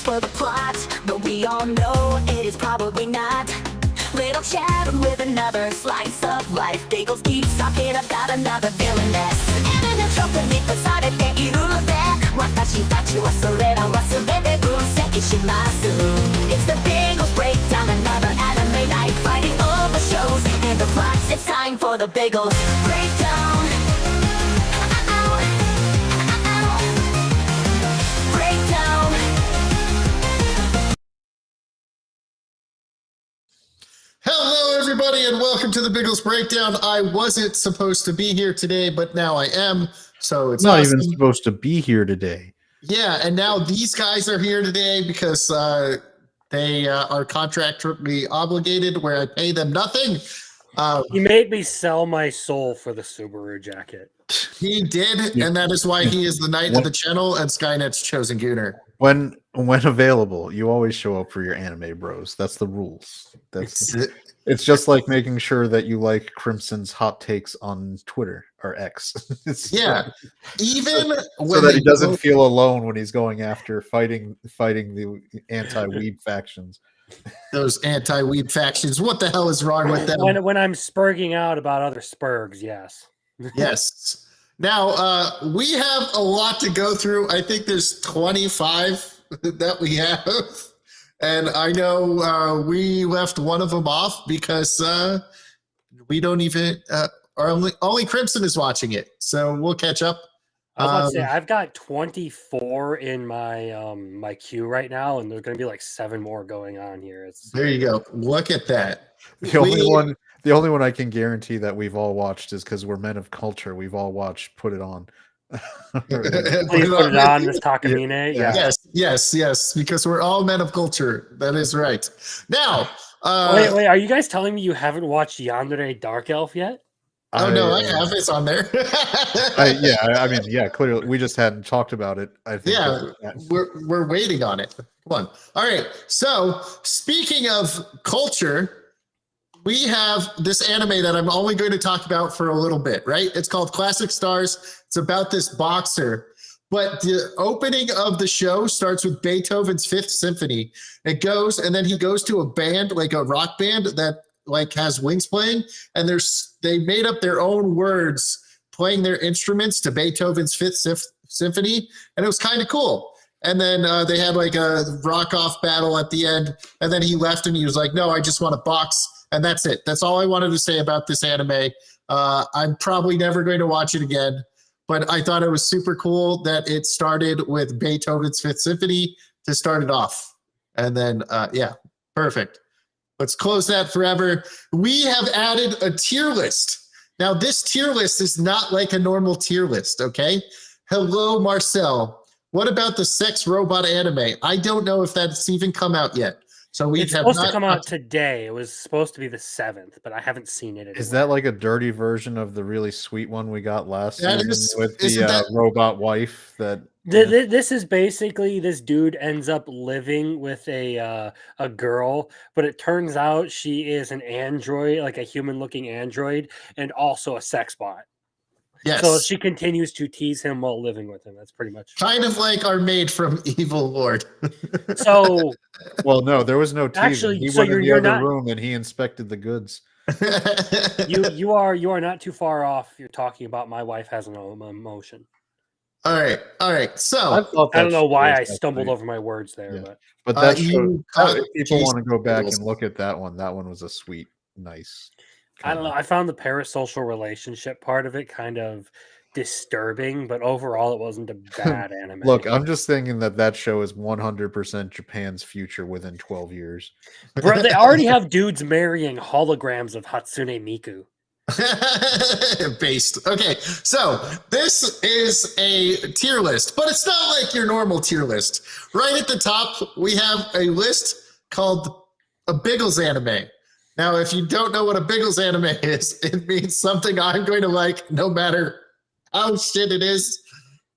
for the plot, but we all know it is probably not. Little chat with another slice of life. Biggles keeps talking about another villainess. And a troubleに越されているので、私たちはそれらは全て分析します。It's the Biggles Breakdown, another anime night, fighting all the shows and the plots. It's time for the Biggles Breakdown. Breakdown. Hello, everybody, and welcome to the Biggles Breakdown. I wasn't supposed to be here today, but now I am, so it's not awesome. even supposed to be here today. Yeah, and now these guys are here today because they are contractually obligated, where I pay them nothing. He made me sell my soul for the Subaru jacket. He did, and that is why he is the knight of the channel and Skynet's chosen gooner. When available, you always show up for your anime bros. That's the rules. It's just like making sure that you like Crimson's hot takes on Twitter or X. Yeah, even so that he doesn't feel alone when he's going after fighting the anti-weeb factions. Those anti-weeb factions. What the hell is wrong with them? When I'm spurging out about other spurgs, yes. Yes. Now, we have a lot to go through. I think there's 25 that we have. And I know we left one of them off because we don't even, only Crimson is watching it. So we'll catch up. I was about to say, I've got 24 in my my queue right now, and there's going to be like 7 more going on here. There you go. Look at that. The only one I can guarantee that we've all watched is because we're men of culture. We've all watched Put It On. Please put it on, this Takamine. Yeah. Yes, because we're all men of culture. That is right. Now, wait, are you guys telling me you haven't watched Yandere Dark Elf yet? Oh, no, I have. It's on there. Clearly. We just hadn't talked about it. I think. Yeah, we're waiting on it. Come on. All right. So, speaking of culture, we have this anime that I'm only going to talk about for a little bit, right? It's called Classic Stars. It's about this boxer. But the opening of the show starts with Beethoven's Fifth Symphony. It goes, and then he goes to a band, like a rock band that like has wings playing, and they made up their own words playing their instruments to Beethoven's Fifth Symphony, and it was kind of cool. And then they had like a rock off battle at the end, and then he left and he was like, no, I just want to box. And that's it. That's all I wanted to say about this anime. I'm probably never going to watch it again, but I thought it was super cool that it started with Beethoven's Fifth Symphony to start it off. And then, perfect. Let's close that forever. We have added a tier list. Now, this tier list is not like a normal tier list, okay? Hello, Marcel. What about the sex robot anime? I don't know if that's even come out yet. So it's supposed to come out today. It was supposed to be the 7th, but I haven't seen it anywhere. Is that like a dirty version of the really sweet one we got last season with the robot wife? This is basically, this dude ends up living with a girl, but it turns out she is an android, like a human-looking android, and also a sex bot. Yes. So she continues to tease him while living with him. That's pretty much kind of like our maid from Evil Lord. So, well, no, there was no teasing. Actually, he so went in the other room and he inspected the goods. you are not too far off. You're talking about my wife has an emotion. All right. So I don't know why I stumbled over my words there, but that's if people want to go back and look at that one. That one was a sweet, nice. I don't know. I found the parasocial relationship part of it kind of disturbing, but overall, it wasn't a bad anime. Look, I'm just thinking that show is 100% Japan's future within 12 years. Bro, they already have dudes marrying holograms of Hatsune Miku. Based. Okay, so this is a tier list, but it's not like your normal tier list. Right at the top, we have a list called a Biggles anime. Now, if you don't know what a Biggles anime is, it means something I'm going to like no matter how shit it is.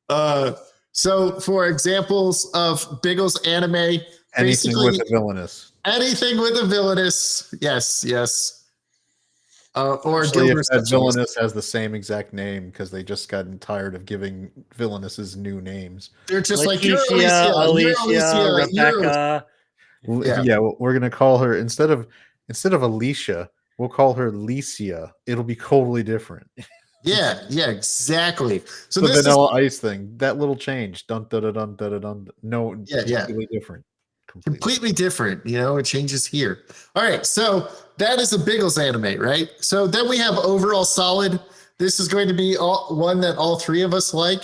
So, for examples of Biggles anime, anything with a villainous. Anything with a villainous. Yes. or Especially if Gilbert that Sexuals. villainous has the same exact name because they just gotten tired of giving villainouses new names. They're just like, you're Leticia, Alicia, you're Alicia, Alicia, you're... Rebecca. Yeah. Yeah, we're gonna call her instead of Alicia, we'll call her Licia. It'll be totally different. Yeah, exactly. So The this is Vanilla Ice thing, that little change, dun dun dun dun dun dun. No, Yeah. completely different. completely different. It changes here. All right, so that is a Biggles anime, right? So then we have overall solid. This is going to be one that all three of us like.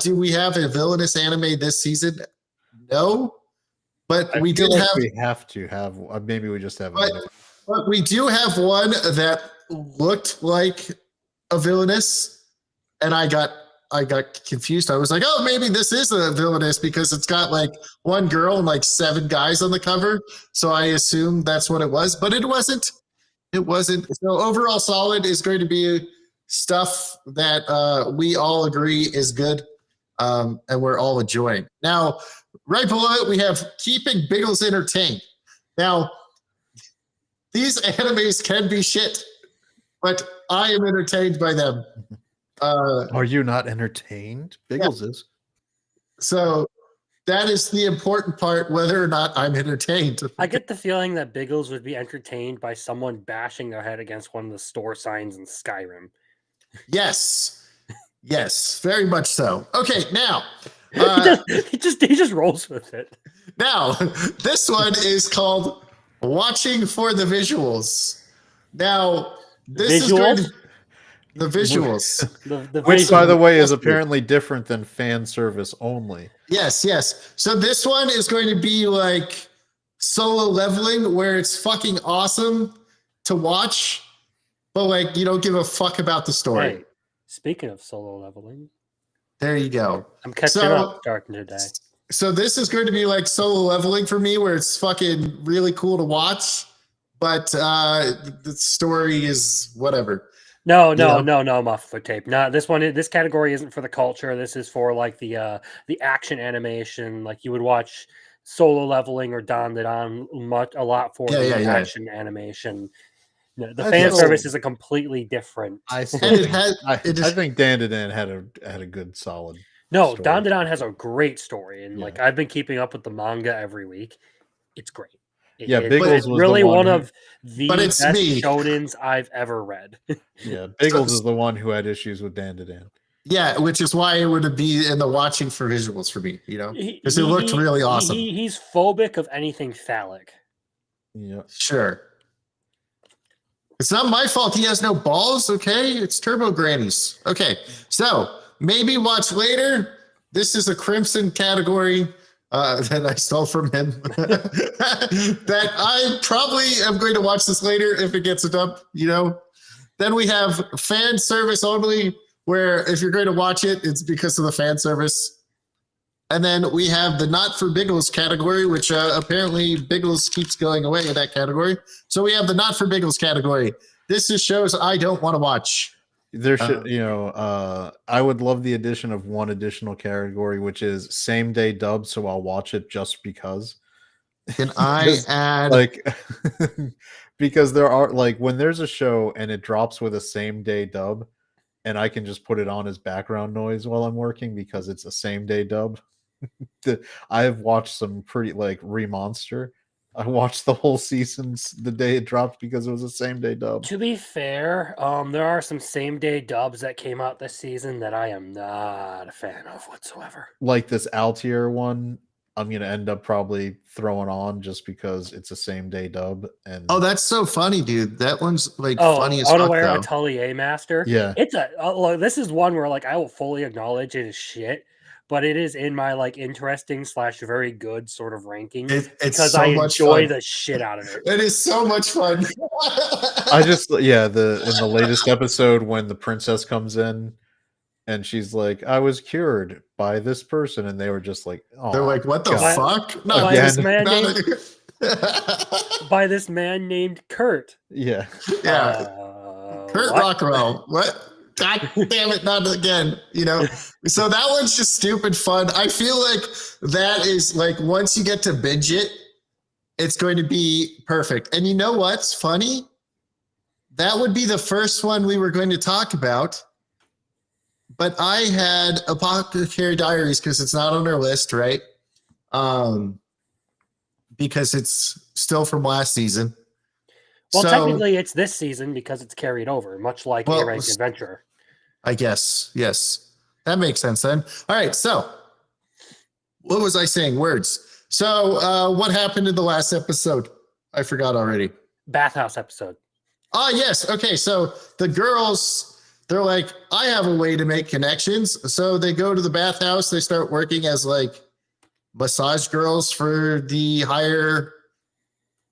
Do we have a villainous anime this season? No, but I we feel did like have. we have to have. Maybe we just have. But we do have one that looked like a villainous, and I got confused. I was like, oh, maybe this is a villainous because it's got like one girl and like 7 guys on the cover. So I assumed that's what it was, but it wasn't. It wasn't. So overall solid is going to be stuff that we all agree is good, and we're all enjoying. Now, right below it, we have keeping Biggles entertained. Now, these animes can be shit, but I am entertained by them. Are you not entertained? Biggles is. So that is the important part, whether or not I'm entertained. I get the feeling that Biggles would be entertained by someone bashing their head against one of the store signs in Skyrim. Yes, very much so. Okay, now he just rolls with it. now this one is called Watching for the Visuals. Now this is going to, the visuals. Which, by the way, is apparently different than fan service only. Yes. So this one is going to be like solo leveling, where it's fucking awesome to watch, but like you don't give a fuck about the story. Hey, speaking of solo leveling, there you go. I'm catching up starting today. So this is going to be like solo leveling for me, where it's fucking really cool to watch, but the story is whatever. No, muffler tape. No, this category isn't for the culture. This is for like the action animation. Like you would watch Solo Leveling or Dan Dan a lot for the action animation. No, the fan service is a completely different. I think Dan Dan had a good solid. No, Dan Dan has a great story, and like I've been keeping up with the manga every week. It's great. Biggles was really one of the best shonens I've ever read. Yeah, Biggles is the one who had issues with Dan Dan. Yeah, which is why it would be in the watching for visuals for me, because it looked really awesome. He's phobic of anything phallic. Yeah, sure. It's not my fault he has no balls, okay? It's Turbo Grannies. Okay, so maybe watch later. This is a Crimson category. That I stole from him. That I probably am going to watch this later if it gets a dump, Then we have fan service only, where if you're going to watch it, it's because of the fan service. And then we have the not for Biggles category, which apparently Biggles keeps going away in that category. So we have the not for Biggles category. This is shows I don't want to watch. There should, I would love the addition of one additional category, which is same day dub. So I'll watch it just because. Can I add because there are when there's a show and it drops with a same day dub, and I can just put it on as background noise while I'm working because it's a same day dub. I have watched some pretty Remonster. I watched the whole season the day it dropped because it was the same day dub. To be fair, there are some same day dubs that came out this season that I am not a fan of whatsoever. Like this Altier one, I'm gonna end up probably throwing on just because it's a same day dub. And that's so funny, dude. That one's funny as fuck. Unaware Atelier Master. Yeah, it's this is one where I will fully acknowledge it is shit. But it is in my interesting / very good sort of ranking because so I enjoy the shit out of it. It is so much fun. I just in the latest episode when the princess comes in and she's like, I was cured by this person, and they were just like, oh, they're like, what the fuck? Not by this man named Kurt. Yeah. Kurt Rockwell. What? God damn it, not again, So that one's just stupid fun. I feel like that is once you get to binge it, it's going to be perfect. And you know what's funny? that would be the first one we were going to talk about. But I had Apothecary Diaries because it's not on our list, right? Because it's still from last season. Well, So, technically, it's this season because it's carried over, much like well, A Rank Adventure. I guess. Yes. That makes sense then. All right. So, what was I saying? Words. So, what happened in the last episode? I forgot already. Bathhouse episode. Ah, yes. Okay. So, the girls, they're like, I have a way to make connections. So, they go to the bathhouse. They start working as like massage girls for the higher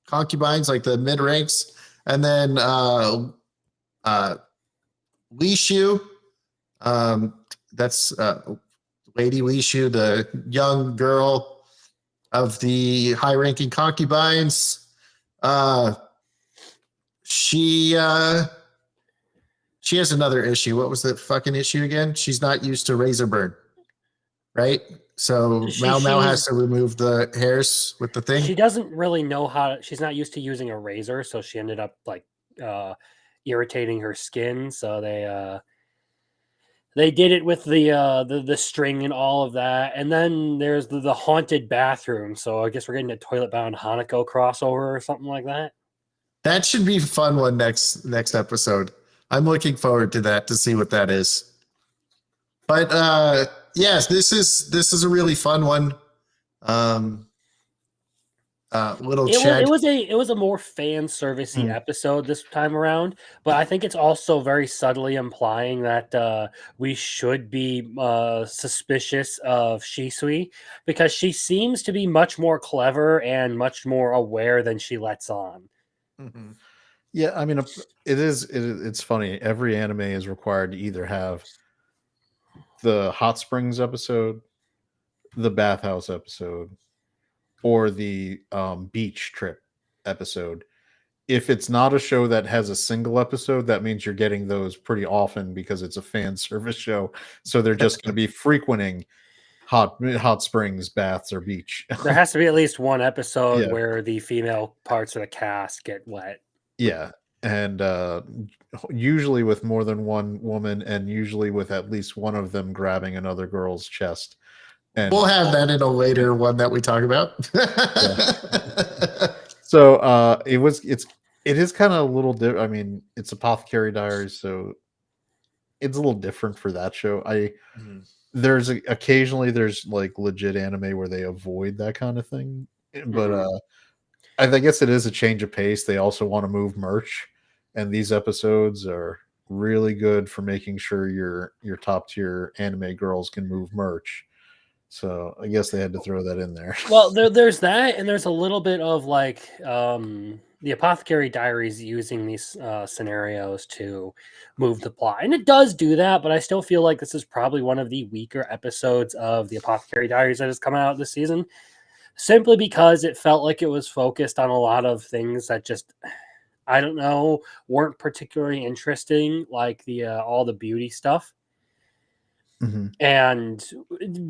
concubines, like the mid ranks. And then, Li Shu, that's Lady Li Shu, the young girl of the high-ranking concubines. She has another issue. What was the fucking issue again? She's not used to razor burn, right? So Mao Mao has to remove the hairs with the thing. She doesn't really know how. She's not used to using a razor, so she ended up like irritating her skin. So they did it with the string and all of that. And then there's the haunted bathroom. So I guess we're getting a toilet bound Hanako crossover or something like that. That should be a fun one next episode. I'm looking forward to that to see what that is. But yes, this is a really fun one. Little It Chad. was a more fan servicey Mm. episode this time around, but I think it's also very subtly implying that we should be suspicious of Shisui because she seems to be much more clever and much more aware than she lets on. Mhm. Yeah, I mean, it's funny. Every anime is required to either have the hot springs episode, the bathhouse episode, or the beach trip episode. If it's not a show that has a single episode, that means you're getting those pretty often because it's a fan service show. So they're just going to be frequenting hot springs, baths, or beach. There has to be at least one episode Yeah. where the female parts of the cast get wet. Yeah, and usually with more than one woman, and usually with at least one of them grabbing another girl's chest. And We'll have that in a later one that we talk about. so it is kind of a little different. I mean, it's Apothecary Diaries, so it's a little different for that show. Occasionally there's like legit anime where they avoid that kind of thing, but I guess it is a change of pace. They also want to move merch, and these episodes are really good for making sure your top tier anime girls can move merch. So I guess they had to throw that in there. Well, there's that, and there's a little bit of like the Apothecary Diaries using these scenarios to move the plot, and it does do that. But I still feel like this is probably one of the weaker episodes of the Apothecary Diaries that has come out this season, simply because it felt like it was focused on a lot of things that just, I don't know, weren't particularly interesting, like the all the beauty stuff. Mm-hmm. And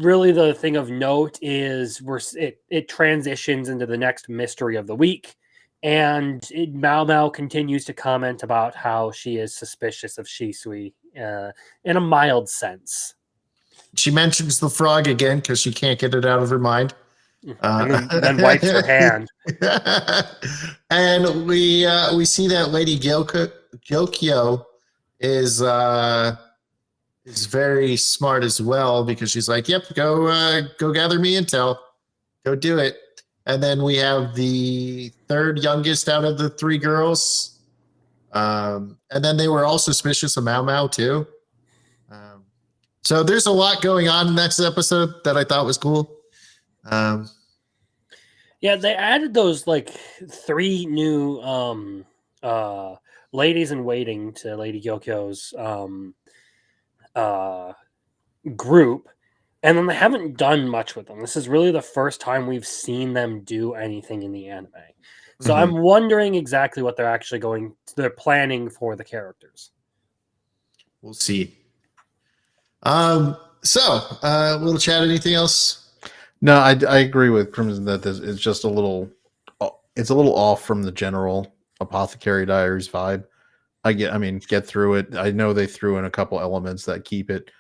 really the thing of note is it transitions into the next mystery of the week, and Mao Mao continues to comment about how she is suspicious of Shisui in a mild sense. She mentions the frog again because she can't get it out of her mind. And then wipes her hand. And we see that Lady Gyokyo is very smart as well because she's like, "Yep, go gather me intel, go do it." And then we have the third youngest out of the three girls, and then they were all suspicious of Mao Mao too. So there's a lot going on in next episode that I thought was cool. Yeah, they added those like three new ladies in waiting to Lady Gyokyo's group, and then they haven't done much with them. This is really the first time we've seen them do anything in the anime. So I'm wondering exactly what they're planning for the characters. We'll see. Little chat, anything else? No, I agree with Crimson that this is just it's a little off from the general Apothecary Diaries vibe. get through it. I know they threw in a couple elements that keep it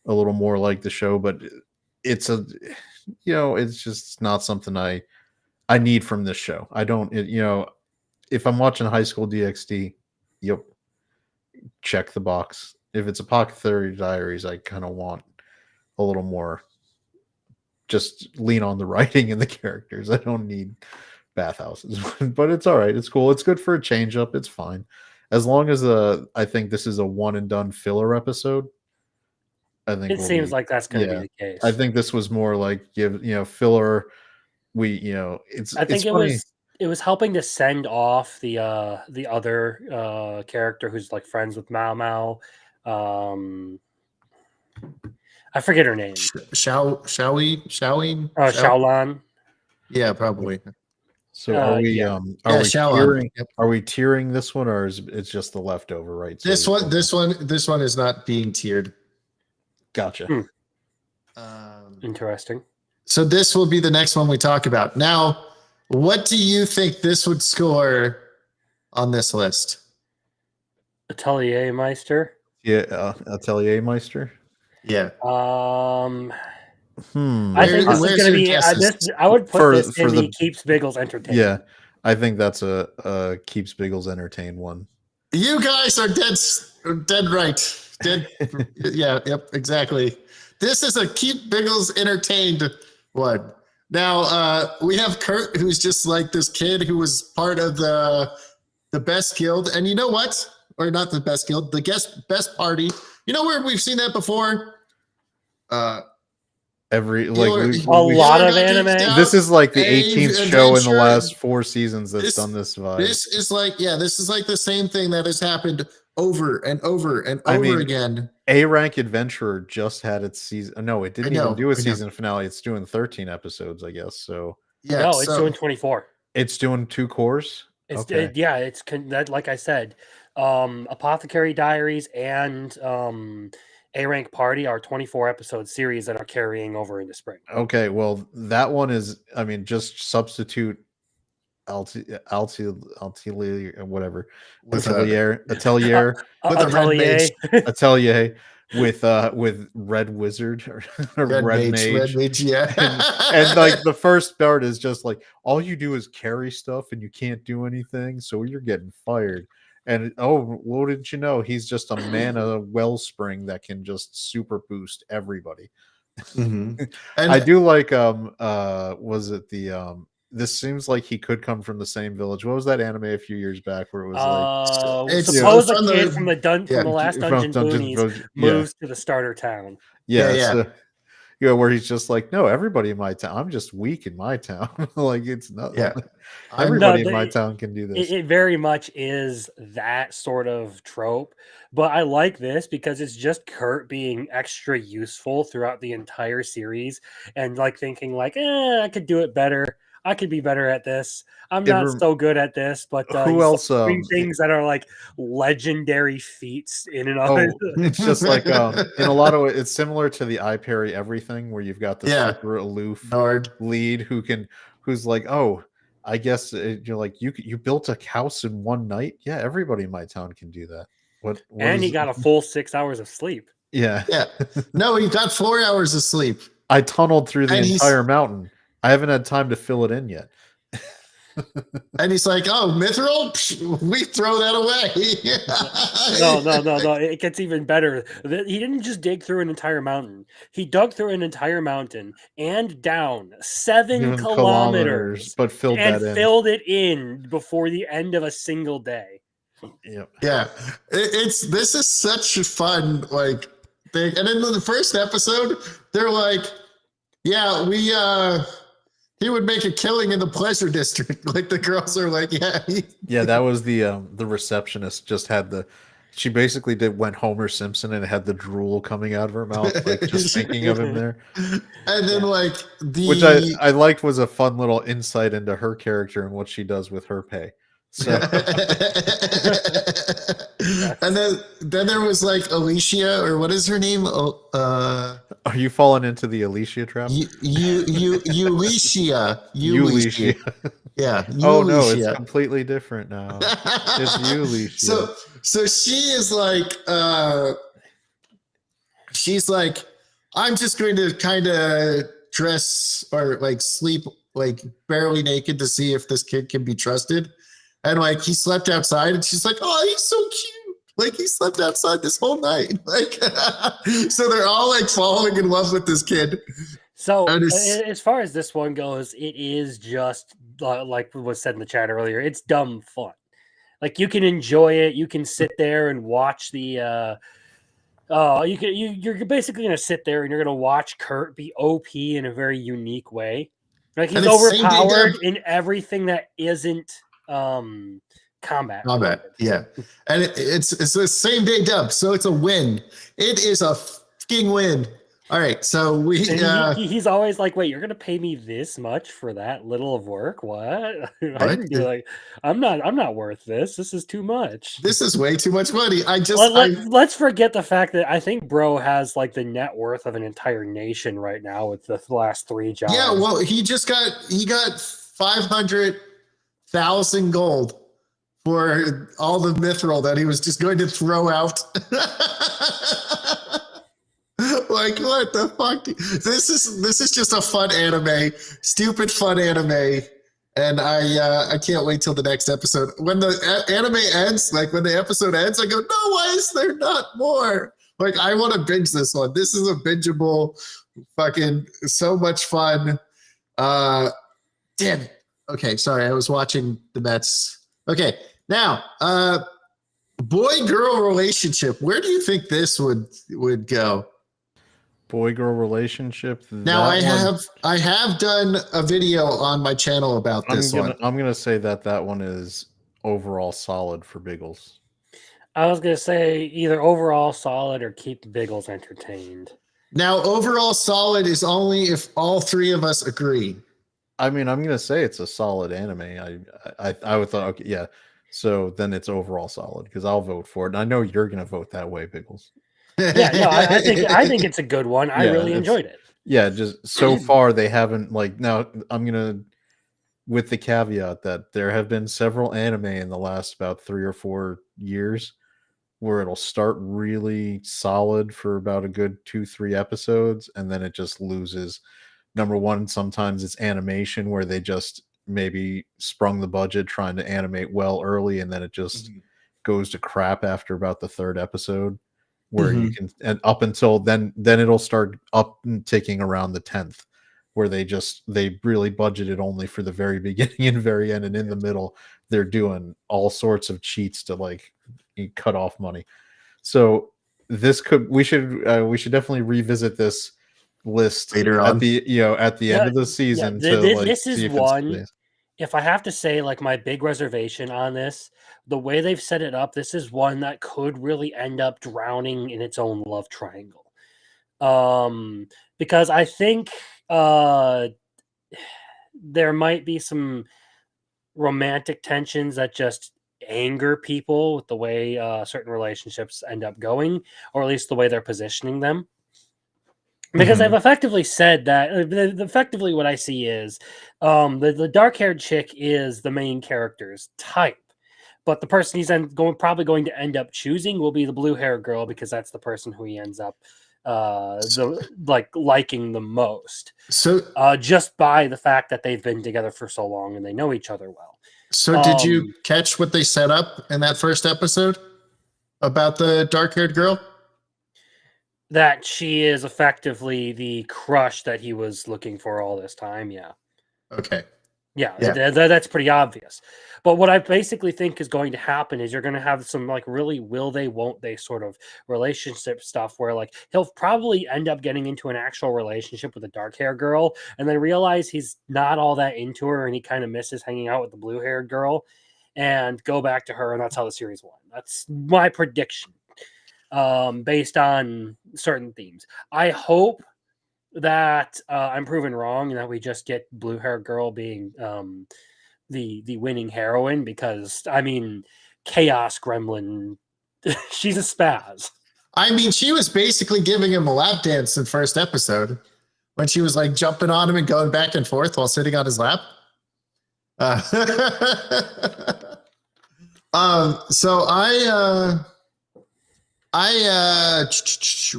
a little more like the show, but it's it's just not something I need from this show. I don't, if I'm watching High School DxD, yep, check the box. If it's Apothecary Diaries, I kind of want a little more. Just lean on the writing and the characters. I don't need bathhouses, but it's all right. It's cool. It's good for a change up. It's fine. As long as I think this is a one and done filler episode. I think It seems like that's going to be the case. I think this was more like filler. It's I think it's funny. it was helping to send off the other character who's like friends with Mao Mao. I forget her name. Xiaolan. Yeah, probably. So are we yeah. are we tiering this one, or is it's just the leftover, right? This one is not being tiered. Gotcha. Interesting. So this will be the next one we talk about. Now, what do you think this would score on this list? Atelier Meister. Yeah, Atelier Meister. Yeah. I think this is going to be. I would put this in the keeps Biggles entertained. Yeah, I think that's a keeps Biggles entertained one. You guys are dead right. Yeah. Yep. Exactly. This is a keep Biggles entertained one. Now we have Kurt, who's just like this kid who was part of the best guild, and you know what? Or not the best guild, the best party. You know where we've seen that before? A lot of anime. This is like the 18th show in the last 4 seasons that's done this vibe. This is like the same thing that has happened over and over and over again. A Rank Adventurer just had its season. No, it didn't even do a season finale. It's doing 13 episodes, I guess. So yeah, no, it's doing 24. It's doing 2 cores. It's that, like I said, Apothecary Diaries and A Rank Party are 24 episode series that are carrying over into spring. Okay, well, that one is. I mean, just substitute Atelier, whatever. Atelier with Red Wizard or Red Mage. Yeah. and like the first part is just like all you do is carry stuff and you can't do anything, so you're getting fired. And what did you know? He's just a mana wellspring that can just super boost everybody. Mm-hmm. And I do like was it the this seems like he could come from the same village. What was that anime a few years back where it was like suppose a kid from the last Dungeon Boonies moves to the starter town. Yeah. So, where he's just like, no, everybody in my town. I'm just weak in my town. Like it's not. Yeah. Everybody in my town can do this. It very much is that sort of trope, but I like this because it's just Kurt being extra useful throughout the entire series and like thinking like, I could do it better. I could be better at this. I'm not so good at this, but who else? Things that are like legendary feats in and of it. It's just like in a lot of ways, it's similar to the I Parry Everything, where you've got the super aloof lead who's like, I guess you're like you built a house in one night. Yeah, everybody in my town can do that. What and he got a full 6 hours of sleep. Yeah. No, he got 4 hours of sleep. I tunneled through the entire mountain. I haven't had time to fill it in yet. And he's like, Mithril? We throw that away. No. It gets even better. He didn't just dig through an entire mountain. He dug through an entire mountain and down 7 kilometers, but filled it in before the end of a single day. Yeah. This is such a fun thing. And in the first episode, they're like, he would make a killing in the pleasure district. Like the girls are like, yeah. That was the receptionist just had she basically went Homer Simpson and had the drool coming out of her mouth, like just thinking of him there. And then which I liked was a fun little insight into her character and what she does with her pay. So. And then there was like Alicia, or what is her name? Are you falling into the Alicia trap? Ulicia. Yeah, Oh no, it's Yulicia. completely different now. It's Yulicia. So she is like, she's like, I'm just going to kind of dress or like sleep like barely naked to see if this kid can be trusted. And like he slept outside, and she's like, "Oh, he's so cute! Like he slept outside this whole night." Like, so they're all like falling in love with this kid. So And it's, as far as this one goes, it is just like was said in the chat earlier. It's dumb fun. Like you can enjoy it. You can sit there and watch the. You're basically gonna sit there and you're gonna watch Kurt be OP in a very unique way. Like he's and it's same day overpowered dub in everything that isn't combat. combat. Yeah, and it's the same day dub, so it's a win. It is a fucking win. All right, so we. And he's always like, "Wait, you're gonna pay me this much for that little of work? What?" I can be like, "I'm not worth this. This is too much. This is way too much money. Let's forget the fact that I think Bro has like the net worth of an entire nation right now with the last 3 jobs. Yeah, well, he got 500,000 gold for all the mithril that he was just going to throw out. Like, what the fuck? This is just a fun anime, stupid fun anime, and I can't wait till the next episode. When the anime ends, like when the episode ends, I go, no, why is there not more? Like, I want to binge this one. This is a bingeable, fucking so much fun. Damn it. Okay, sorry, I was watching the Mets. Okay, now, boy-girl relationship. Where do you think this would go? Boy-girl relationship. Now I have done a video on my channel about this one. I'm gonna say that one is overall solid for Biggles. I was gonna say either overall solid or keep Biggles entertained. Now, overall solid is only if all 3 of us agree. I mean, I'm gonna say it's a solid anime. I would thought, okay, yeah. So then it's overall solid because I'll vote for it. And I know you're gonna vote that way, Biggles. Yeah, no, I think it's a good one. I really enjoyed it. Yeah, just so far they haven't like now I'm gonna with the caveat that there have been several anime in the last about 3 or 4 years where it'll start really solid for about a good 2-3 episodes and then it just loses. Number one, sometimes it's animation where they just maybe sprung the budget trying to animate well early and then it just goes to crap after about the 3rd episode. Where you can, and up until then it'll start up and ticking around the 10th, where they really budgeted only for the very beginning and very end, and in the middle they're doing all sorts of cheats to like cut off money. So we should definitely revisit this list later on at the end of the season. This is one. If I have to say, like, my big reservation on this, the way they've set it up, this is one that could really end up drowning in its own love triangle. Because I think there might be some romantic tensions that just anger people with the way certain relationships end up going, or at least the way they're positioning them. Because they've effectively said that effectively what I see is the dark-haired chick is the main character's type, but the person he's probably going to end up choosing will be the blue-haired girl because that's the person who he ends up liking the most. So just by the fact that they've been together for so long and they know each other well. So did you catch what they set up in that first episode about the dark-haired girl? That she is effectively the crush that he was looking for all this time. Yeah. Okay. Yeah. That's pretty obvious. But what I basically think is going to happen is you're going to have some like really will they, won't they sort of relationship stuff where like he'll probably end up getting into an actual relationship with a dark hair girl and then realize he's not all that into her and he kind of misses hanging out with the blue haired girl and go back to her. And that's how the series won. That's my prediction. Based on certain themes. I hope that I'm proven wrong and that we just get blue hair girl being the winning heroine because I mean Chaos Gremlin, she's a spaz. I mean, she was basically giving him a lap dance in first episode when she was like jumping on him and going back and forth while sitting on his lap. So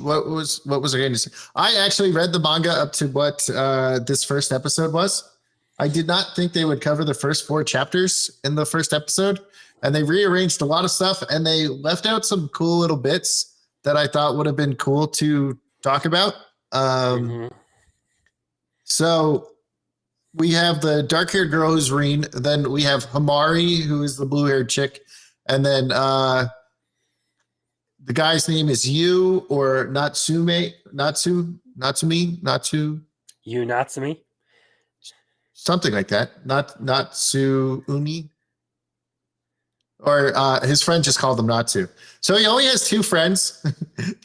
what was I going to say? I actually read the manga up to what this first episode was. I did not think they would cover the first 4 chapters in the first episode, and they rearranged a lot of stuff, and they left out some cool little bits that I thought would have been cool to talk about. So we have the dark-haired girl who's Reen. Then we have Hamari, who is the blue-haired chick, and then the guy's name is Yu or Natsumi, something like that. Natsu-uni. Or his friend just called him Natsu. So he only has 2 friends.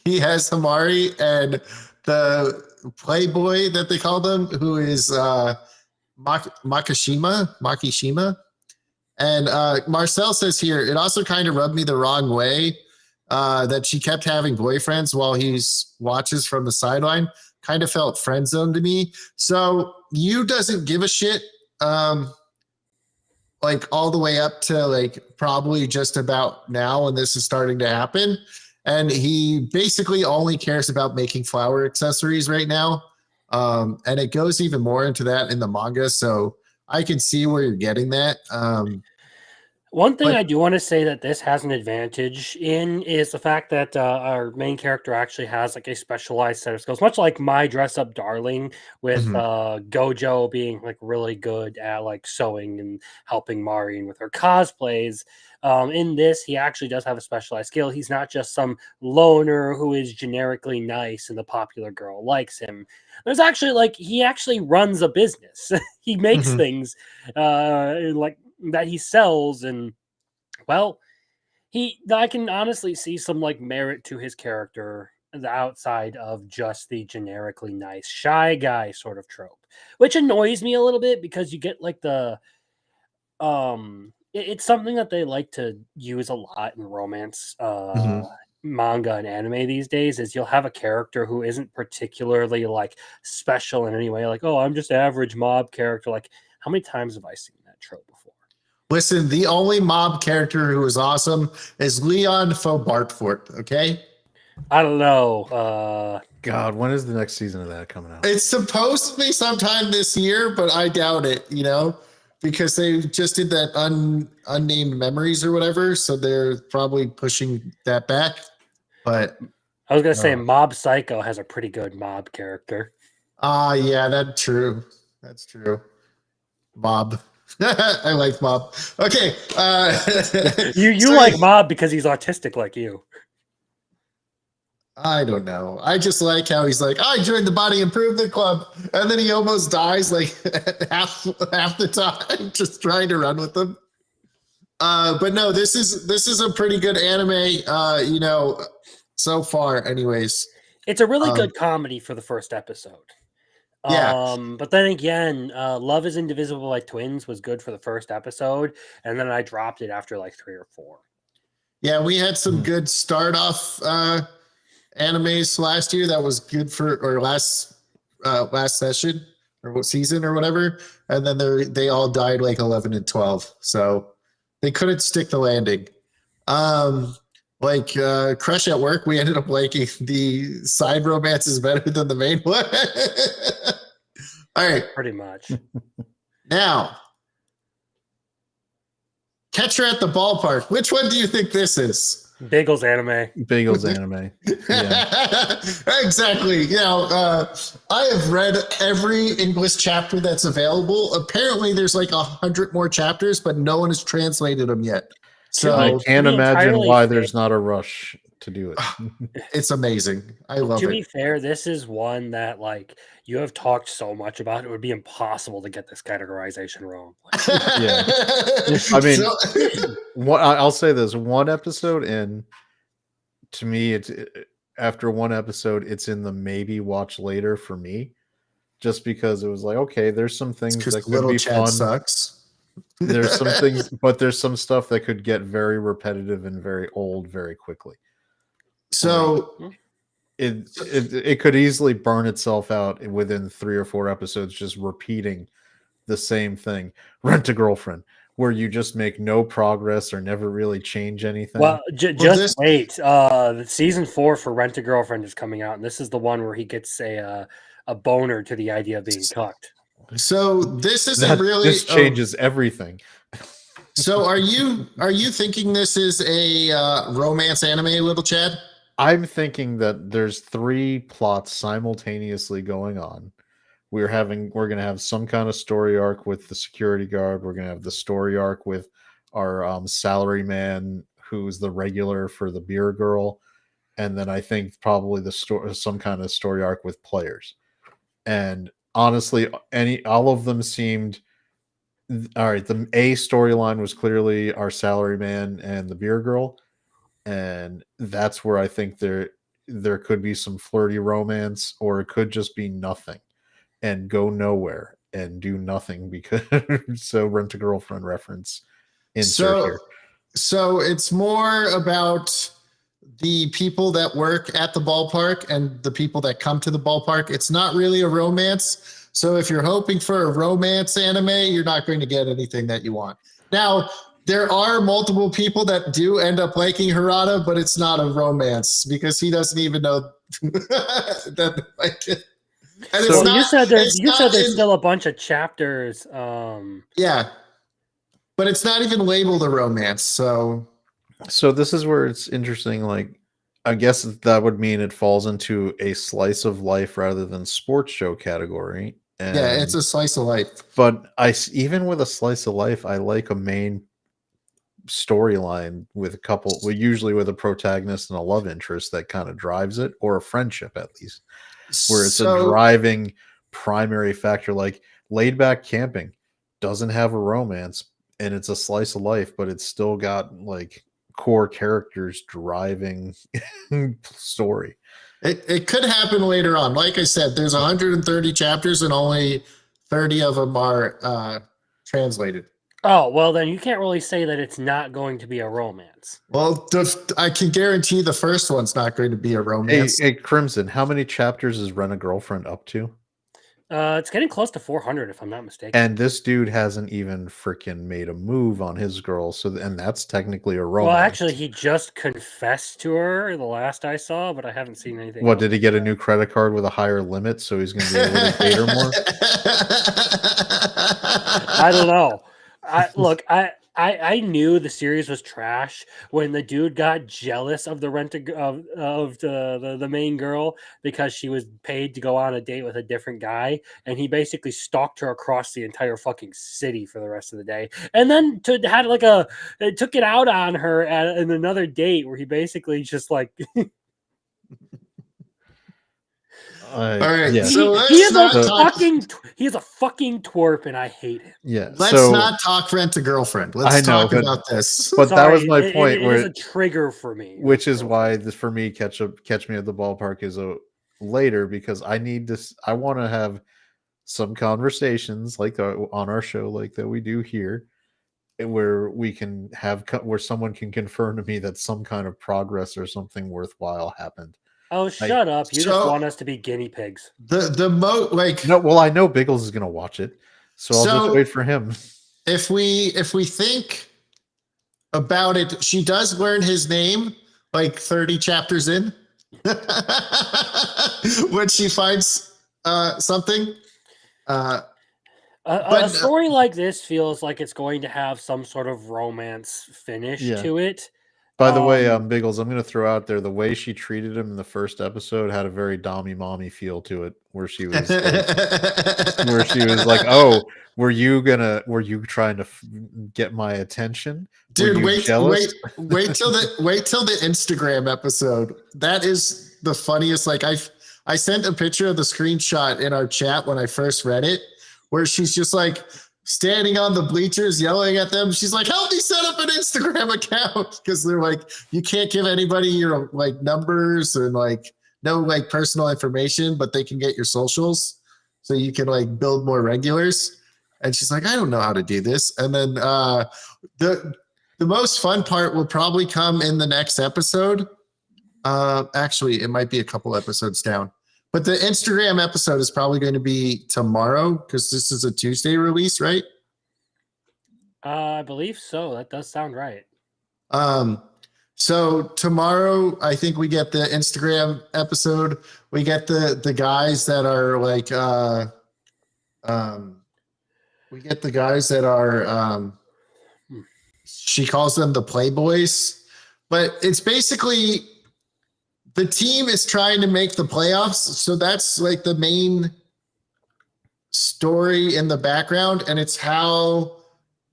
He has Hamari and the playboy that they called him, who is Makishima. And Marcel says here, it also kind of rubbed me the wrong way that she kept having boyfriends while he watches from the sideline. Kind of felt friend zoned to me. So Yu doesn't give a shit. Like all the way up to like probably just about now when this is starting to happen. And he basically only cares about making flower accessories right now. And it goes even more into that in the manga. So I can see where you're getting that. One thing I do want to say that this has an advantage in is the fact that our main character actually has like a specialized set of skills, much like my dress up darling with Gojo being like really good at like sewing and helping Maureen with her cosplays. In this, he actually does have a specialized skill. He's not just some loner who is generically nice and the popular girl likes him. There's actually like he actually runs a business. He makes things like that he sells, and well, I can honestly see some like merit to his character outside of just the generically nice shy guy sort of trope, which annoys me a little bit because you get like the it's something that they like to use a lot in romance manga and anime these days. Is you'll have a character who isn't particularly like special in any way, like, oh, I'm just average mob character. Like, how many times have I seen that trope before? Listen, the only mob character who is awesome is Leon Faubartfort, okay? I don't know. God, when is the next season of that coming out? It's supposed to be sometime this year, but I doubt it, because they just did that unnamed memories or whatever. So they're probably pushing that back. But I was going to say Mob Psycho has a pretty good mob character. Yeah, that's true. That's true. Mob. I like Mob. Okay. You like Mob because he's autistic like you. I don't know. I just like how he's like, I joined the Body Improvement Club, and then he almost dies like half the time just trying to run with them. But no, this is a pretty good anime. So far, anyways. It's a really good comedy for the first episode. Yeah. But then again, Love is Indivisible like Twins was good for the first episode, and then I dropped it after like 3 or 4. Yeah, we had some good start off animes last year that was good or last session or what season or whatever, and then they all died like 11 and 12, so they couldn't stick the landing. Like Crush at Work, we ended up liking the side romances better than the main one. All right, pretty much. Now, Catcher at the Ballpark. Which one do you think this is? Biggles anime. Yeah. Exactly. I have read every English chapter that's available. Apparently, there's like 100 more chapters, but no one has translated them yet. So I can't imagine why there's not a rush to do it. It's amazing. I love it. To be fair, this is one that like you have talked so much about, it would be impossible to get this categorization wrong. Yeah. I mean, I'll say this: one episode in, to me, it's after one episode, it's in the maybe watch later for me, just because it was like, okay, there's some things that could be fun. Sucks. There's some things, but there's some stuff that could get very repetitive and very old very quickly. So it could easily burn itself out within 3 or 4 episodes, just repeating the same thing. Rent a Girlfriend, where you just make no progress or never really change anything. Well, Well, just this- wait. The season 4 for Rent a Girlfriend is coming out, and this is the one where he gets a boner to the idea of being cucked. So this isn't really. This changes everything. So are you thinking this is a romance anime, little Chad? I'm thinking that there's 3 plots simultaneously going on. We're gonna have some kind of story arc with the security guard. We're gonna have the story arc with our salary man, who's the regular for the beer girl, and then I think probably some kind of story arc with players. And honestly, all of them seemed all right. The A storyline was clearly our salary man and the beer girl, and that's where I think there could be some flirty romance, or it could just be nothing and go nowhere and do nothing because so Rent a Girlfriend reference insert here. So it's more about the people that work at the ballpark and the people that come to the ballpark. It's not really a romance. So if you're hoping for a romance anime, you're not going to get anything that you want. Now, there are multiple people that do end up liking Harada, but it's not a romance because he doesn't even know that like it. And So- Well, you said there's in- still a bunch of chapters. Yeah. But it's not even labeled a romance. So This is where it's interesting. Like, I guess that would mean it falls into a slice of life rather than sports show category. And, yeah, it's a slice of life. but even with a slice of life, I like a main storyline with a couple, well, usually with a protagonist and a love interest that kind of drives it, or a friendship at least, where it's a driving primary factor. Like Laid Back Camping doesn't have a romance and it's a slice of life, but it's still got like core characters driving story. It could happen later on. Like I said, there's 130 chapters and only 30 of them are translated. Oh, well, then you can't really say that it's not going to be a romance. Well, I can guarantee the first one's not going to be a romance. Hey, Crimson, how many chapters is Rent a Girlfriend up to? It's getting close to 400, if I'm not mistaken. And this dude hasn't even freaking made a move on his girl, and that's technically a romance. Well, actually, he just confessed to her the last I saw, but I haven't seen anything. What, else. did he get a new credit card with a higher limit, so he's going to be able to date her more? I don't know. I knew the series was trash when the dude got jealous of the of the main girl because she was paid to go on a date with a different guy, and he basically stalked her across the entire fucking city for the rest of the day, and then took it out on her in another date where he basically just like. All right, yeah. so he is he a fucking twerp, and I hate him. Yeah. let's so, not talk Rent a Girlfriend. Let's I know, talk but- about this. but that Sorry, was my point. It where is a trigger for me, which is why for me, Catch Me at the Ballpark is a later, because I need this. I want to have some conversations like on our show, like that we do here, where we can have where someone can confirm to me that some kind of progress or something worthwhile happened. Oh, shut up! You just So- want us to be guinea pigs. No, well, I know Biggles is going to watch it, so I'll just wait for him. if we think about it, she does learn his name like 30 chapters in when she finds something. A But- story like this feels like it's going to have some sort of romance finish Yeah. to it. By the way, Um, Biggles, I'm going to throw out there the way she treated him in the first episode had a very dommy mommy feel to it, where she was like, "Oh, were you trying to get my attention? Dude, Were you jealous?" wait till the Instagram episode. That is the funniest. Like I sent a picture of the screenshot in our chat when I first read it, where she's just like standing on the bleachers yelling at them. She's like, "Help me set up an Instagram account," because they're like, you can't give anybody your like numbers and like no like personal information, but they can get your socials, so you can like build more regulars. And she's like, "I don't know how to do this." And then the most fun part will probably come in the next episode. Actually, it might be a couple episodes down. But the Instagram episode is probably going to be tomorrow because this is a Tuesday release, right? I believe so. That does sound right. So tomorrow, I think we get the Instagram episode. We get the guys that are like, we get the guys that are, she calls them the Playboys, but it's basically the team is trying to make the playoffs. So that's like the main story in the background, and it's how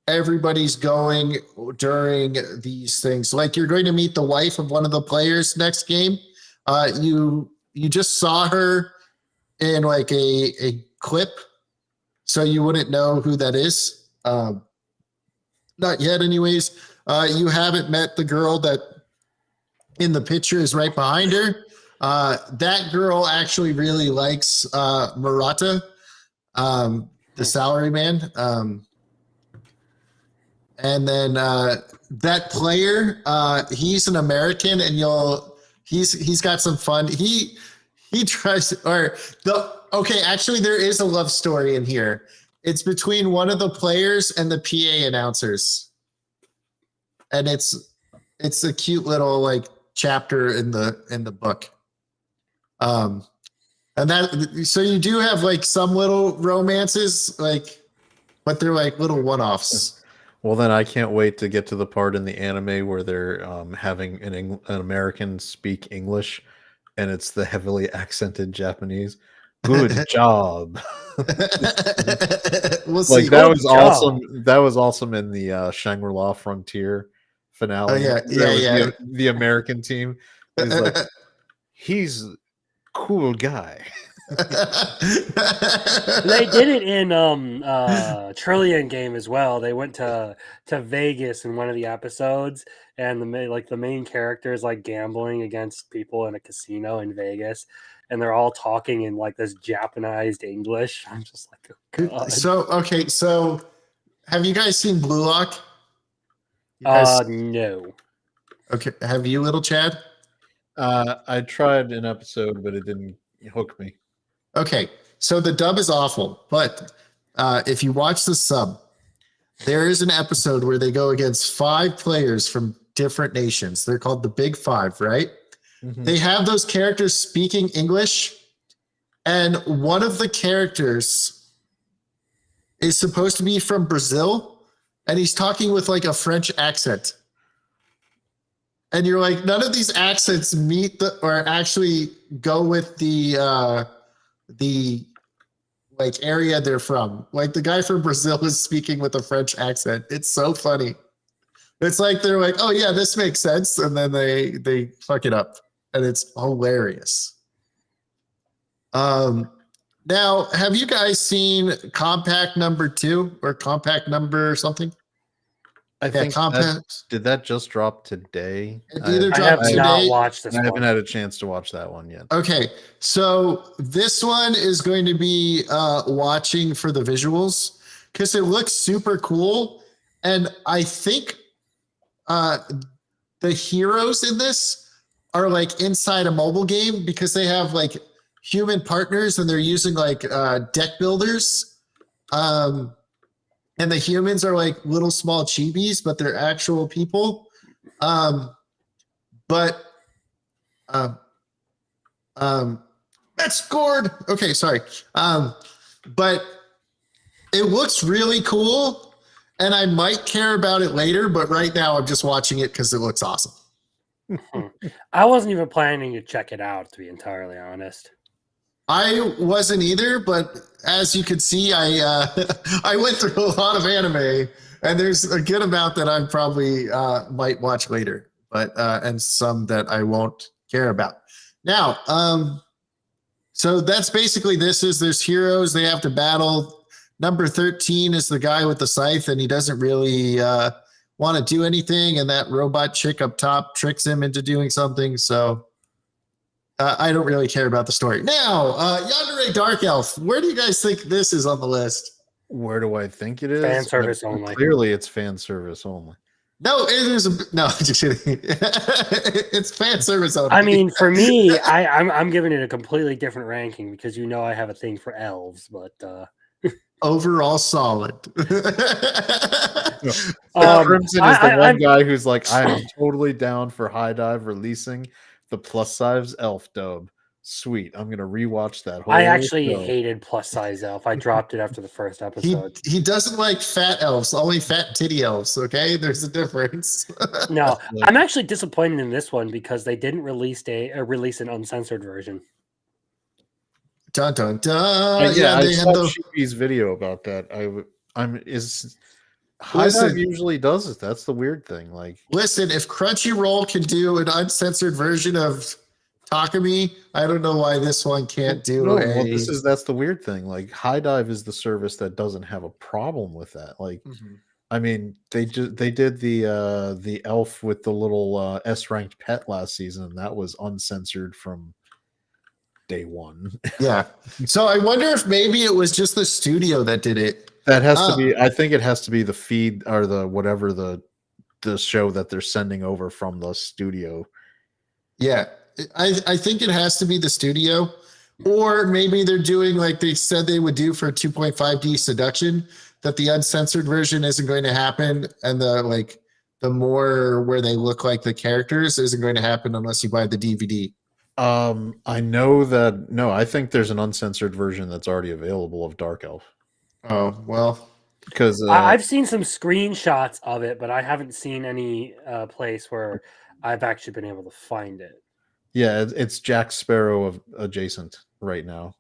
everybody's going during these things. Like you're going to meet the wife of one of the players next game. You just saw her in like a clip, so you wouldn't know who that is. Not yet, anyways. You haven't met the girl that in the picture is right behind her. That girl actually really likes Murata, the salary man. And then that player, he's an American, and he's got some fun. He tries okay, actually there is a love story in here. It's between one of the players and the PA announcers. And it's a cute little like chapter in the book. And that, so you do have like some little romances, like, but they're like little one-offs. Well, then I can't wait to get to the part in the anime where they're having an American speak English, and it's the heavily accented Japanese. Good job. We'll Like see. that Good was job. awesome. That was awesome in the Shangri-La Frontier finale. Oh, yeah, yeah. The American team is like, he's cool guy. They did it in Trillion Game as well. They went to Vegas in one of the episodes, and the main character is like gambling against people in a casino in Vegas, and they're all talking in like this Japanized English. I'm just like, oh God. So have you guys seen Blue Lock? You guys, No. okay, have you, little Chad? I tried an episode, but it didn't hook me. Okay, so the dub is awful, but if you watch the sub, there is an episode where they go against 5 players from different nations. They're called the Big Five, right? Mhm. They have those characters speaking English, and one of the characters is supposed to be from Brazil, and he's talking with like a French accent. And you're like, none of these accents meet or actually go with the like area they're from. Like the guy from Brazil is speaking with a French accent. It's so funny. It's like they're like, oh yeah, this makes sense, and then they fuck it up, and it's hilarious. Now, have you guys seen Compact number 2 or Compact number something? I think Compact. did that just drop today? It either I dropped have not today. watched this I one. haven't had a chance to watch that one yet. Okay, so this one is going to be watching for the visuals because it looks super cool, and I think the heroes in this are like inside a mobile game because they have like human partners and they're using like deck builders, and the humans are like little small chibis, but they're actual people. That scored. Okay, sorry. But it looks really cool, and I might care about it later, but right now I'm just watching it because it looks awesome. I wasn't even planning to check it out, to be entirely honest. I wasn't either, but as you can see, I I went through a lot of anime, and there's a good amount that I probably might watch later, but and some that I won't care about. Now, so that's basically there's heroes, they have to battle. Number 13 is the guy with the scythe, and he doesn't really want to do anything, and that robot chick up top tricks him into doing something, so I don't really care about the story. Now, Yandere Dark Elf, where do you guys think this is on the list? Where do I think it is? Fan service only. Clearly, it's fan service only. No, it is no. Just kidding. It's fan service only. I mean, for me, I'm giving it a completely different ranking because you know I have a thing for elves, but overall solid. Crimson is the one I'm guy who's like, I'm totally down for High Dive releasing the plus size elf dub. Sweet, I'm gonna rewatch that whole. I actually show. hated plus size elf. I dropped it after the first episode. He doesn't like fat elves, only fat titty elves. Okay, there's a difference. No, Like, I'm actually disappointed in this one because they didn't release release an uncensored version. Dun dun dun. yeah, I they saw had the. Sheepy's video about that. I'm is High Dive Listen, usually does it. That's the weird thing. Like, listen. If Crunchyroll can do an uncensored version of Takumi, I don't know why this one can't do no, a. well, that's the weird thing. Like, High Dive is the service that doesn't have a problem with that. Like, Mhm. I mean, they did the elf with the little S ranked pet last season, and that was uncensored from day one. Yeah. So I wonder if maybe it was just the studio that did it. That has to be. I think it has to be the feed or the whatever the show that they're sending over from the studio. Yeah. I think it has to be the studio, or maybe they're doing like they said they would do for 2.5D seduction, that the uncensored version isn't going to happen, and the more where they look like the characters isn't going to happen unless you buy the DVD. I know that. No, I think there's an uncensored version that's already available of Dark Elf. Oh well, Because I've seen some screenshots of it, but I haven't seen any place where I've actually been able to find it. yeah, it's Jack Sparrow of adjacent right now.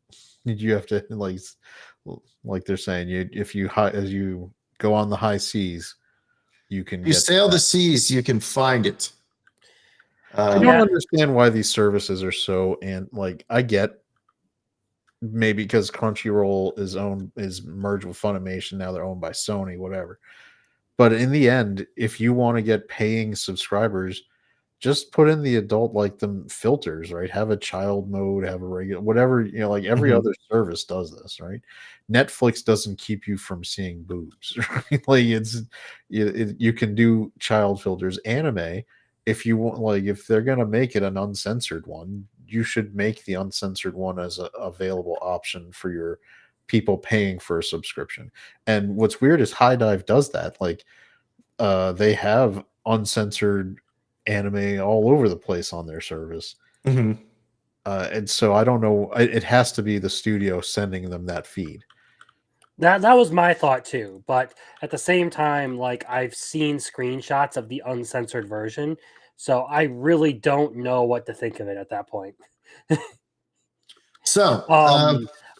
You have to like they're saying, if you as you go on the high seas, you can you sail the seas, you can find it. I don't understand why these services are so, and like, I get maybe because Crunchyroll is merged with Funimation, now they're owned by Sony, whatever. But in the end, if you want to get paying subscribers, just put in the adult like them filters, right? Have a child mode, have a regular, whatever, like every Mhm. other service does this, right? Netflix doesn't keep you from seeing boobs, right? Like you can do child filters. Anime, if you want, like if they're gonna make it an uncensored one, you should make the uncensored one as a available option for your people paying for a subscription. And what's weird is High Dive does that. Like they have uncensored anime all over the place on their service. Mhm. And so I don't know. It has to be the studio sending them that feed. That was my thought too, but at the same time, like I've seen screenshots of the uncensored version, so I really don't know what to think of it at that point. So,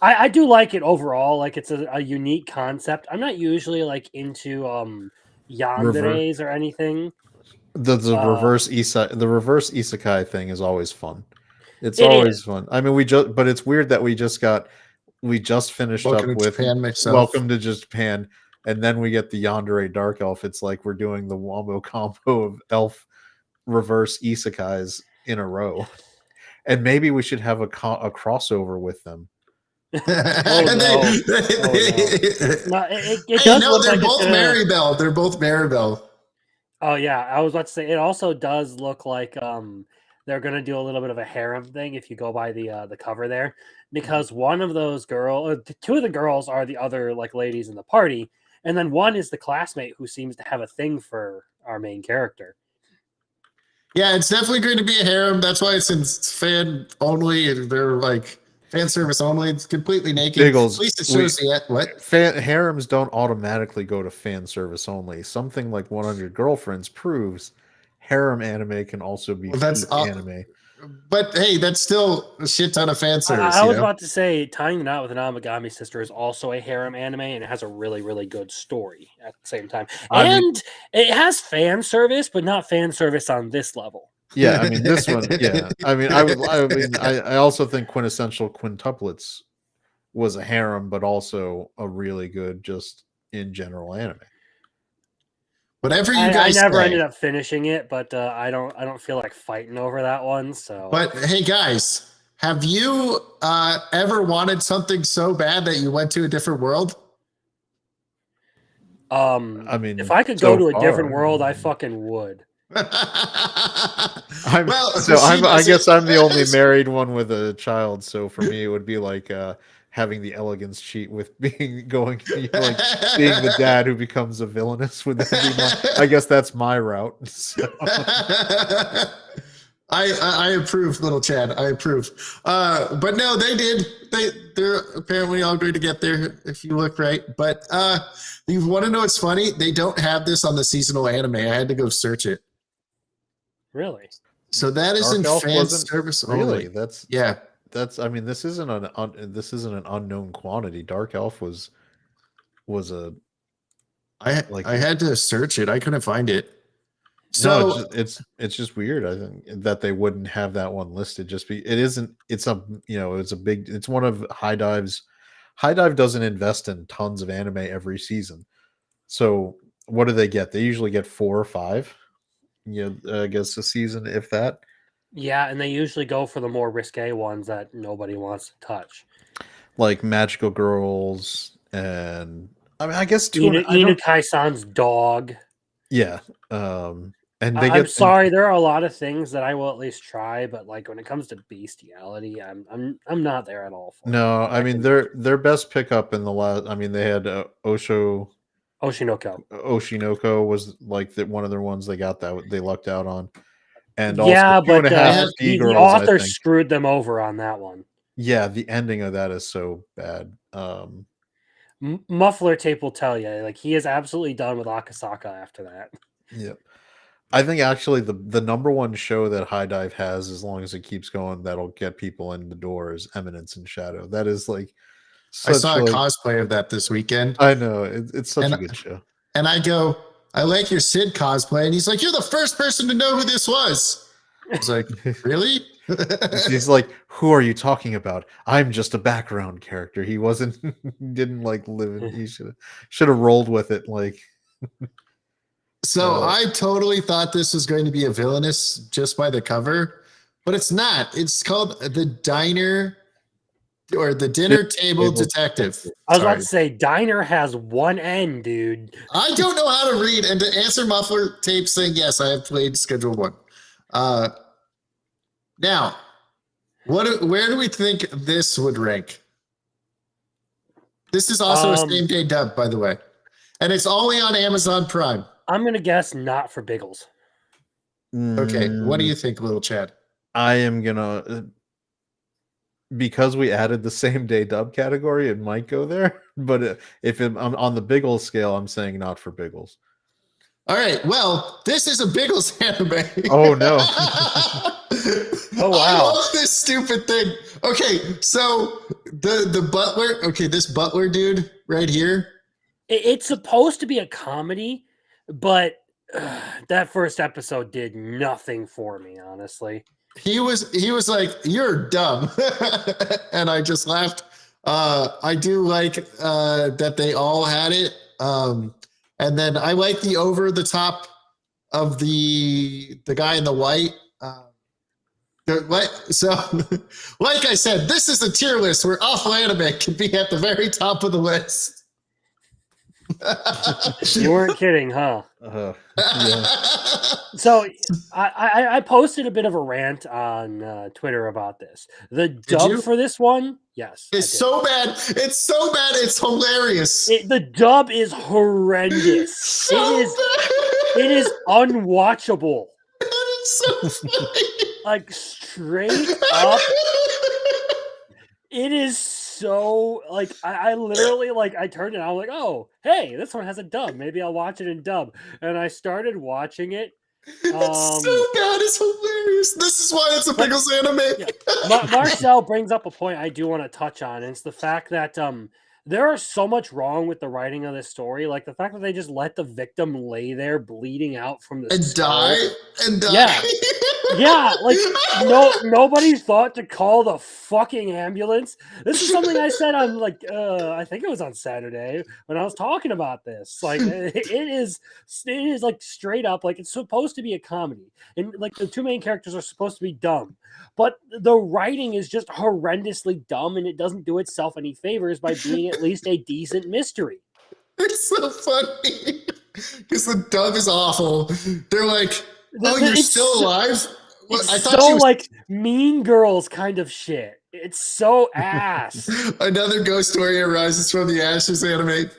I do like it overall. Like it's a unique concept. I'm not usually like into yanderes or anything. The reverse isekai thing is always fun. It's It always is. fun. I mean, but it's weird that we just finished Welcome up to with Japan myself. Welcome to Japan, and then we get the Yandere Dark Elf. It's like we're doing the wombo combo of elf reverse isekais in a row, and maybe we should have a crossover with them. No, it Hey, does no, look they're like both it's gonna- Maribel. They're both Maribel. Oh yeah, I was about to say it also does look like they're gonna do a little bit of a harem thing if you go by the cover there, because one of those two of the girls are the other like ladies in the party, and then one is the classmate who seems to have a thing for our main character. Yeah, it's definitely going to be a harem. That's why it's in fan only, and they're like fan service only. It's completely naked. Biggles, At least it shows what. Harems don't automatically go to fan service only. Something like 100 Girlfriends proves harem anime can also be That's anime. But hey, that's still a shit ton of fan service. I was about to say tying the knot with an Amagami sister is also a harem anime, and it has a really, really good story at the same time. And it has fan service, but not fan service on this level. Yeah, I mean this one. Yeah, I mean, I also think Quintessential Quintuplets was a harem, but also a really good, just in general, anime. Whatever you I guys never say. ended up finishing it, but I don't feel like fighting over that one. So, But hey, guys, have you ever wanted something so bad that you went to a different world? I mean, if I could so go to a different far. world, I fucking would. I guess I'm the only married one with a child, so for me it would be like having the elegance cheat with being going like being the dad who becomes a villainous. Would that be I guess that's my route. So. I approve, little Chad. I approve. But no, they did. They're apparently all going to get there if you look right. But you want to know what's funny? They don't have this on the seasonal anime. I had to go search it. Really? So that is Dark in Elf fan wasn't- service really. only. Yeah. That's. I mean, this isn't an unknown quantity. Dark Elf was a I had to search it. I couldn't find it. So So it's just weird. I think that they wouldn't have that one listed. Just be it isn't. It's a it's a big. It's one of High Dive's. High Dive doesn't invest in tons of anime every season. So what do they get? They usually get 4 or 5. I guess a season, if that. Yeah, and they usually go for the more risque ones that nobody wants to touch. Like Magical Girls, and I mean, I guess Inu Kai-san's dog. Yeah, and they I'm sorry, there are a lot of things that I will at least try, but like when it comes to bestiality, I'm not there at all. No, I mean their best pickup in the last. I mean they had Oshinoko. Oshinoko was like one of their ones they got that they lucked out on, and yeah, also 2.5 the girls, author screwed them over on that one. Yeah, the ending of that is so bad. Muffler Tape will tell you, like he is absolutely done with Akasaka after that. Yep. I think actually the number one show that High Dive has, as long as it keeps going, that'll get people in the door is Eminence and Shadow. That is like I saw a cosplay of that this weekend. I know it's such a good show. And I go, I like your Sid cosplay, and he's like, "You're the first person to know who this was." I was like, "Really?" He's like, "Who are you talking about? I'm just a background character. He wasn't, didn't like live. He should have rolled with it." Like, so I totally thought this was going to be a villainous just by the cover, but it's not. It's called the Dinner or the Dinner Table Detective. I was about to say, Diner has one N, dude. I don't know how to read, and to answer Muffler Tape saying yes, I have played Schedule 1. Now, where do we think this would rank? This is also a same day dub, by the way, and it's only on Amazon Prime. I'm gonna guess not for Biggles. Okay, what do you think, little Chad? I am gonna, because we added the same day dub category, it might go there. But if I'm on the Biggles scale, I'm saying not for Biggles. All right, well, this is a Biggles anime. Oh no. Oh wow. I love this stupid thing. Okay, so the butler, this butler dude right here. It's supposed to be a comedy, but that first episode did nothing for me, honestly. He was like, "You're dumb," and I just laughed. I do like that they all had it, and then I like the over the top of the guy in the white. So, like I said, this is a tier list where awful anime can be at the very top of the list. You weren't kidding, huh? Yeah. So I posted a bit of a rant on Twitter about this. The dub for this one, yes, it's so bad. It's so bad. It's hilarious. The dub is horrendous. It is unwatchable. It is so funny. Like straight up. It is so like I literally like I turned it on, I was like, oh hey, this one has a dub. Maybe I'll watch it in dub. And I started watching it. It's so bad, it's hilarious. This is why it's a Biggles anime. Yeah. Marcel brings up a point I do want to touch on. And it's the fact that there is so much wrong with the writing of this story. Like the fact that they just let the victim lay there bleeding out from the skull. and die. Yeah. Yeah, like nobody thought to call the fucking ambulance. This is something I said on like I think it was on Saturday when I was talking about this. Like it is like straight up like it's supposed to be a comedy, and like the two main characters are supposed to be dumb, but the writing is just horrendously dumb, and it doesn't do itself any favors by being at least a decent mystery. It's so funny because the dub is awful. They're like, "Oh, you're It's still alive?" Well, It's I thought so she was like Mean Girls kind of shit. It's so ass. another Ghost Warrior Rises from the Ashes anime.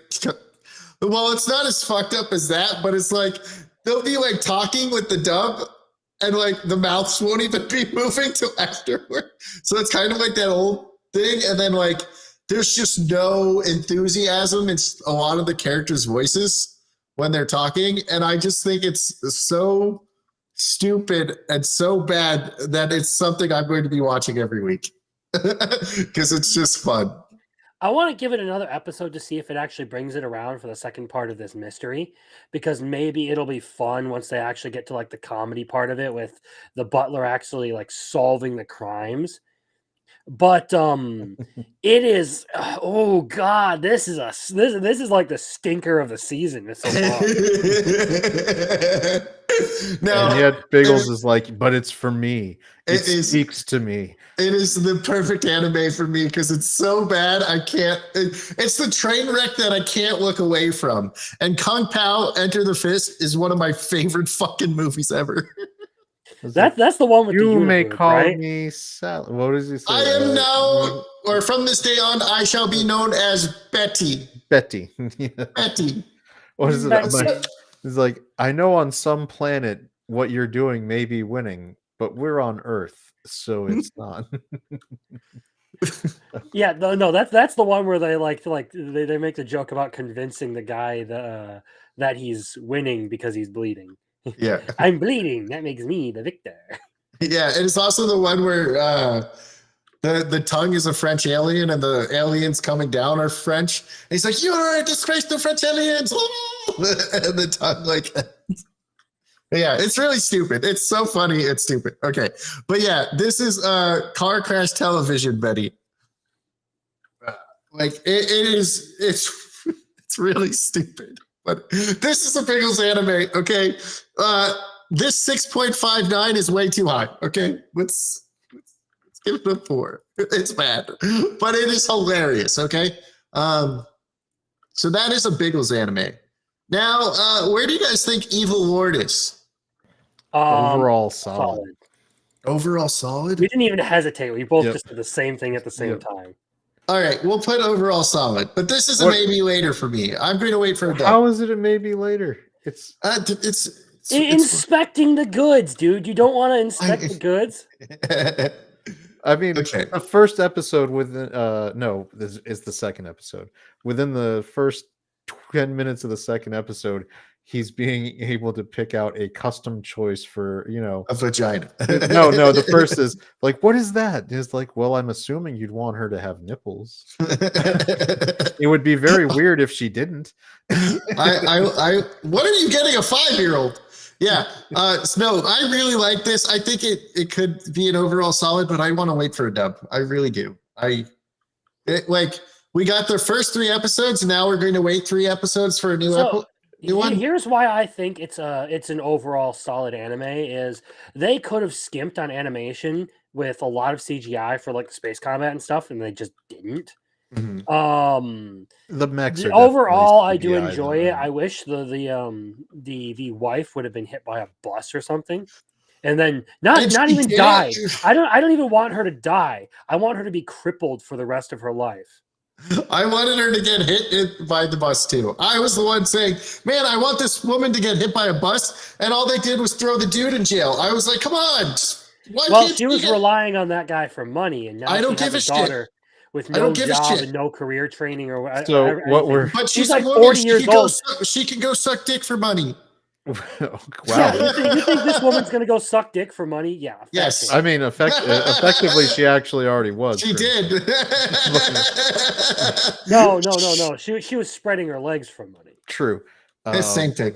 Well, it's not as fucked up as that, but it's like they'll be like talking with the dub, and like the mouths won't even be moving till afterward. So it's kind of like that old thing, and then like there's just no enthusiasm in a lot of the characters' voices when they're talking, and I just think it's so stupid and so bad that it's something I'm going to be watching every week because it's just fun. I want to give it another episode to see if it actually brings it around for the second part of this mystery, because maybe it'll be fun once they actually get to like the comedy part of it with the butler actually like solving the crimes. But it is oh god, this is like the stinker of the season so far. Now, And yet Biggles is like, but it's for me. It is speaks to me. it is the perfect anime for me because it's so bad I can't. It's the train wreck that I can't look away from. And Kung Pao Enter the Fist is one of my favorite fucking movies ever. That's the one with the You may universe, call right? me Sally. What does he say? I am now, or from this day on, I shall be known as Betty. Betty. Betty. What is it? Betty. It's like, I know on some planet what you're doing may be winning, but we're on Earth, so it's not. Yeah, no, that's the one where they they make the joke about convincing the guy that he's winning because he's bleeding. Yeah. I'm bleeding. That makes me the victor. Yeah. And it's also the one where the tongue is a French alien and the aliens coming down are French. And he's like, "You're a disgrace to French aliens." And the tongue, like, yeah, it's really stupid. It's so funny. It's stupid. Okay. But yeah, this is car crash television, Betty. Like it's really stupid. But this is a Biggles anime, okay? This 6.59 is way too high. Okay. Let's give it a 4. It's bad. But it is hilarious, okay? So that is a Biggles anime. Now, where do you guys think Evil Lord is? Overall solid. Overall solid? We didn't even hesitate. We both Yep. just did the same thing at the same Yep. time. All right, we'll put overall solid. But this is a What- maybe later for me. I'm going to wait for a dub. How is it a maybe later? It's Inspecting the goods, dude. You don't want to inspect the goods. I mean, Okay. the first episode within no, this is the second episode. Within the first 10 minutes of the second episode, he's being able to pick out a custom choice for, A vagina. no, the first is like, what is that? It's like, well, I'm assuming you'd want her to have nipples. It would be very weird if she didn't. What are you getting a 5-year-old? Yeah. No, I really like this. I think it could be an overall solid, but I want to wait for a dub. I really do. We got the first 3 episodes, and now we're going to wait 3 episodes for a new one. Here's why I think it's an overall solid anime is they could have skimped on animation with a lot of CGI for like the space combat and stuff, and they just didn't. Mhm. The mechs are Overall, I definitely do CGI enjoy though. it. I wish the wife would have been hit by a bus or something, and then not And she even did. died. I don't even want her to die. I want her to be crippled for the rest of her life. I wanted her to get hit by the bus too. I was the one saying, "Man, I want this woman to get hit by a bus," and all they did was throw the dude in jail. I was like, "Come on!" Well, she was relying on that guy for money, and now I don't she has give a shit. daughter with I no don't give a job shit. and no career training or whatever. So what we're But She's she's like a woman. 40 years old. She can go suck dick for money. wow. Yeah, you think this woman's gonna go suck dick for money? Yeah. Yes. I mean, effectively, she actually already was. She did. No. She was spreading her legs for money. True. Same thing.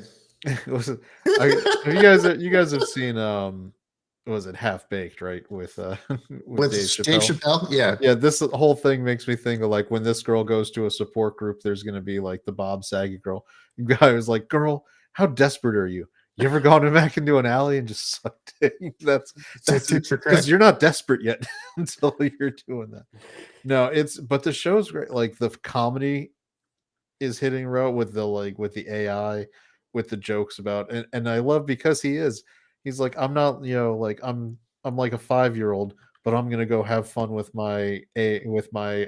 You guys have seen was it Half Baked, right? With With Dave Chappelle? Yeah. Yeah, this whole thing makes me think of like when this girl goes to a support group, there's gonna be like the Bob Saget girl. The guy was like, "Girl, how desperate are you? You ever gone back into an alley and just sucked it?" That's because you're not desperate yet until you're doing that. No, but the show's great. Like the comedy is hitting row with the with the AI, with the jokes about, and I love because he's like, I'm not, like I'm like a 5-year-old, but I'm gonna go have fun with my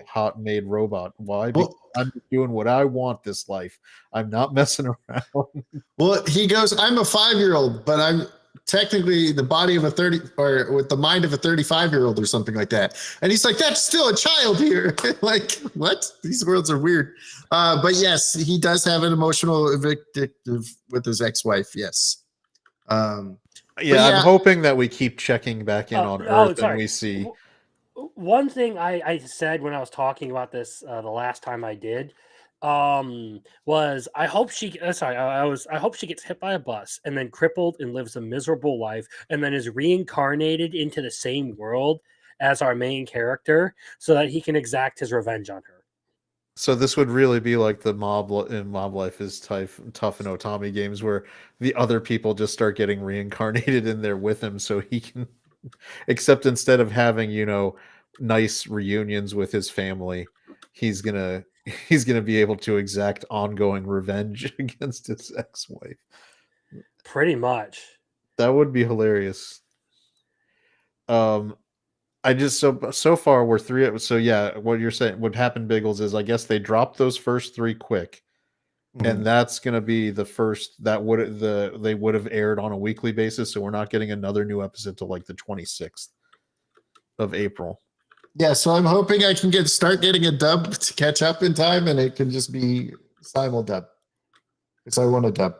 hot maid robot. Why? Because Well, I'm doing what I want this life. I'm not messing around. well, he goes, I'm a 5-year-old, but I'm technically the body of a 30 or with the mind of a 35-year-old or something like that. And he's like, that's still a child here. Like, what? These worlds are weird. But yes, he does have an emotional addictive with his ex-wife. Yes. But Yeah, I'm yeah, hoping that we keep checking back in on Oh, Earth and sorry. we see. One thing I said when I was talking about this the last time I did was I hope she sorry I hope she gets hit by a bus and then crippled and lives a miserable life and then is reincarnated into the same world as our main character so that he can exact his revenge on her. So this would really be like the in Mob Life is tough and Otami games where the other people just start getting reincarnated in there with him so he can, except instead of having, nice reunions with his family, he's gonna he's gonna be able to exact ongoing revenge against his ex-wife. Pretty much. That would be hilarious. I just so far we're three. So yeah, what you're saying, what happened, Biggles, is I guess they dropped those first three quick, and that's going to be the first that they would have aired on a weekly basis. So we're not getting another new episode till like the 26th of April. yeah. So I'm hoping I can start getting a dub to catch up in time, and it can just be simul dub because I want a dub.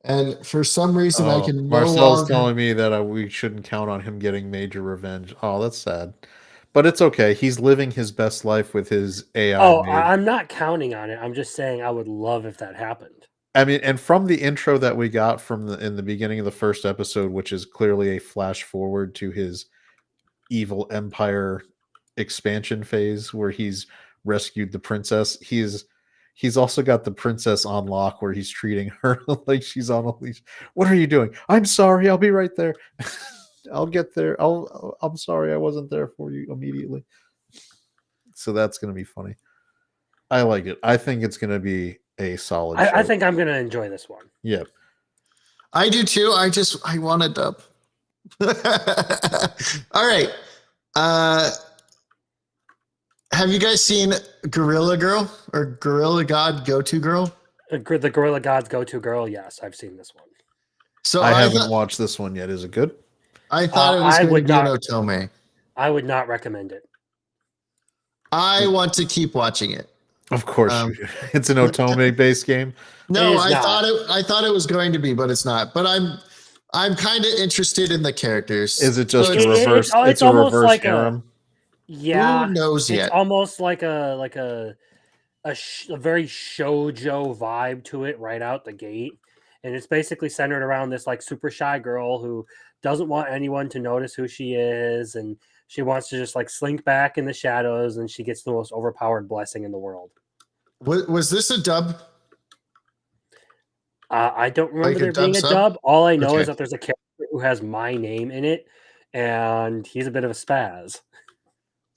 And for some reason, I can no Marcel's longer. telling me that we shouldn't count on him getting major revenge. Oh, that's sad, but it's okay. He's living his best life with his AI Oh, maid. I'm not counting on it. I'm just saying I would love if that happened. I mean, and from the intro that we got in the beginning of the first episode, which is clearly a flash forward to his evil empire expansion phase where he's rescued the princess, he's also got the princess on lock where he's treating her like she's on a leash. What are you doing? I'm sorry, I'll be right there. I'll get there. I'm sorry I wasn't there for you immediately. So that's going to be funny. I like it. I think it's going to be a solid show. I think I'm going to enjoy this one. Yeah. I do too. I want a dub. All right. Have you guys seen Gorilla Girl or Gorilla God Go To Girl? The Gorilla God's Go-To Girl. Yes, I've seen this one. So I haven't watched this one yet. Is it good? I thought it was I going would to be an not- Otome. I would not recommend it. I want to keep watching it. Of course, it's an Otome based game. No, I thought it was going to be, but it's not. But I'm kind of interested in the characters. Is it just So a reverse? It's a almost reverse like harem. Yeah, who knows it's yet? almost like a very shoujo vibe to it right out the gate, and it's basically centered around this like super shy girl who doesn't want anyone to notice who she is, and she wants to just like slink back in the shadows, and she gets the most overpowered blessing in the world. Was this a dub? I don't remember Like a there being a dub sub? dub. All I know Okay. is that there's a character who has my name in it, and he's a bit of a spaz.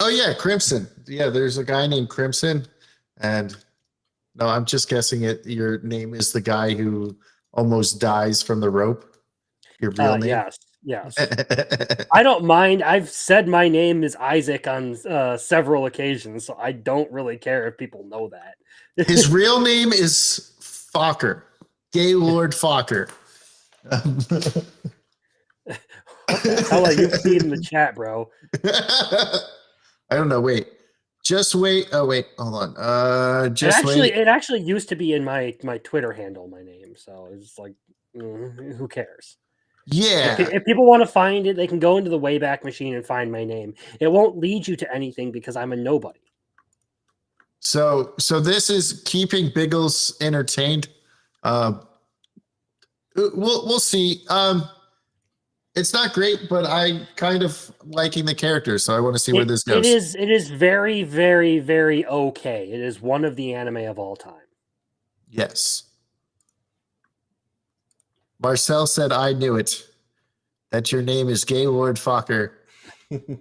Oh yeah, Crimson. Yeah, there's a guy named Crimson, and no, I'm just guessing it. Your name is the guy who almost dies from the rope. Your real name. Yes. I don't mind. I've said my name is Isaac on several occasions, so I don't really care if people know that. His real name is Fokker, Gaylord Fokker. What the hell are you feeding the chat, bro? I don't know. Wait. Just wait. Oh wait. Hold on. Just wait. It actually used to be in my Twitter handle, my name. So it's like, who cares? Yeah. If people want to find it, they can go into the Wayback Machine and find my name. It won't lead you to anything because I'm a nobody. So this is keeping Biggles entertained. We'll see. It's not great, but I kind of liking the characters, so I want to see where this goes. It is very, very, very okay. It is one of the anime of all time. Yes. Marcel said, "I knew it. That your name is Gaylord Fokker,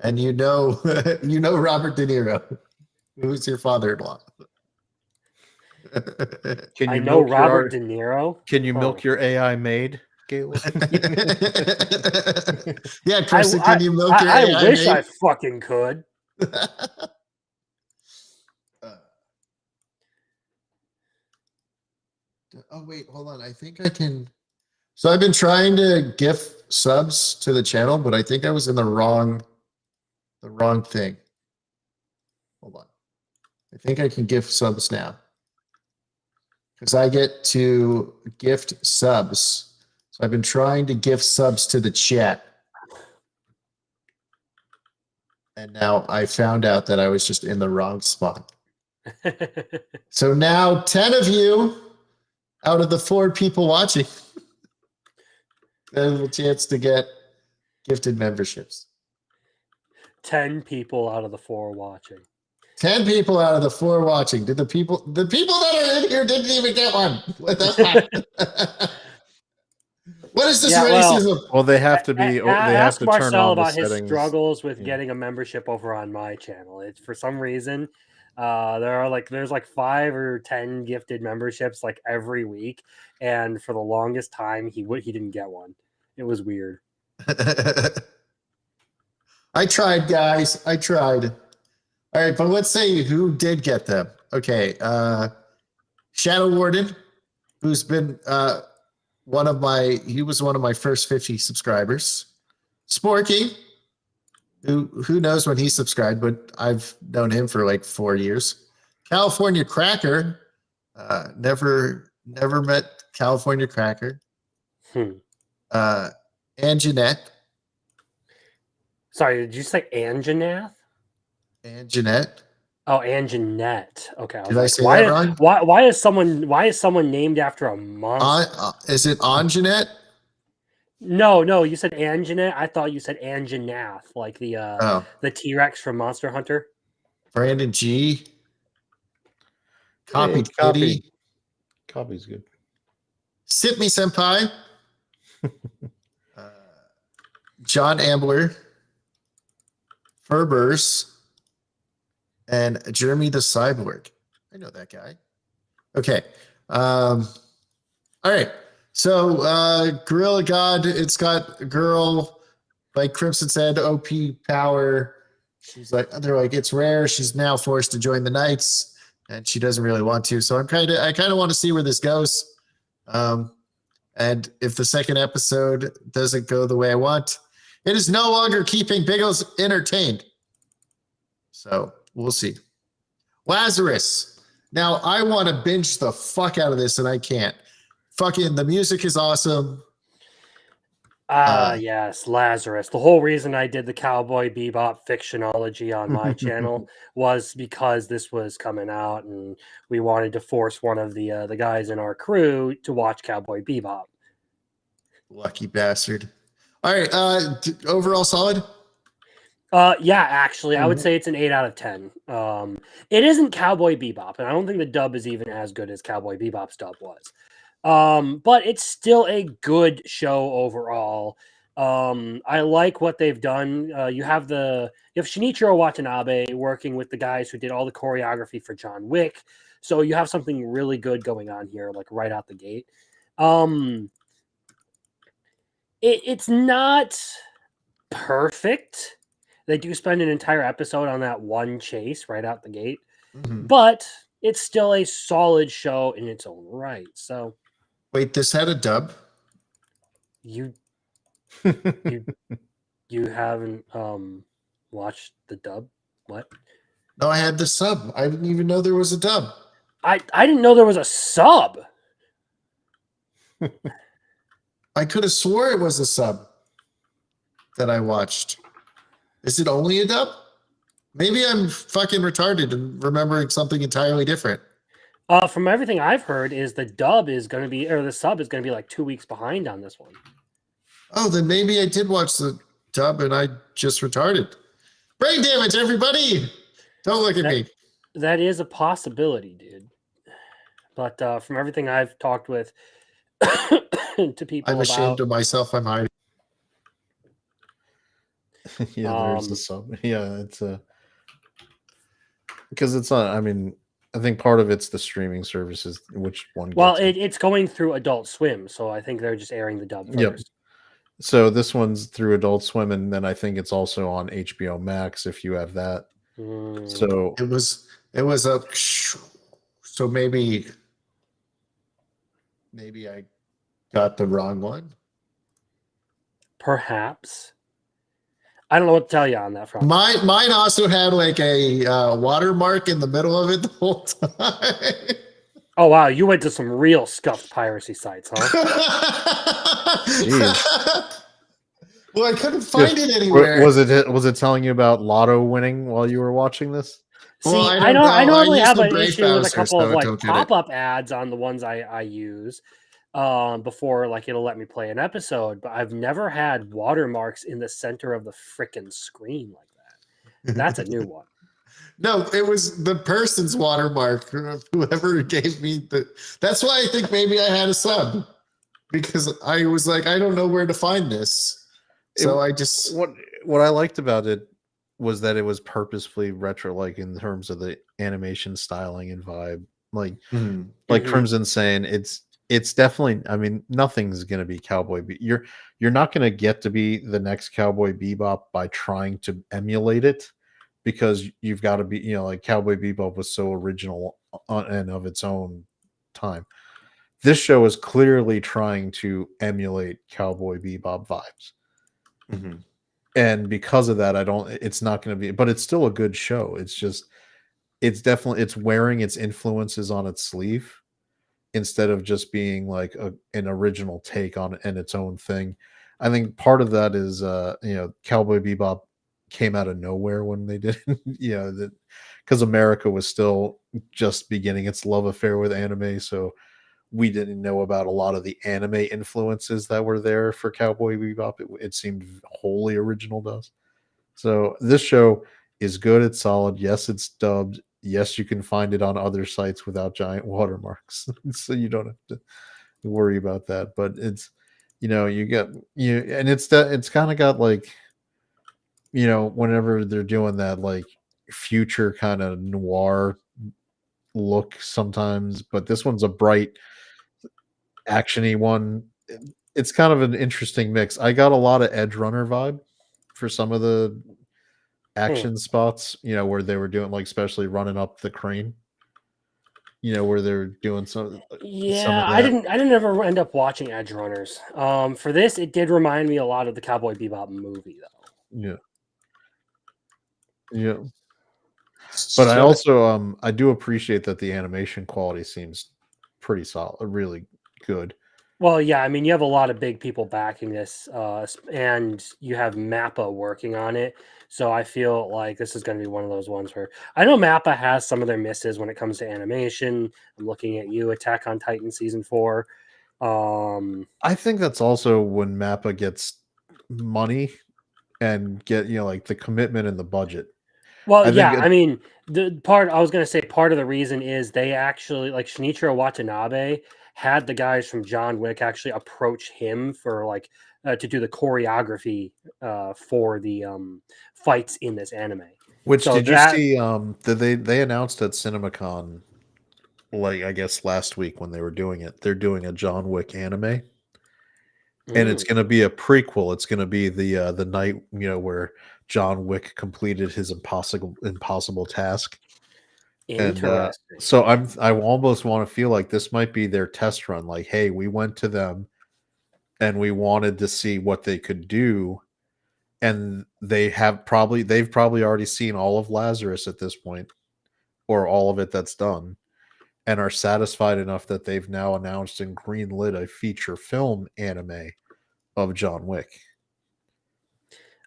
and you know Robert De Niro, who's your father-in-law." Can I you know milk your Robert De Niro. Can you Oh. milk your AI maid, Galen? Yeah, Kristen, can you milk your I AI wish maid? I fucking could. Oh wait, hold on. I think I can. So I've been trying to gift subs to the channel, but I think I was in the wrong thing. Hold on. I think I can gift subs now because I get to gift subs. So I've been trying to gift subs to the chat, and now I found out that I was just in the wrong spot. So now 10 of you out of the 4 people watching have a chance to get gifted memberships. 10 people out of the 4 watching. 10 people out of the 4 watching. Did the people that are in here didn't even get one? What the fuck? What is this Yeah, well, racism? Well, they have to be. They have Ask to turn Marcel on the about his settings. struggles with Yeah. getting a membership over on my channel. It's for some reason there's like 5 or 10 gifted memberships like every week, and for the longest time he didn't get one. It was weird. I tried, guys. I tried. All right, but let's say who did get them. Okay, Shadow Warden, who's been he was one of my first 50 subscribers. Sporky, who knows when he subscribed, but I've known him for like 4 years. California Cracker, never met California Cracker. And Jeanette. Sorry, did you say Anjanath? And Jeanette. Oh, Anjanette. Okay. Did I say that wrong? Why is someone named after a monster? Is it Anjanette? No, you said Anjanette. I thought you said Anjanath, like the T-Rex from Monster Hunter. Brandon G. Hey, Copied Kitty. Copy's good. Sip Me Senpai. John Ambler. Ferbers. And Jeremy the Cyborg. I know that guy. Okay. All right. So Gorilla God, it's got a girl, like Crimson said, OP power. They're like, it's rare. She's now forced to join the Knights, and she doesn't really want to. So I kind of want to see where this goes. And if the second episode doesn't go the way I want, it is no longer keeping Biggles entertained. So we'll see. Lazarus. Now I want to binge the fuck out of this, and I can't. Fucking the music is awesome. Yes, Lazarus. The whole reason I did the Cowboy Bebop fictionology on my channel was because this was coming out, and we wanted to force one of the guys in our crew to watch Cowboy Bebop. Lucky bastard. All right, overall solid? Yeah, actually, I would say it's an 8 out of 10. It isn't Cowboy Bebop, and I don't think the dub is even as good as Cowboy Bebop's dub was. But it's still a good show overall. I like what they've done. You have Shinichiro Watanabe working with the guys who did all the choreography for John Wick. So you have something really good going on here, like right out the gate. It's not perfect. They do spend an entire episode on that one chase right out the gate, but it's still a solid show in its own right. So, wait, this had a dub? You haven't watched the dub? What? No, I had the sub. I didn't even know there was a dub. I didn't know there was a sub. I could have swore it was a sub that I watched. Is it only a dub? Maybe I'm fucking retarded and remembering something entirely different. From everything I've heard, is the sub is going to be like 2 weeks behind on this one. Oh, then maybe I did watch the dub and I just retarded. Brain damage, everybody! Don't look at me. That is a possibility, dude. But from everything I've talked with to people, I'm ashamed of myself. I'm hiding. Yeah, there's the sub. Yeah, it's because it's not. I mean, I think part of it's the streaming services, which one Well, gets it. it's going through Adult Swim, so I think they're just airing the dub Yep. first. So this one's through Adult Swim, and then I think it's also on HBO Max if you have that. Mm, So It was a so maybe I got the wrong one. perhaps. I don't know what to tell you on that front. Mine also had like a watermark in the middle of it the whole time. Oh wow, you went to some real scuffed piracy sites, huh? Well, I couldn't find it anywhere. was it telling you about lotto winning while you were watching this? See, Well, I I don't know I know. I normally use have the an Brave issue with a browser, couple of so like don't get it. pop-up ads on the ones I use before like it'll let me play an episode, but I've never had watermarks in the center of the frickin' screen like that. That's a new one. No, it was the person's watermark. Whoever gave me the. That's why I think maybe I had a sub, because I was like, I don't know where to find this, so I just. What I liked about it was that it was purposefully retro, like in terms of the animation styling and vibe. Like Mhm. Crimson saying, it's definitely. I mean, nothing's gonna be Cowboy. You're not gonna get to be the next Cowboy Bebop by trying to emulate it, because you've got to be, like Cowboy Bebop was so original on and of its own time. This show is clearly trying to emulate Cowboy Bebop vibes. And because of that, it's not going to be, but it's still a good show. It's definitely, it's wearing its influences on its sleeve instead of just being like an original take on it and its own thing. I think part of that is, Cowboy Bebop came out of nowhere when they did, that because America was still just beginning its love affair with anime. So we didn't know about a lot of the anime influences that were there for Cowboy Bebop. It seemed wholly original to us. So this show is good. It's solid. Yes, it's dubbed. Yes, you can find it on other sites without giant watermarks, so you don't have to worry about that. But it's, you get and it's kind of got like, whenever they're doing that like future kind of noir look sometimes, but this one's a bright actiony one. It's kind of an interesting mix. I got a lot of Edge Runner vibe for some of the action spots, where they were doing like, especially running up the crane, where they're doing some Yeah, of I that. didn't ever end up watching Edge Runners. For this, it did remind me a lot of the Cowboy Bebop movie, though. Yeah. Yeah. But I also I do appreciate that the animation quality seems pretty solid, really good. Well, yeah, I mean, you have a lot of big people backing this, and you have Mappa working on it. So I feel like this is going to be one of those ones where I know Mappa has some of their misses when it comes to animation. I'm looking at you, Attack on Titan season 4. I think that's also when Mappa gets money and get, like the commitment and the budget. Well, I think yeah, I mean, the part I was going to say part of the reason is they actually like Shinichiro Watanabe had the guys from John Wick actually approach him for like to do the choreography for the fights in this anime. Which So did you that see? That they announced at CinemaCon, like I guess last week when they were doing it. They're doing a John Wick anime, and it's going to be a prequel. It's going to be the night where John Wick completed his impossible task. And interesting. so I almost want to feel like this might be their test run. Like, hey, we went to them and we wanted to see what they could do, and they've probably already seen all of Lazarus at this point, or all of it that's done, and are satisfied enough that they've now announced and greenlit a feature film anime of John Wick.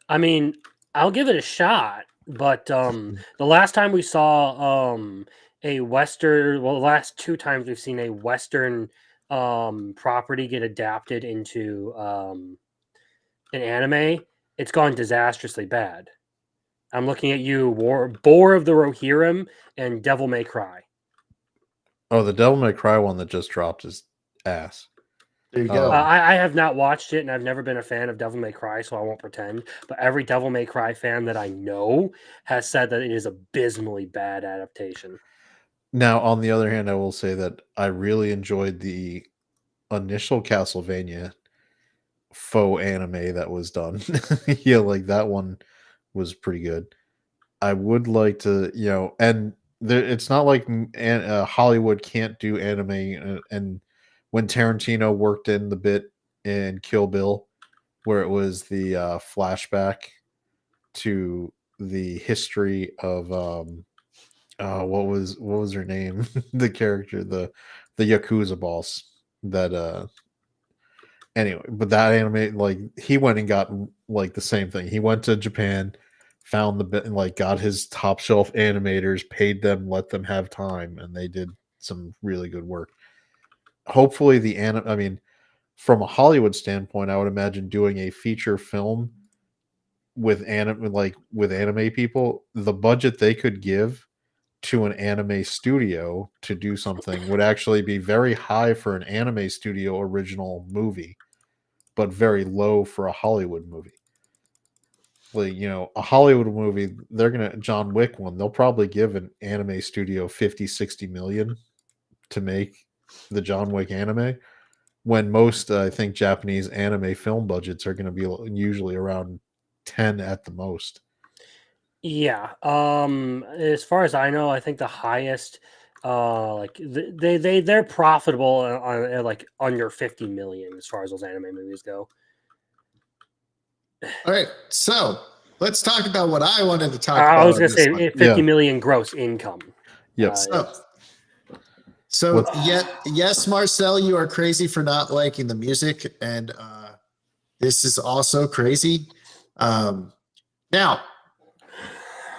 I mean, I'll give it a shot, but the last time we saw a Western, well, the last 2 times we've seen a Western property get adapted into an anime, it's gone disastrously bad. I'm looking at you, Boar of the Rohirrim and Devil May Cry. Oh, the Devil May Cry one that just dropped is ass. There you go. I have not watched it, and I've never been a fan of Devil May Cry, so I won't pretend. But every Devil May Cry fan that I know has said that it is abysmally bad adaptation. Now, on the other hand, I will say that I really enjoyed the initial Castlevania faux anime that was done. Yeah, like that one was pretty good. I would like to, and it's not like Hollywood can't do anime. And when Tarantino worked in the bit in Kill Bill, where it was the flashback to the history of what was her name? The character, the Yakuza boss that anyway, but that anime, like, he went and got like the same thing. He went to Japan, found the bit, and like got his top shelf animators, paid them, let them have time, and they did some really good work. Hopefully, I mean, from a Hollywood standpoint, I would imagine doing a feature film with anime people, the budget they could give to an anime studio to do something would actually be very high for an anime studio original movie, but very low for a Hollywood movie. Like, a Hollywood movie, they're gonna John Wick one, they'll probably give an anime studio 50, 60 million to make the John Wick anime, when most I think Japanese anime film budgets are gonna be usually around 10 at the most. Yeah. As far as I know, I think the highest, like they're profitable on like under 50 million as far as those anime movies go. All right, so let's talk about what I wanted to talk I about was on gonna this say one. 50 million gross income. Yep. So yes, Marcel, you are crazy for not liking the music, and this is also crazy. Now,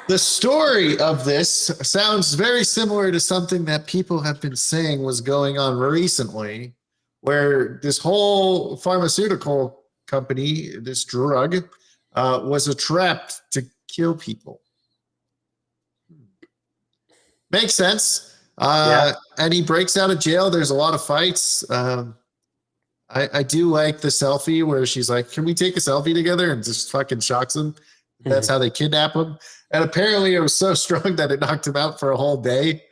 the story of this sounds very similar to something that people have been saying was going on recently, where this whole pharmaceutical company, this drug, was a trap to kill people. Makes sense. And he breaks out of jail. There's a lot of fights. I do like the selfie where she's like, "Can we take a selfie together?" and just fucking shocks him. That's how they kidnap him. And apparently, it was so strong that it knocked him out for a whole day.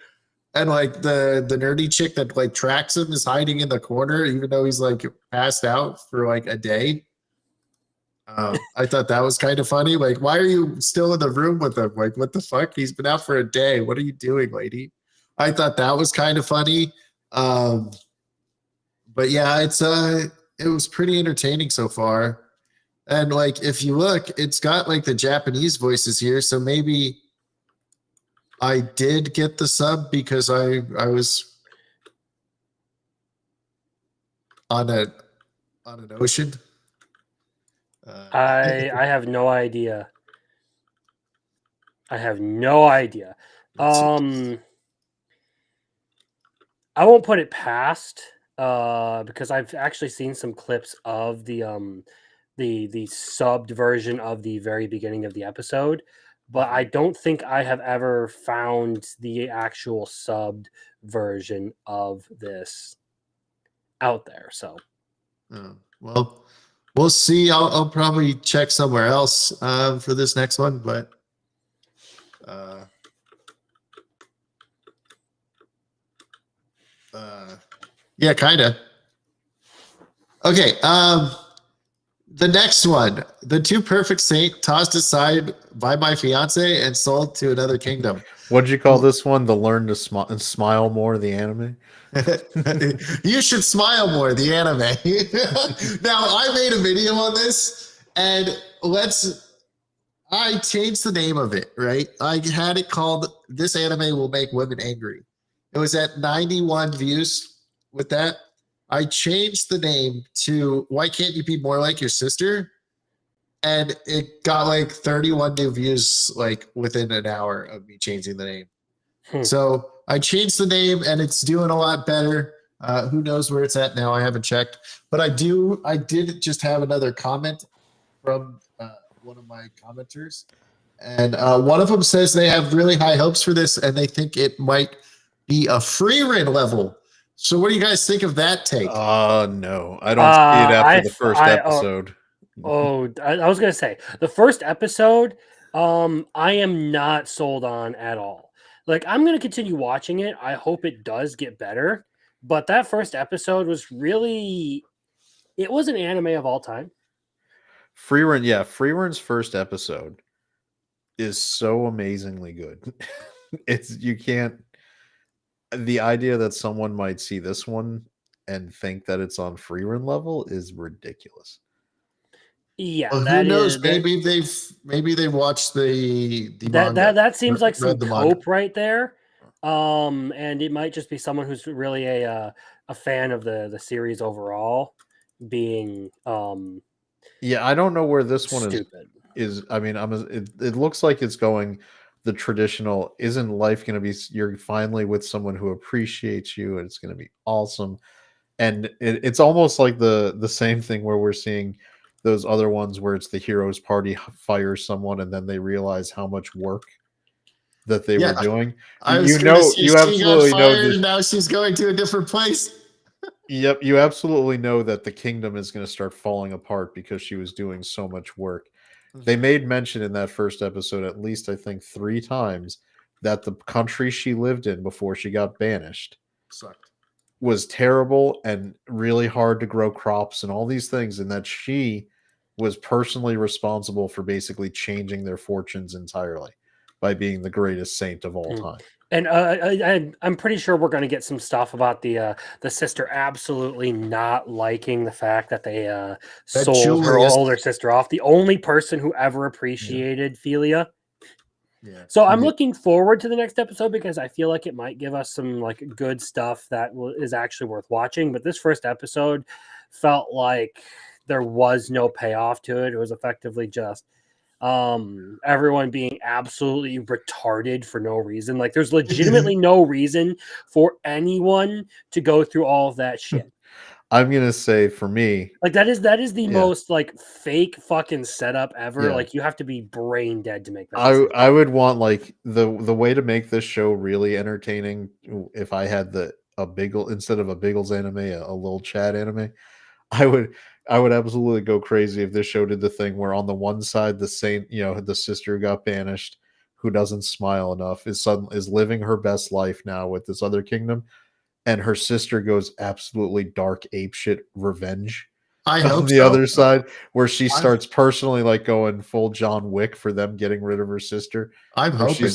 And like the nerdy chick that like tracks him is hiding in the corner, even though he's like passed out for like a day. I thought that was kind of funny. Like, why are you still in the room with him? Like, what the fuck? He's been out for a day. What are you doing, lady? I thought that was kind of funny. But yeah, it was pretty entertaining so far. And like, if you look, it's got like the Japanese voices here, so maybe I did get the sub because I was on an ocean. I have no idea. I have no idea. I won't put it past because I've actually seen some clips of the subbed version of the very beginning of the episode, but I don't think I have ever found the actual subbed version of this out there. So, well, we'll see. I'll probably check somewhere else for this next one, but yeah, kind of. Okay. The next one, The Two Perfect Saint, tossed aside by my fiance and sold to another kingdom. What'd you call this one? The Learn to Smile More, the anime? You should smile more, the anime. Now, I made a video on this, and I changed the name of it, right? I had it called This Anime Will Make Women Angry. It was at 91 views with that. I changed the name to Why Can't You Be More Like Your Sister? And it got like 31 new views like within an hour of me changing the name. So I changed the name and it's doing a lot better. Who knows where it's at now? I haven't checked. But I did just have another comment from one of my commenters. And one of them says they have really high hopes for this and they think it might be a free run level. So what do you guys think of that take? No, I don't see it after the first episode. I was gonna say the first episode. I am not sold on at all. Like, I'm gonna continue watching it. I hope it does get better. But that first episode was really, it was an anime of all time. Freerun's first episode is so amazingly good. It's you can't the idea that someone might see this one and think that it's on Freerun level is ridiculous. Yeah, Well, who that knows? is that Maybe they watched the that manga. that seems like some Read the manga. cope right there. And it might just be someone who's really a fan of the series overall being Yeah, I don't know where this one stupid. is. I mean, it looks like it's going the traditional. Isn't life going to be? You're finally with someone who appreciates you, and it's going to be awesome. And it's almost like the same thing where we're seeing those other ones where it's the hero's party fires someone, and then they realize how much work that they were Yeah, doing. I was going to say You she got absolutely know fired, this. and now she's going to a different place. Yep, you absolutely know that the kingdom is going to start falling apart because she was doing so much work. They made mention in that first episode, at least I think 3 times, that the country she lived in before she got banished Sucked. was terrible and really hard to grow crops and all these things, and that she was personally responsible for basically changing their fortunes entirely by being the greatest saint of all Hmm. time. And I'm pretty sure we're going to get some stuff about the sister absolutely not liking the fact that they sold her Julius- older sister off. The only person who ever appreciated Philia. Yeah. So I'm Yeah. looking forward to the next episode because I feel like it might give us some like good stuff that is actually worth watching. But this first episode felt like there was no payoff to it. It was effectively just everyone being absolutely retarded for no reason. Like there's legitimately no reason for anyone to go through all of that shit. I'm gonna say for me, Like that is the Yeah. most like fake fucking setup ever. Yeah. Like you have to be brain dead to make that. I would want like the way to make this show really entertaining. If I had a Biggle instead of a Biggles anime, a little Chad anime, I would absolutely go crazy if this show did the thing where on the one side the saint, the sister who got banished, who doesn't smile enough, is living her best life now with this other kingdom, and her sister goes absolutely dark apeshit revenge I on hope the so. other side, where she I'm- starts personally like going full John Wick for them getting rid of her sister. I'm Where hoping.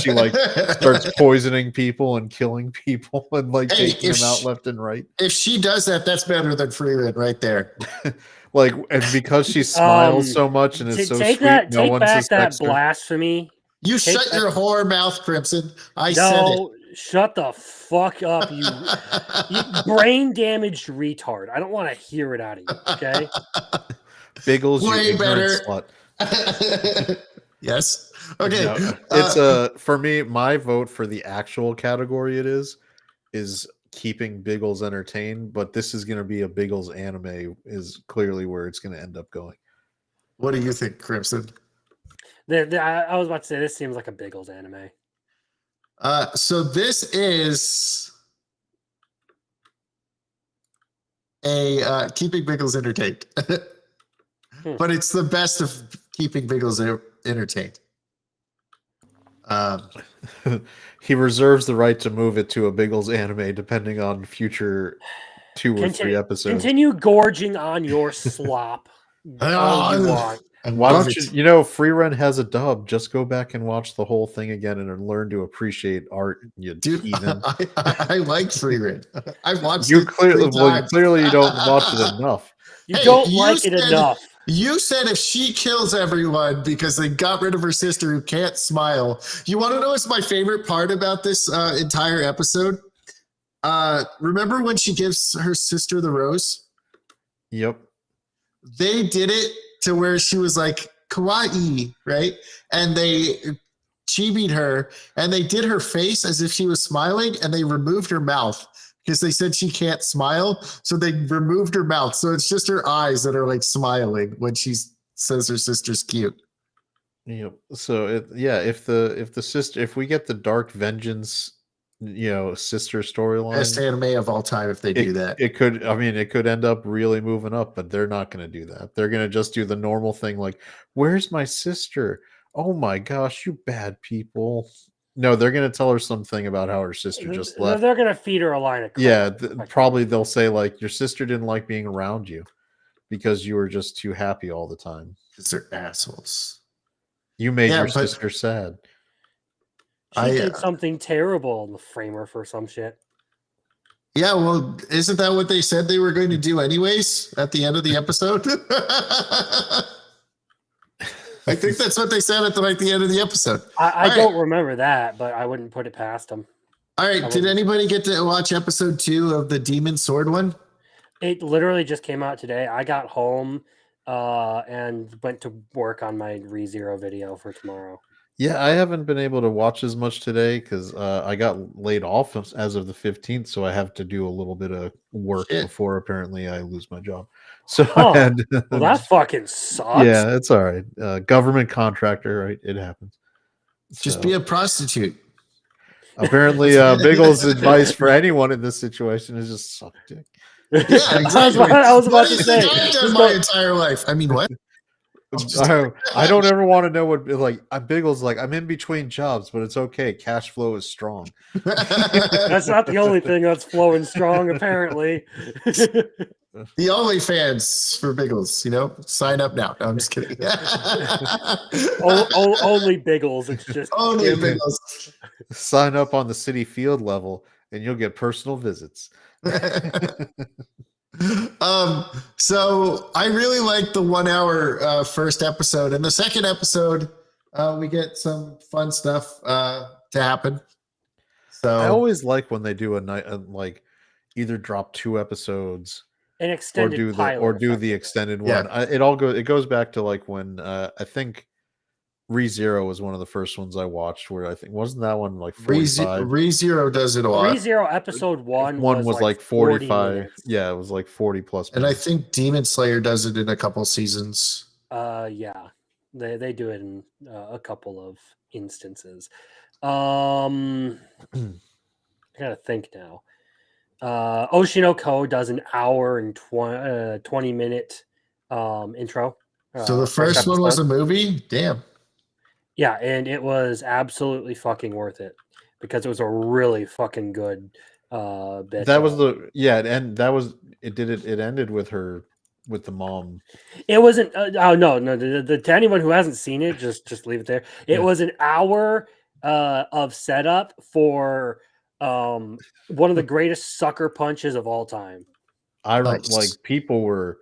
she like starts poisoning people and killing people and like Hey, taking if them out she- left and right. If she does that, that's better than Freeland right there. Like, and because she smiles so much and is so take sweet, that, no take one back that suspects her. blasphemy. You Take shut that- your whore mouth, Crimson. I said it. No, shut the fuck up, you brain damaged retard. I don't want to hear it out of you. Okay. Biggles, you Way ignorant better. slut. Yes. Okay. No, it's for me, my vote for the actual category is keeping Biggles entertained, but this is going to be a Biggles anime is clearly where it's going to end up going. What do you think, Crimson? I was about to say this seems like a Biggles anime. So this is a keeping Biggles entertained, but it's the best of keeping Biggles entertained. He reserves the right to move it to a Biggles anime depending on future 2 or 3 episodes. Continue gorging on your slop all you want. And Why love don't it. you, Free Run has a dub. Just go back and watch the whole thing again and learn to appreciate art, you Dude, heathen. I like Freeland. I watched You it clearly, 3 well, you times. clearly you don't watch it enough. You Hey, don't you like it said- enough. You said if she kills everyone because they got rid of her sister who can't smile. You want to know what's my favorite part about this entire episode? Remember when she gives her sister the rose? Yep. They did it to where she was like kawaii, right? And they chibied her and they did her face as if she was smiling and they removed her mouth because they said she can't smile. So they removed her mouth. So it's just her eyes that are like smiling when she says her sister's cute. Yep. So if we get the Dark Vengeance, sister Best storyline, anime of all time if they do that. it could end up really moving up, but they're not going to do that. They're going to just do the normal thing like, where's my sister? Oh my gosh, you bad people. No, they're gonna tell her something about how her sister just left. They're gonna feed her a line of crap. Yeah, probably they'll say like your sister didn't like being around you because you were just too happy all the time. Because they're assholes. You made Yeah, your but- sister sad. She did something terrible in the framer for some shit. Yeah, well, isn't that what they said they were going to do anyways at the end of the episode? I think that's what they said at the end of the episode. I don't remember that, but I wouldn't put it past them. All right, did anybody get to watch episode 2 of the Demon Sword one? It literally just came out today. I got home and went to work on my ReZero video for tomorrow. Yeah, I haven't been able to watch as much today because I got laid off as of the 15th, so I have to do a little bit of work before apparently I lose my job. So I had, well, that fucking sucks. Yeah, it's all right. Government contractor, right? It happens. Just be a prostitute. Apparently, Biggles' advice for anyone in this situation is just suck dick. Yeah, exactly. I was about to say. I've done my entire life. I mean, what? I don't ever want to know what like I'm Biggles like I'm in between jobs, but it's okay. Cash flow is strong. That's not the only thing that's flowing strong, apparently. The OnlyFans for Biggles, sign up now. No, I'm just kidding. Only Biggles. It's just only Biggles. Sign up on the city field level, and you'll get personal visits. So I really like the 1 hour first episode, and the second episode we get some fun stuff to happen. So I always like when they do a night like either drop 2 episodes an extended or do the extended one. It goes back to like when I think ReZero was one of the first ones I watched where I think wasn't that one like 45? ReZero does it a lot. ReZero episode 1 was like 45. Yeah, it was like 40 plus minutes. And I think Demon Slayer does it in a couple seasons. Yeah. They do it in a couple of instances. I gotta think now. Oshinoko does an hour and 20 minute intro. So the first one was a movie? Damn. Yeah, and it was absolutely fucking worth it because it was a really fucking good bit. That was it ended with her with the mom. It wasn't no to anyone who hasn't seen it, just leave it there. It was an hour of setup for one of the greatest sucker punches of all time. Like people were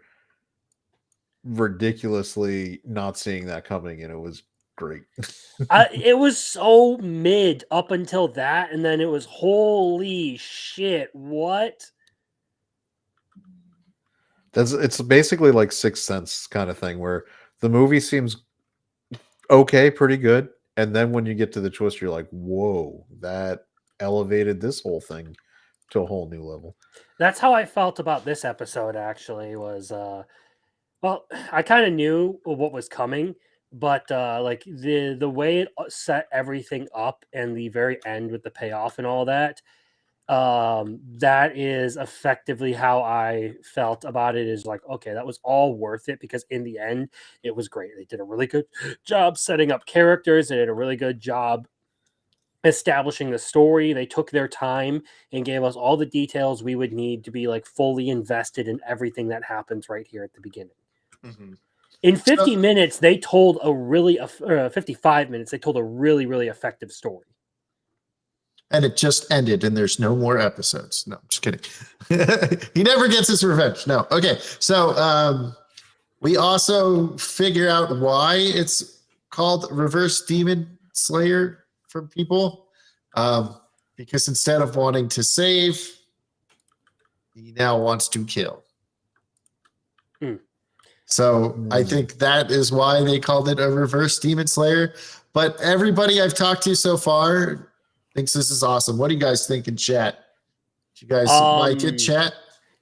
ridiculously not seeing that coming, and it was great. It was so mid up until that, and then it was holy shit, what? It's basically like Sixth Sense kind of thing where the movie seems okay, pretty good, and then when you get to the twist, you're like, whoa, that elevated this whole thing to a whole new level. That's how I felt about this episode. Actually, was well, I kind of knew what was coming. But like the way it set everything up and the very end with the payoff and all that, that is effectively how I felt about it. Is like, okay, that was all worth it because in the end, it was great. They did a really good job setting up characters. They did a really good job establishing the story. They took their time and gave us all the details we would need to be like fully invested in everything that happens right here at the beginning. Mm-hmm. In 50 minutes, they told 55 minutes, they told a really, really effective story. And it just ended, and there's no more episodes. No, I'm just kidding. He never gets his revenge. No. Okay. So we also figure out why it's called Reverse Demon Slayer from people. Because instead of wanting to save, he now wants to kill. So I think that is why they called it a reverse Demon Slayer. But everybody I've talked to so far thinks this is awesome. What do you guys think in chat? Do you guys like it, chat?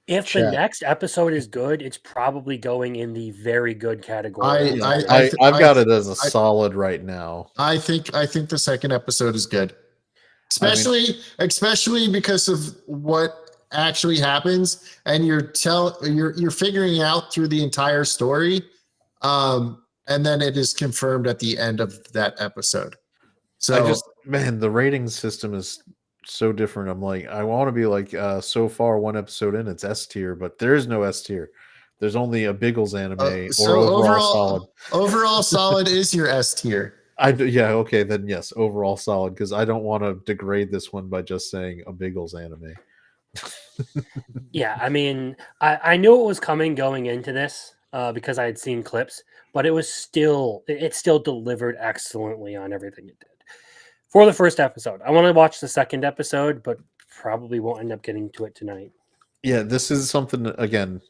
If the next episode is good, it's probably going in the very good category. I've got it as a solid right now. I think the second episode is good, especially because of what actually happens, and you're figuring out through the entire story, and then it is confirmed at the end of that episode. So Man, the rating system is so different. I'm like, I want to be like, so far one episode in, it's S tier, but there is no S tier. There's only a Biggles anime or So overall solid. overall solid is your S tier. Yeah, okay, then yes, overall solid, because I don't want to degrade this one by just saying a Biggles anime. Yeah, I mean, I knew it was coming going into this because I had seen clips, but it still delivered excellently on everything it did. For the first episode, I want to watch the second episode, but probably won't end up getting to it tonight. Yeah, this is something again.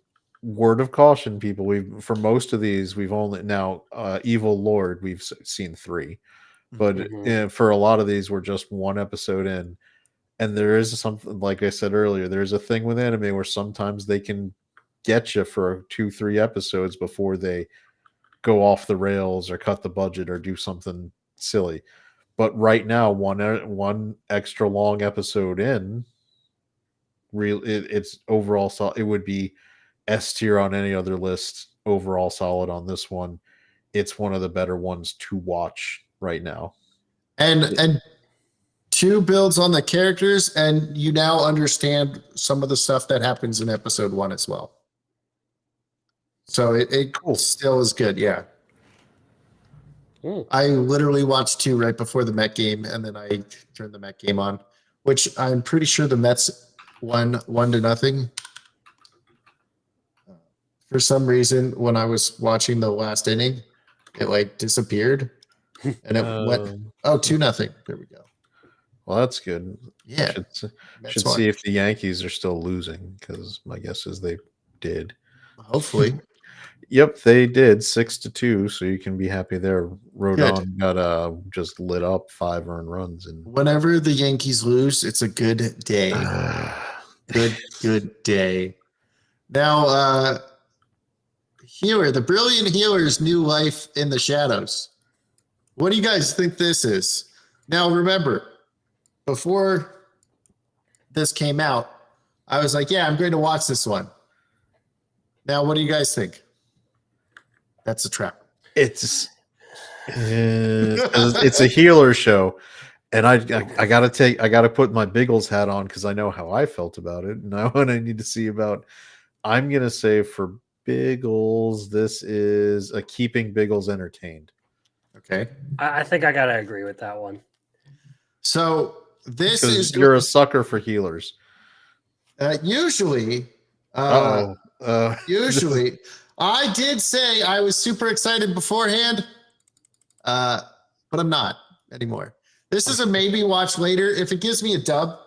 Word of caution, people. For most of these, we've only now Evil Lord. We've seen 3, but Mhm. for a lot of these, we're just one episode in. And there is something, like I said earlier, there's a thing with anime where sometimes they can get you for 2-3 episodes before they go off the rails or cut the budget or do something silly. But right now, one extra long episode in, it's overall solid. It would be S tier on any other list. Overall solid on this one. It's one of the better ones to watch right now. And 2 builds on the characters, and you now understand some of the stuff that happens in episode 1 as well. So it Cool. still is good, yeah. Mm. I literally watched 2 right before the Met game, and then I turned the Met game on, which I'm pretty sure the Mets won 1-0. For some reason, when I was watching the last inning, it like disappeared, and it went 2-0. There we go. Well, that's good. Yeah, Should see if the Yankees are still losing, because my guess is they did. Hopefully. Yep, they did 6-2. So you can be happy there. Rodon got just lit up 5 earned runs, and whenever the Yankees lose, it's a good day. Good day. Now, Healer, the brilliant Healer's new life in the shadows. What do you guys think this is? Now, remember, before this came out, I was like, yeah, I'm going to watch this one. Now, what do you guys think? That's a trap. it's a Healer show, and I gotta put my Biggles hat on because I know how I felt about it, and I need to see about. I'm gonna say for Biggles, this is a keeping Biggles entertained. Okay. I think I gotta agree with that one. So this is you're a sucker for Healers. Usually, usually, I did say I was super excited beforehand, but I'm not anymore. This is a maybe watch later. If it gives me a dub,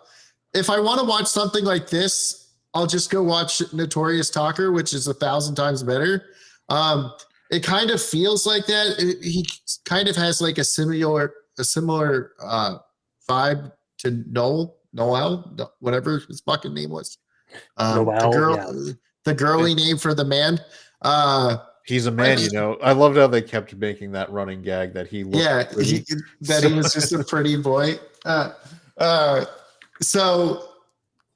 if I want to watch something like this, I'll just go watch Notorious Talker, which is 1,000 times better. It kind of feels like that. He kind of has like a similar vibe to Noel, whatever his fucking name was. The girly name for the man. He's a man, I loved how they kept making that running gag that he looked he was just a pretty boy. So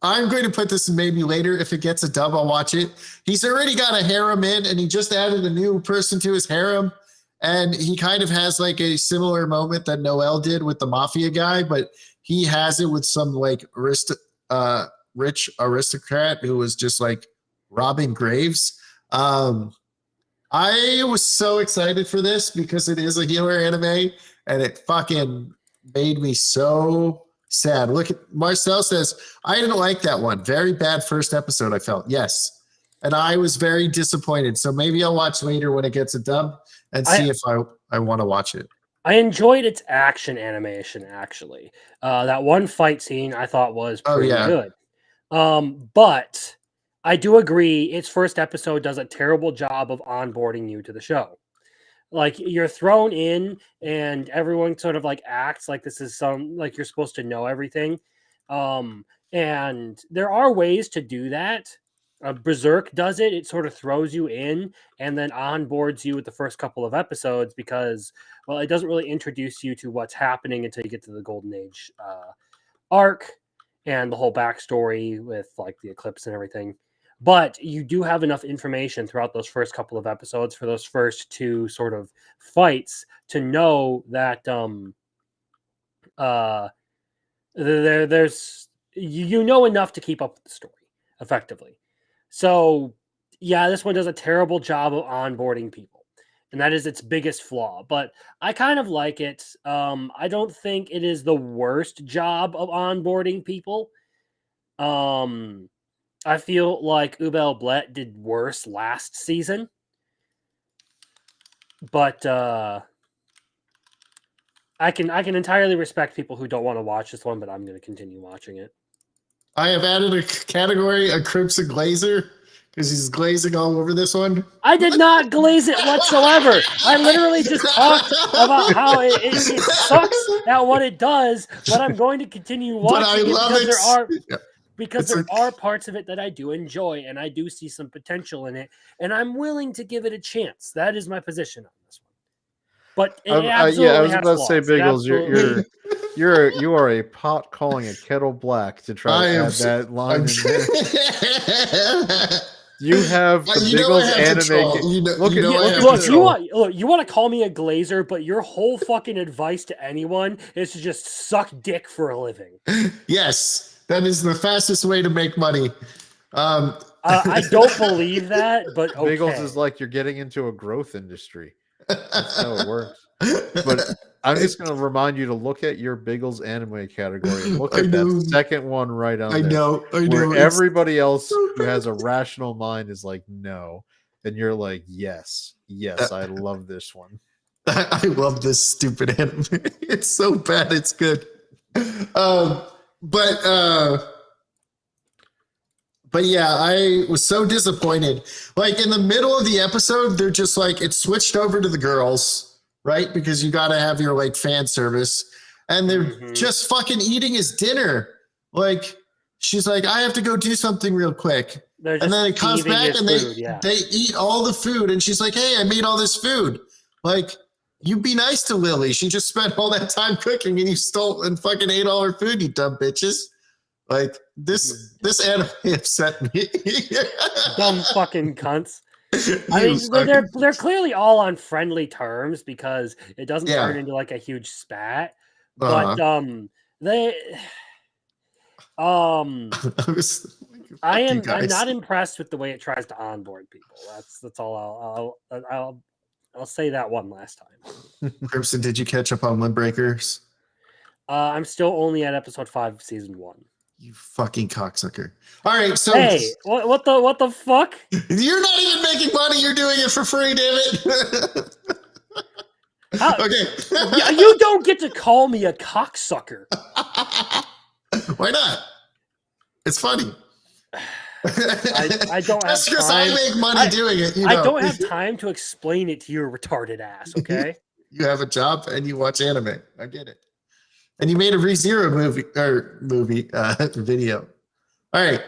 I'm going to put this in maybe later. If it gets a dub, I'll watch it. He's already got a harem in, and he just added a new person to his harem. And he kind of has like a similar moment that Noel did with the mafia guy, but he has it with some like rich aristocrat who was just like robbing graves. I was so excited for this because it is a Healer anime, and it fucking made me so sad. Look at Marcel says, I didn't like that one. Very bad first episode, I felt. Yes. And I was very disappointed. So maybe I'll watch later when it gets a dub and see if I want to watch it. I enjoyed its action animation, actually. That one fight scene I thought was pretty good. But I do agree its first episode does a terrible job of onboarding you to the show. Like you're thrown in and everyone sort of like acts like this is like you're supposed to know everything. And there are ways to do that. Berserk does it. It sort of throws you in and then onboards you with the first couple of episodes because, well, it doesn't really introduce you to what's happening until you get to the Golden Age arc and the whole backstory with like the eclipse and everything. But you do have enough information throughout those first couple of episodes for those first 2 sort of fights to know that There's you know enough to keep up with the story effectively. So yeah, this one does a terrible job of onboarding people, and that is its biggest flaw. But I kind of like it. I don't think it is the worst job of onboarding people. I feel like Ubel Blett did worse last season, but I can entirely respect people who don't want to watch this one, but I'm going to continue watching it. I have added a category, a Crimson Glazer, because he's glazing all over this one. I did not glaze it whatsoever. I literally just talked about how it sucks at what it does, but I'm going to continue watching it because there are parts of it that I do enjoy, and I do see some potential in it, and I'm willing to give it a chance. That is my position on this one. But it absolutely I was has about to say, flaws. Biggles, you are a pot calling a kettle black to try to add that line in there. You have the Biggles anime. You want to call me a glazer, but your whole fucking advice to anyone is to just suck dick for a living. Yes, that is the fastest way to make money. I don't believe that, but okay. Biggles is like you're getting into a growth industry. That's how it works. But I'm just going to remind you to look at your Biggles anime category. Look at that second one right on there. I know. Where everybody else who has a rational mind is like, no. And you're like, yes, I love this one. I love this stupid anime. It's so bad, it's good. But yeah, I was so disappointed. Like in the middle of the episode, they're just like, it switched over to the girls, right? Because you got to have your like fan service. And they're just fucking eating his dinner. Like, she's like, I have to go do something real quick. And then it comes back and they eat all the food. And she's like, hey, I made all this food. Like, you be nice to Lily. She just spent all that time cooking and you stole and fucking ate all her food, you dumb bitches. Like this anime upset me. Dumb fucking cunts. I mean, they're clearly all on friendly terms because it doesn't turn into like a huge spat. But I'm not impressed with the way it tries to onboard people. That's all I'll say that one last time. Crimson, did you catch up on Windbreakers? I'm still only at episode 5 of season 1. You fucking cocksucker. All right, so hey, what the fuck? You're not even making money. You're doing it for free, damn it. Okay. You don't get to call me a cocksucker. Why not? It's funny. I don't have time. I make money doing it. I don't have time to explain it to your retarded ass, okay? You have a job and you watch anime. I get it. And you made a ReZero video. All right.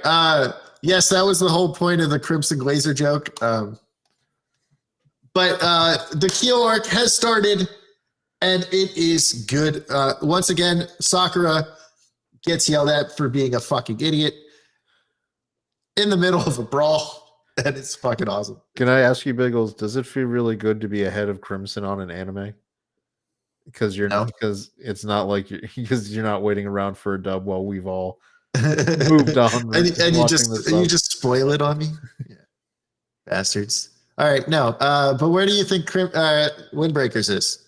Yes, that was the whole point of the Crimson Glazer joke. But the Kyo arc has started, and it is good. Once again, Sakura gets yelled at for being a fucking idiot in the middle of a brawl, and it's fucking awesome. Can I ask you, Biggles, does it feel really good to be ahead of Crimson on an anime? Because because it's not like you're not waiting around for a dub while we've all moved on. and you just spoil it on me, bastards. All right, no, but where do you think Windbreakers is?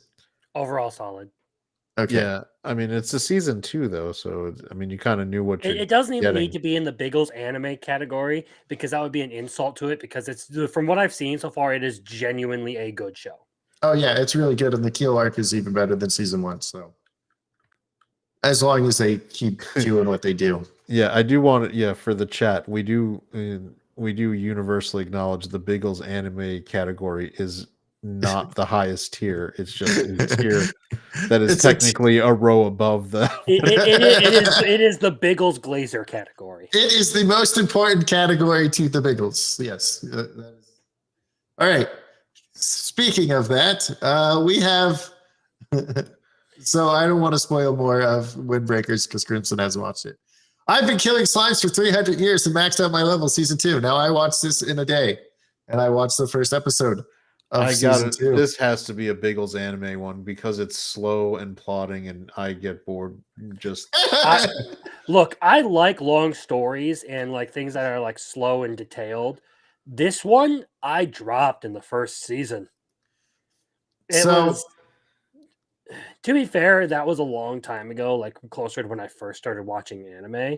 Overall solid. Okay. Yeah, I mean it's a season 2 though, so I mean you kind of knew what it doesn't even need to be in the Biggles anime category because that would be an insult to it. Because it's from what I've seen so far, it is genuinely a good show. Oh yeah, it's really good, and the Keel arc is even better than season 1. So, as long as they keep doing what they do. Yeah, I do want it. Yeah, for the chat, we do universally acknowledge the Biggles anime category is not the highest tier. It's just a tier that is technically a row above the. It is the Biggles Glazer category. It is the most important category to the Biggles. Yes. All right. Speaking of that, we have. So I don't want to spoil more of Windbreakers because Crimson hasn't watched it. I've been killing slimes for 300 years and maxed out my level season 2. Now I watched this in a day, and I watched the first episode. of I got season it. 2. This has to be a Biggles anime one because it's slow and plotting, and I get bored. Just Look, I like long stories and like things that are like slow and detailed. This one I dropped in the first season. It So was, to be fair, that was a long time ago, like closer to when I first started watching anime.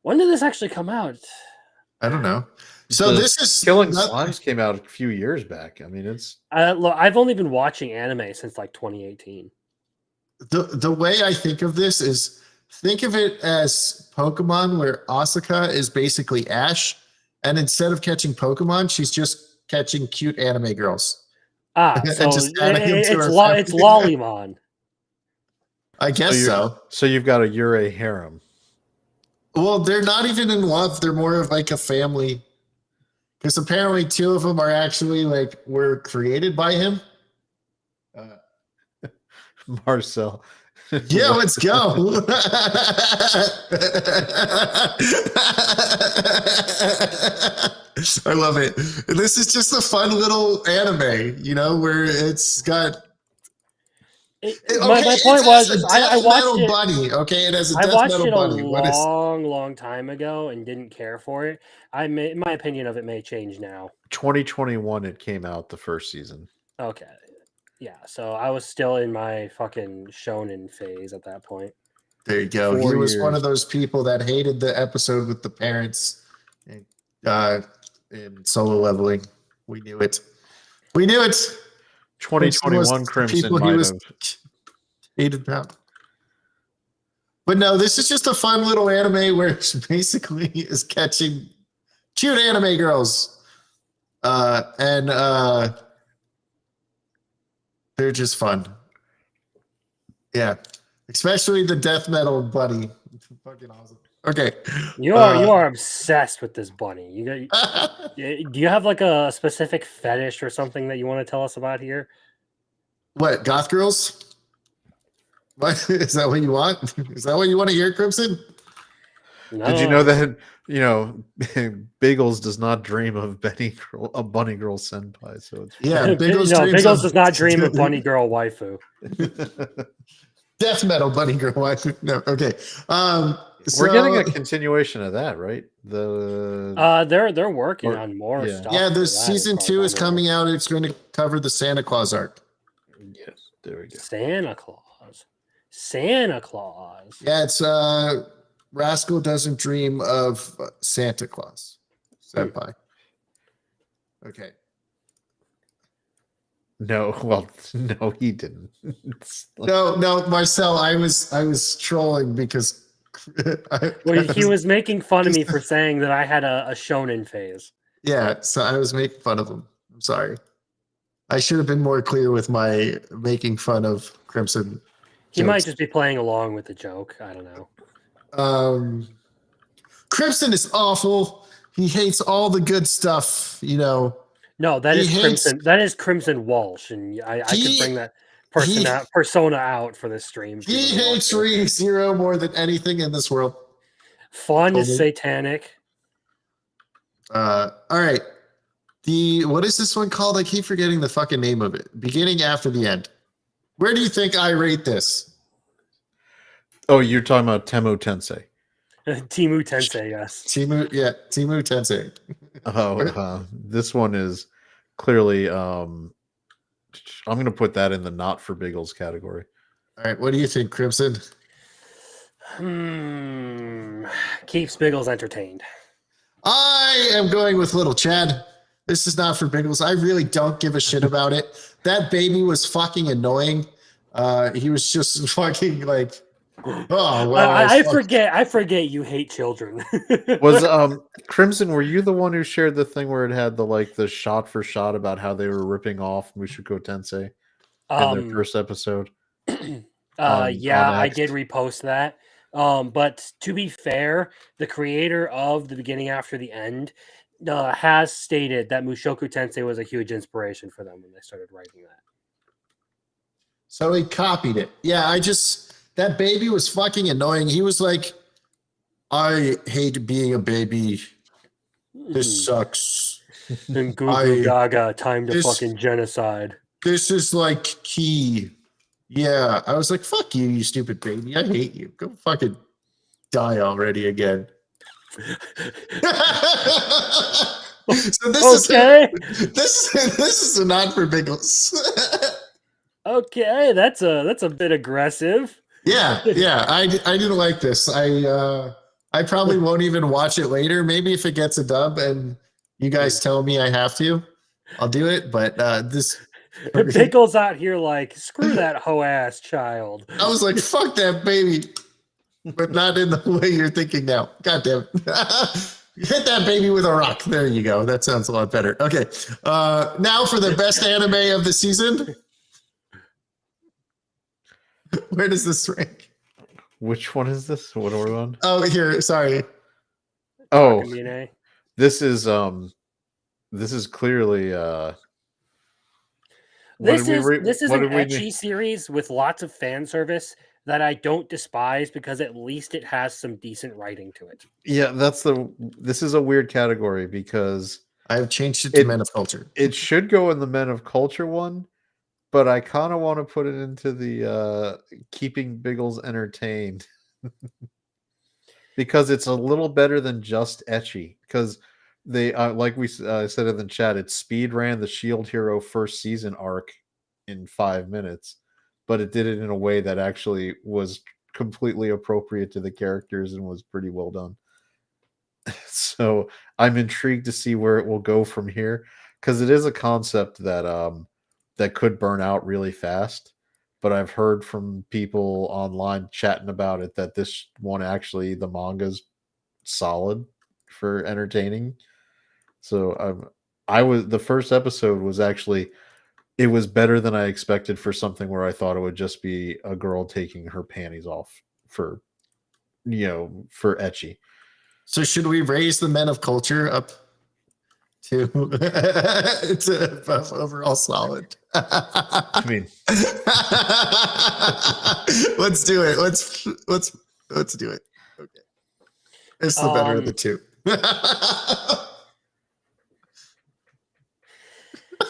When did this actually come out? I don't know. So the this is Killing not- Slimes came out a few years back. I mean, it's Look, I've only been watching anime since like 2018. the way I think of this is think of it as Pokemon, where Asuka is basically Ash, and instead of catching Pokemon, she's just catching cute anime girls. Ah, And so just adding them to it's her family. it's Lollymon. I guess so. so you've got a Yurei harem. Well, they're not even in love. They're more of like a family. Because apparently 2 of them are actually like were created by him. Marcel. Yeah, let's go. I love it. This is just a fun little anime, you know, where it's got. My point was, is I watched metal it. bunny. Okay, it has a I death watched metal it a bunny. What is? long time ago and didn't care for it. My opinion of it may change now. 2021 it came out the first season. Okay, yeah. So I was still in my fucking shonen phase at that point. There you go. 4 He was one years. of those people that hated the episode with the parents in solo leveling. We knew it. We knew it. 2021 Crimson People he might was have. hated about. But no, this is just a fun little anime where she basically is catching cute anime girls. And they're just fun. Yeah. Especially the death metal buddy. Fucking awesome. Okay. You are obsessed with this bunny. Do you have like a specific fetish or something that you want to tell us about here? What, goth girls? What is that what you want? Is that what you want to hear, Crimson? No. Did you know that Biggles does not dream of a bunny girl senpai? So it's Yeah, Biggles no, dreams Biggles of- does not dream of bunny girl waifu. death metal bunny girl. No, okay. We're getting a continuation of that, right? They're working Or- on more yeah. stuff. yeah, for the that, season as far 2 as is I know. coming out. It's going to cover the Santa Claus arc. Yes, there we go. Santa Claus. Santa Claus. Yeah, it's Rascal doesn't dream of Santa Claus. Senpai. Okay. No, well, no, he didn't. It's like- No, Marcel, I was trolling because Well, he was making fun of me for saying that I had a shonen phase. yeah, so I was making fun of him. I'm sorry. I should have been more clear with my making fun of Crimson. He might jokes. just be playing along with the joke. I don't know. Crimson is awful. He hates all the good stuff, you know. No, that He is hates- Crimson. That is Crimson Walsh, and I could He- bring that he- persona out for this stream. if you He really want hates to. ReZero more than anything in this world. Fun is Totally. satanic. All right. What is this one called? I keep forgetting the fucking name of it. Beginning after the end. Where do you think I rate this? Oh, you're talking about Temu Tensei. Timu Tensei, yes. Timu Tensei. Oh, this one is clearly. I'm going to put that in the not for Biggles category. All right. What do you think, Crimson? Keeps Biggles entertained. I am going with Little Chad. This is not for Biggles. I really don't give a shit about it. That baby was fucking annoying. He was just fucking like, oh well. I forget you hate children. Was Crimson? Were you the one who shared the thing where it had the shot for shot about how they were ripping off Mushoku Tensei in their first episode? Yeah, on I X? did repost that. But to be fair, the creator of The Beginning After the End has stated that Mushoku Tensei was a huge inspiration for them when they started writing that. So he copied it. Yeah, that baby was fucking annoying. He was like, I hate being a baby. This sucks. And Goo I- Goo Gaga, time to this- fucking genocide. This is like key. Yeah, I was like, "Fuck you, you stupid baby! I hate you. Go fucking die already again." So this Okay. is this is a nod for Biggles. Okay, that's a bit aggressive. Yeah, I didn't like this. I probably won't even watch it later. Maybe if it gets a dub and you guys tell me I have to, I'll do it. But this, Biggles out here like, screw that hoe ass child. I was like, fuck that baby, but not in the way you're thinking now. God damn it. Hit that baby with a rock. There you go. That sounds a lot better. Okay. Now for the best anime of the season. Where does this rank? Which one is this? What are we on? Oh, here. Sorry. Oh, Takamine. this is clearly This is what an did we ecchi name- series with lots of fan service that I don't despise because at least it has some decent writing to it. Yeah, this is a weird category because I have changed it to Men of Culture. it should go in the Men of Culture one, but I kind of want to put it into the keeping Biggles entertained because it's a little better than just ecchi. Because they, like we said in the chat, it speed ran the Shield Hero first season arc in 5 minutes, but it did it in a way that actually was completely appropriate to the characters and was pretty well done. So I'm intrigued to see where it will go from here because it is a concept that that could burn out really fast. But I've heard from people online chatting about it that this one actually the manga's solid for entertaining. So I was the first episode was actually it was better than I expected for something where I thought it would just be a girl taking her panties off for for ecchi. So should we raise the Men of Culture up to overall solid? I mean, let's do it. Let's do it. Okay, it's the better of the two.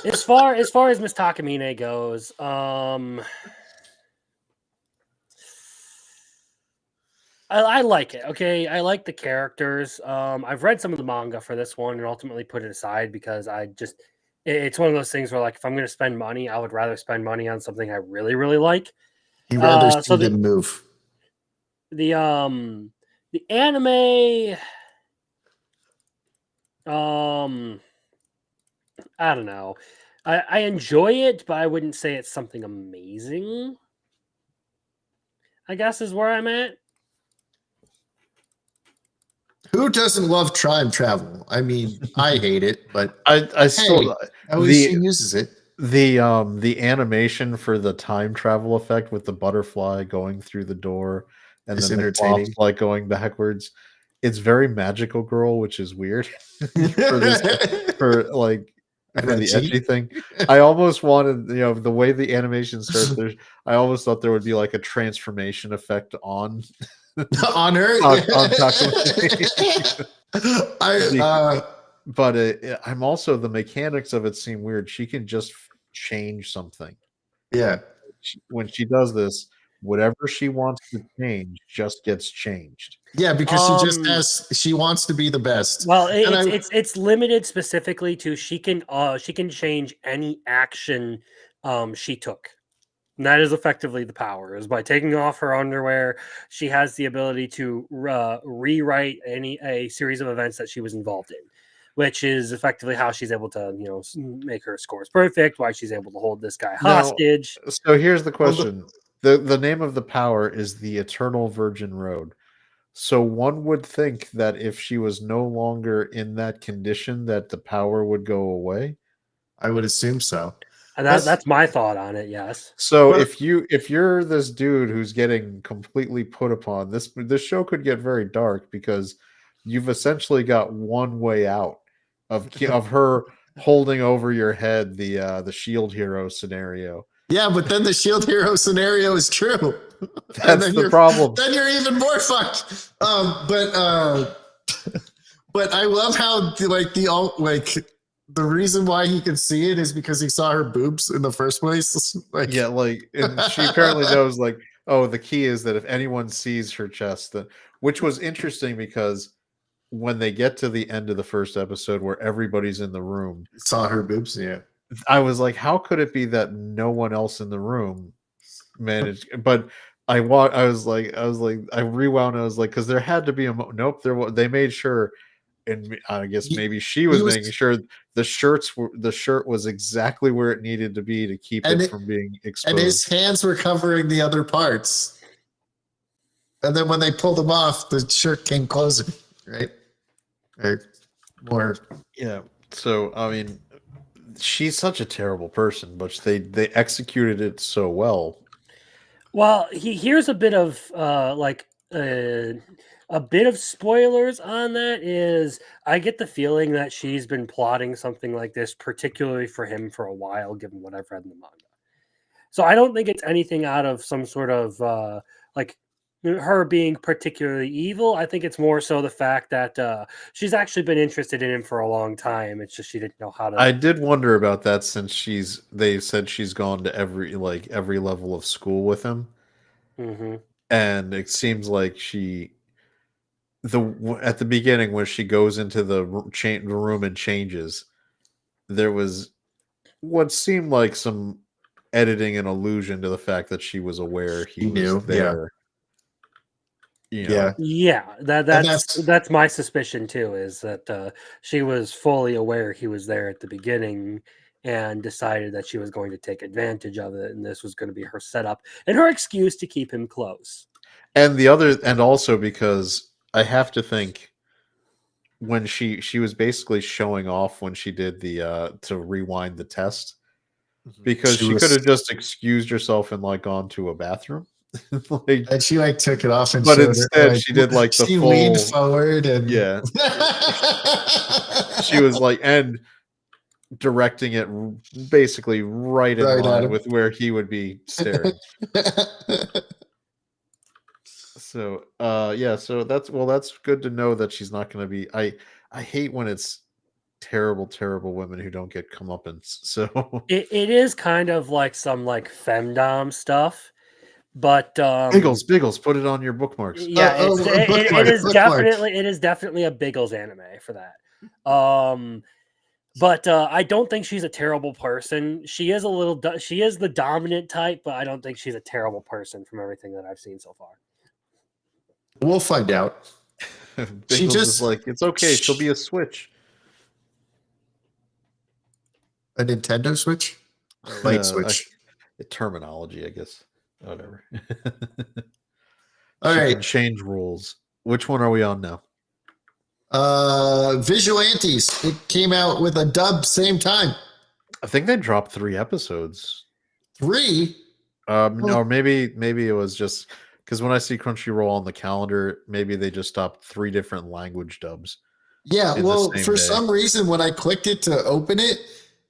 As far as Miss Takamine goes, I like it. Okay, I like the characters. I've read some of the manga for this one and ultimately put it aside because it's one of those things where like if I'm going to spend money, I would rather spend money on something I really really like. He rather so see them move. The anime, I don't know. I enjoy it, but I wouldn't say it's something amazing. I guess is where I'm at. Who doesn't love time travel? I mean, I hate it, but I still at least she uses it. the animation for the time travel effect with the butterfly going through the door and It's then the entertaining. cloth like going backwards. It's very magical girl, which is weird for the ecchi thing. I almost wanted, the way the animation starts there, I almost thought there would be like a transformation effect on on her. on Takamine. But I'm also the mechanics of it seem weird. She can just change something. Yeah. When she does this, whatever she wants to change just gets changed. Yeah, because she wants to be the best. Well, it's limited specifically to she can change any action she took. And that is effectively the power. Is by taking off her underwear, she has the ability to rewrite a series of events that she was involved in, which is effectively how she's able to make her scores perfect. Why she's able to hold this guy hostage. So here's the question: the name of the power is the Eternal Virgin Road. So one would think that if she was no longer in that condition, that the power would go away. I would assume so. And that's my thought on it. Yes. So if you're this dude who's getting completely put upon, this show could get very dark because you've essentially got one way out of her holding over your head the Shield Hero scenario. Yeah, but then the Shield Hero scenario is true. That's the problem. Then you're even more fucked. But I love how the reason why he could see it is because he saw her boobs in the first place. Like, Yeah, like, and she apparently knows, like, oh, the key is that if anyone sees her chest, that, which was interesting because when they get to the end of the first episode where everybody's in the room, saw her boobs. Yeah. I was like, how could it be that no one else in the room managed? But I was like, I rewound. I was like, because there had to be nope. They made sure, and I guess He, maybe she he was was, making sure the shirt was exactly where it needed to be to keep and it it, from being and his exposed. hands were covering the other parts. And then when they pulled them off, the shirt came closer, right? Or more. Yeah. So I mean, she's such a terrible person, but they executed it so well. Well, here's a bit of a bit of spoilers on that. Is I get the feeling that she's been plotting something like this, particularly for him, for a while, given what I've read in the manga. So I don't think it's anything out of some sort of like her being particularly evil. I think it's more so the fact that she's actually been interested in him for a long time. It's just she didn't know how I to. did wonder about that since they said she's gone to every level of school with him, Hmm. and it seems like at the beginning when she goes into the room and changes, there was what seemed like some editing and allusion to the fact that she was aware he He was knew. Yeah. there. You know, Yeah. Yeah, And that's that's, that's my suspicion too. Is that she was fully aware he was there at the beginning and decided that she was going to take advantage of it, and this was going to be her setup and her excuse to keep him close. and also because I have to think when she was basically showing off when she did the to rewind the test because she she could have was, just excused herself and like gone to a bathroom. Like, and she like took it off and but showed her, instead like, she did like the she leaned full, forward and yeah, she was like, and directing it basically right in right at line him. with where he would be staring. So yeah, so that's good to know that she's not going to be. I hate when it's terrible women who don't get comeuppance. So It is kind of like some like femdom stuff, but Biggles, put it on your bookmarks. yeah, Bookmark, bookmark. it is definitely a Biggles anime for that. But I don't think she's a terrible person. She is a little she is the dominant type, but I don't think she's a terrible person from everything that I've seen so far. We'll find out. She Biggles is just like, it's okay, she'll be a Switch. a Nintendo Switch, a light switch. Terminology, I guess. Whatever. All She right. can change rules. Which one are we on now? Vigilantes. It came out with a dub same time. I think they dropped 3 episodes. 3. No, maybe it was just because when I see Crunchyroll on the calendar, maybe they just stopped 3 different language dubs Yeah, in the well, same for day. some reason, when I clicked it to open it,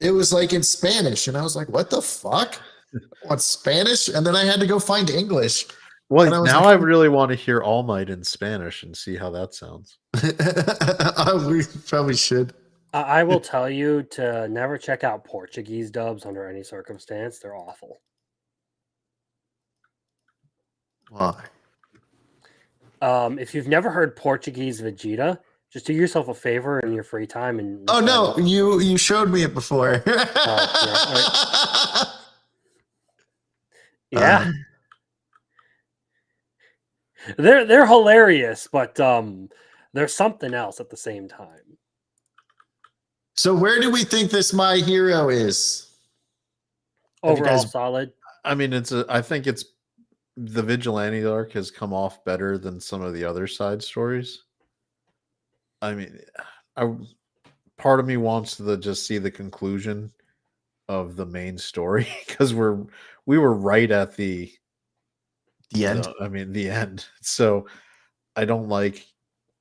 it was like in Spanish, and I was like, "What the fuck? I want Spanish?" And then I had to go find English, Well, and I was now like, I really want to hear All Might in Spanish and see how that sounds. "We probably should." I will tell you to never check out Portuguese dubs under any circumstance. They're awful. Why? If you've never heard Portuguese Vegeta, just do yourself a favor in your free time and. Oh no, you showed me it before. Yeah. They're hilarious, but there's something else at the same time. So where do we think this My Hero is? Have you Overall guys- solid. I mean, I think it's the Vigilante arc has come off better than some of the other side stories. I mean, part of me wants to just see the conclusion of the main story because we were right at the end. the end. So I don't like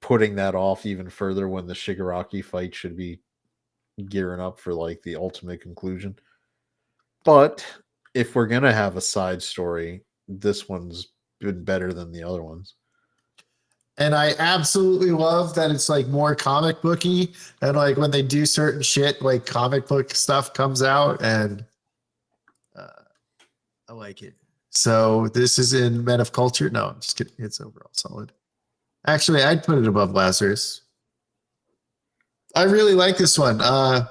putting that off even further when the Shigaraki fight should be gearing up for like the ultimate conclusion. But if we're gonna have a side story, this one's been better than the other ones. And I absolutely love that it's like more comic booky, and like when they do certain shit, like comic book stuff comes out, and uh, I like it. So this is in Men of Culture. No, I'm just kidding. It's overall solid. Actually, I'd put it above Lazarus. I really like this one. I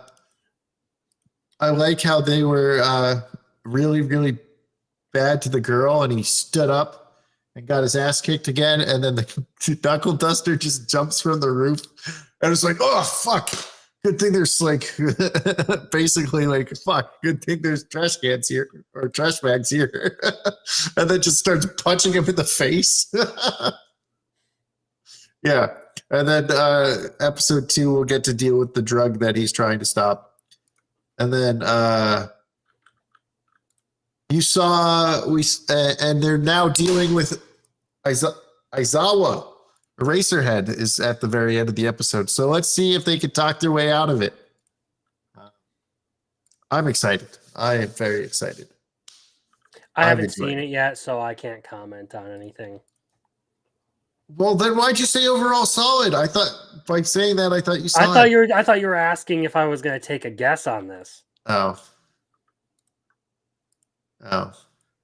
like how they were really, really bad to the girl, and he stood up and got his ass kicked again. And then the knuckle duster just jumps from the roof, and it's like, oh fuck! Good thing there's like basically like fuck. Good thing there's trash cans here or trash bags here, and then just starts punching him in the face. Yeah, and then episode 2 we'll get to deal with the drug that he's trying to stop. And then you saw and they're now dealing with Aizawa. Eraserhead is at the very end of the episode. So let's see if they can talk their way out of it. I'm excited. I am very excited. I haven't seen it yet, so I can't comment on anything. Well, then why'd you say overall solid? I thought by saying that, I thought you saw I thought you were asking if I was going to take a guess on this. Oh.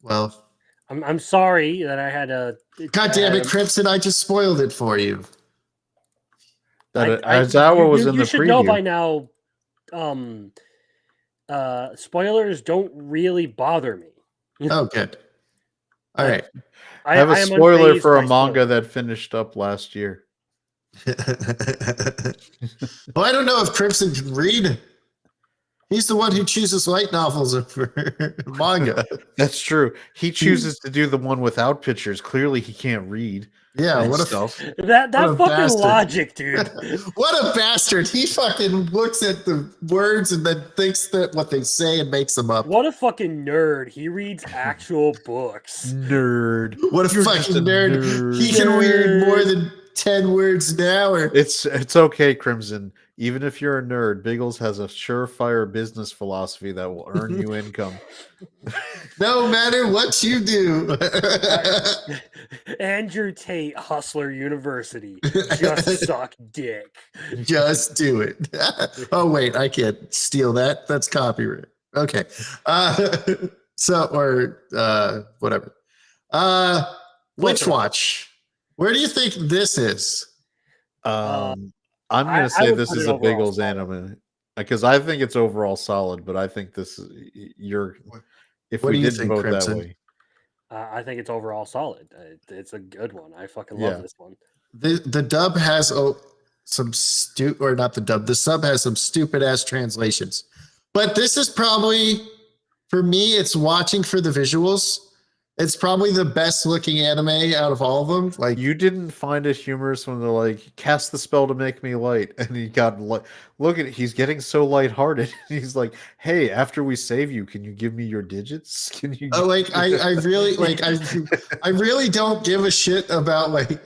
Well. I'm sorry that I had a. God damn it, Crimson! I just spoiled it for you. That Aizawa was in the preview. You should know by now. Spoilers don't really bother me. Oh, good. All right. I have a spoiler for a manga that finished up last year. Well, I don't know if Crimson can read. He's the one who chooses light novels over manga. That's true. He chooses to do the one without pictures. Clearly, he can't read. Yeah, what stuff. That fucking bastard. Logic, dude. What a bastard! He fucking looks at the words and then thinks that what they say and makes them up. What a fucking nerd! He reads actual books. Nerd. What a fucking nerd. He can read more than 10 words an hour. It's okay, Crimson. Even if you're a nerd, Biggles has a surefire business philosophy that will earn you income. No matter what you do. Andrew Tate, Hustler University. Just suck dick. Just do it. Oh, wait, I can't steal that. That's copyright. Okay. Whatever. Witch Watch. Where do you think this is? I'm going to say this is a Biggles anime because I think it's overall solid, but I think this is if we didn't vote that way. I think it's overall solid. It's a good one. I fucking love this one. The dub has some the sub has some stupid ass translations, but this is probably, for me, it's watching for the visuals. It's probably the best looking anime out of all of them. Like, you didn't find it humorous when they're like, cast the spell to make me light, and he got look at it, he's getting so lighthearted. He's like, hey, after we save you, can you give me your digits? Can you? I really don't give a shit about it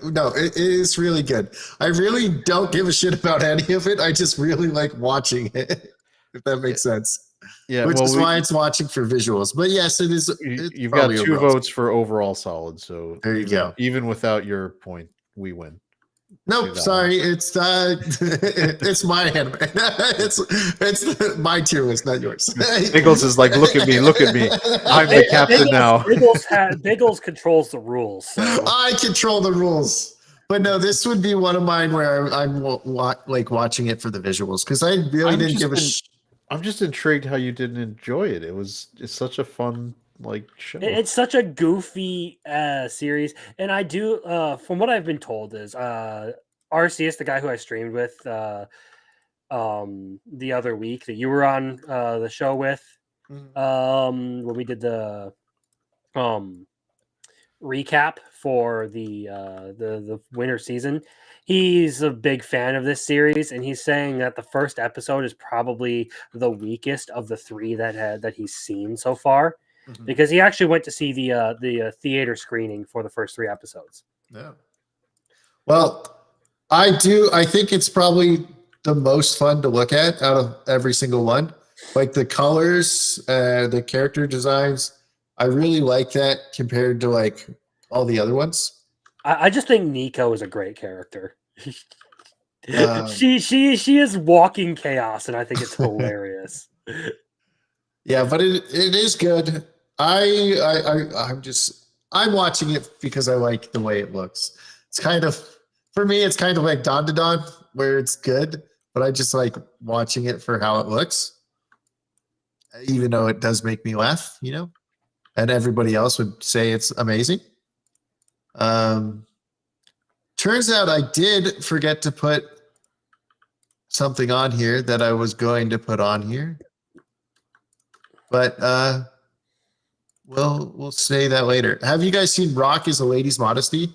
is really good. I really don't give a shit about any of it. I just really like watching it. If that makes sense. Yeah, which is why it's watching for visuals. But yes, it is. You've got 2 votes for overall solid. So there you go. Even without your point, we win. Nope, sorry. It's it's my anime. it's my tier list, not yours. Biggles is like, look at me. I'm the captain now. Biggles controls the rules. So. I control the rules. But no, this would be one of mine where I'm like watching it for the visuals because I really didn't give a shit. I'm just intrigued how you didn't enjoy it. It's such a fun show. It's such a goofy series, and I do from what I've been told is RC is the guy who I streamed with the other week that you were on the show with when we did the recap for the winter season. He's a big fan of this series, and he's saying that the first episode is probably the weakest of the 3 that he's seen so far, because he actually went to see the theater screening for the first 3 episodes. Yeah. Well, I think it's probably the most fun to look at out of every single one. Like the colors, the character designs. I really like that compared to all the other ones. I just think Nico is a great character. Um, She is walking chaos, and I think it's hilarious. Yeah, but it is good. I'm watching it because I like the way it looks. It's kind of for me, it's kind of like Don to Don, where it's good, but I just like watching it for how it looks, even though it does make me laugh, and everybody else would say it's amazing. Um, turns out I did forget to put something on here that I was going to put on here. But we'll say that later. Have you guys seen Rock is a Lady's Modesty?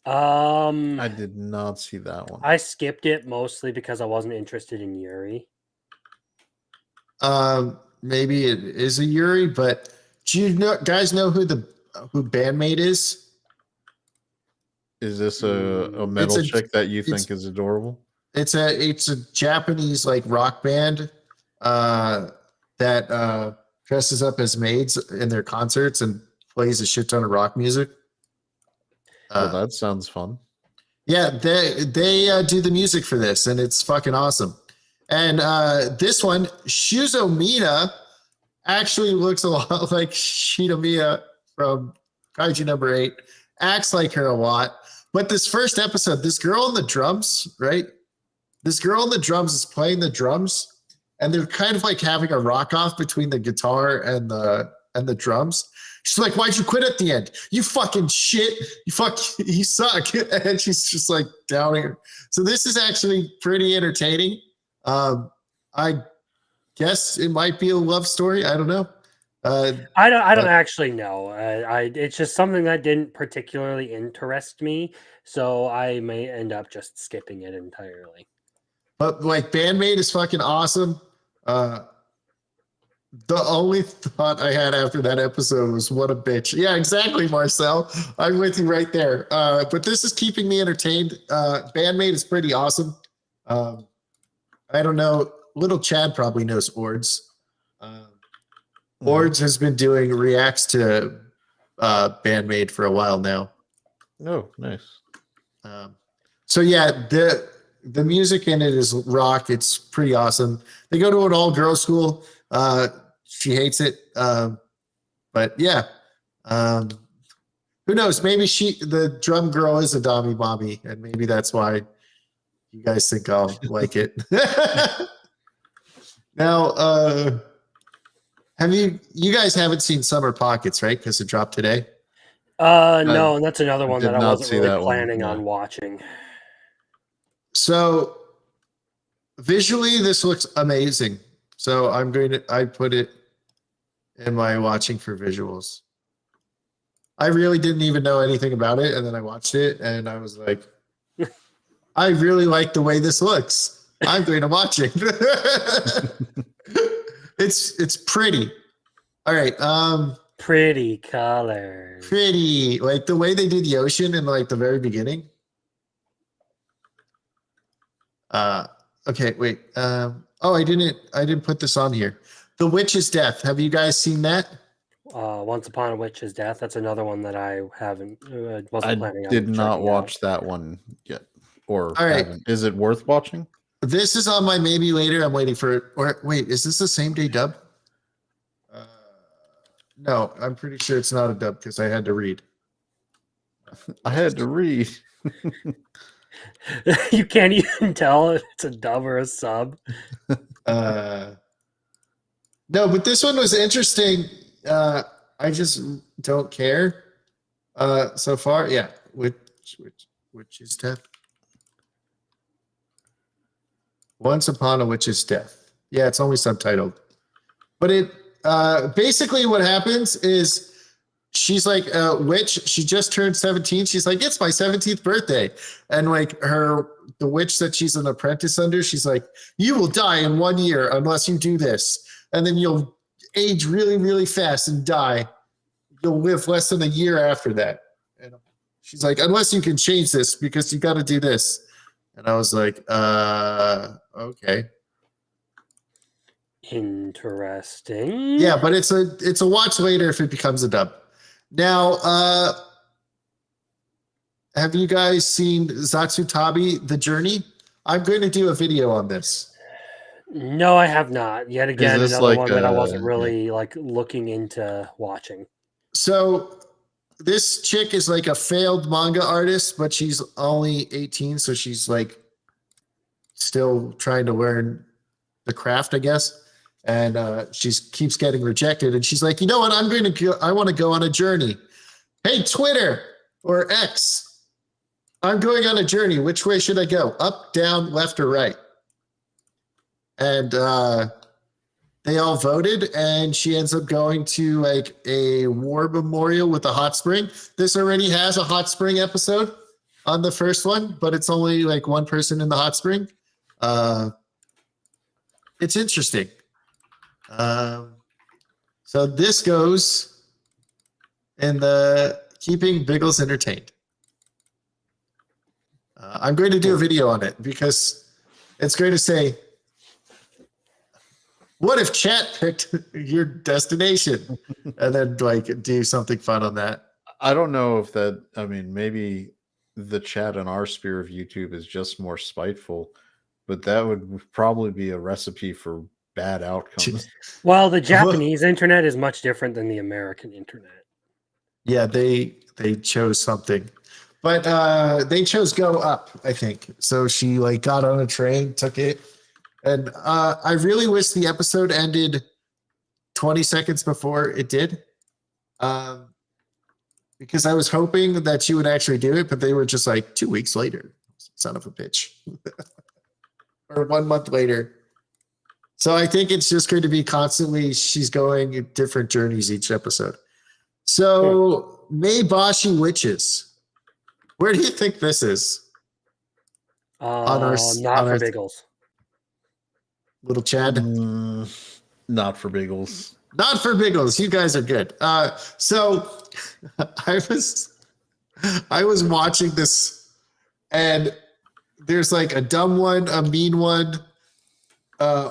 I did not see that one. I skipped it mostly because I wasn't interested in Yuri. Maybe it is a Yuri, but do you guys know who bandmate is? Is this a metal chick that you think is adorable? It's a Japanese like rock band that dresses up as maids in their concerts and plays a shit ton of rock music. That sounds fun. Yeah, they do the music for this, and it's fucking awesome. And this one, Shuzo Mina, actually looks a lot like Shinomiya from Kaiju number 8. Acts like her a lot. But this first episode, this girl on the drums, right? This girl on the drums is playing the drums, and they're kind of like having a rock off between the guitar and the drums. She's like, "Why'd you quit at the end? You fucking shit. You suck." And she's just like downing her. So this is actually pretty entertaining. I guess it might be a love story. I don't know. I don't actually know. It's just something that didn't particularly interest me, so I may end up just skipping it entirely. But like bandmate is fucking awesome. The only thought I had after that episode was what a bitch. Yeah, exactly, Marcel. I'm with you right there. But this is keeping me entertained. Bandmate is pretty awesome. I don't know. Little Chad probably knows Ords. Ords has been doing reacts to Bandmate for a while now. Oh, nice. So yeah, the music in it is rock. It's pretty awesome. They go to an all-girls school. She hates it. But yeah. Who knows? Maybe the drum girl is a Dami Mommy, and maybe that's why you guys think I'll like it. Now, you guys haven't seen Summer Pockets, right? Because it dropped today. No, and that's another one that I wasn't really planning on watching. So visually, this looks amazing. So I put it in my watching for visuals. I really didn't even know anything about it, and then I watched it, and I was like, I really like the way this looks. I'm going to watch it. It's pretty. All right. Pretty colors. Pretty. Like the way they did the ocean in like the very beginning. Okay, wait. I didn't put this on here. The Witch's Death. Have you guys seen that? Once Upon a Witch's Death. That's another one that I haven't. Wasn't planning on. I did not watch that one yet. Or all right. Is it worth watching? This is on my maybe later. I'm waiting for it. Or wait, is this the same day dub? No, I'm pretty sure it's not a dub because I had to read. I had to read. You can't even tell if it's a dub or a sub. No, but this one was interesting. I just don't care. So far, yeah. Witch's Death. Once Upon a Witch's Death. Yeah, it's only subtitled. But it basically what happens is she's like a witch. She just turned 17. She's like, it's my 17th birthday. And like the witch that she's an apprentice under, she's like, you will die in 1 year unless you do this. And then you'll age really, really fast and die. You'll live less than a year after that. And she's like, unless you can change this because you got to do this. And I was like, okay. Interesting. Yeah, but it's a watch later if it becomes a dub. Now, have you guys seen Zatsutabi, The Journey? I'm going to do a video on this. No, I have not. Yet Is again, this another like one that I wasn't yeah. really like looking into watching. So this chick is like a failed manga artist, but she's only 18, so she's like still trying to learn the craft, I guess. And she keeps getting rejected. And she's like, you know what? I want to go on a journey. Hey, Twitter or X, I'm going on a journey. Which way should I go? Up, down, left, or right? And they all voted, and she ends up going to like a war memorial with a hot spring. This already has a hot spring episode on the first one, but it's only like one person in the hot spring. It's interesting. So this goes in the keeping Biggles entertained. I'm going to do a video on it because it's going to say, what if chat picked your destination? And then like do something fun on that. I don't know if that. I mean, maybe the chat on our sphere of YouTube is just more spiteful, but that would probably be a recipe for bad outcomes. Well, the Japanese internet is much different than the American internet. Yeah, they chose something. But they chose go up, I think. So she like got on a train, took it. And I really wish the episode ended 20 seconds before it did. Because I was hoping that she would actually do it, but they were just like 2 weeks later. Son of a bitch. Or 1 month later. So I think it's just going to be constantly, she's going different journeys each episode. So Maybashi Witches. Where do you think this is? Not for Biggles. Little Chad? Not for Biggles. Not for Biggles. You guys are good. So I was watching this, and there's like a dumb one, a mean one,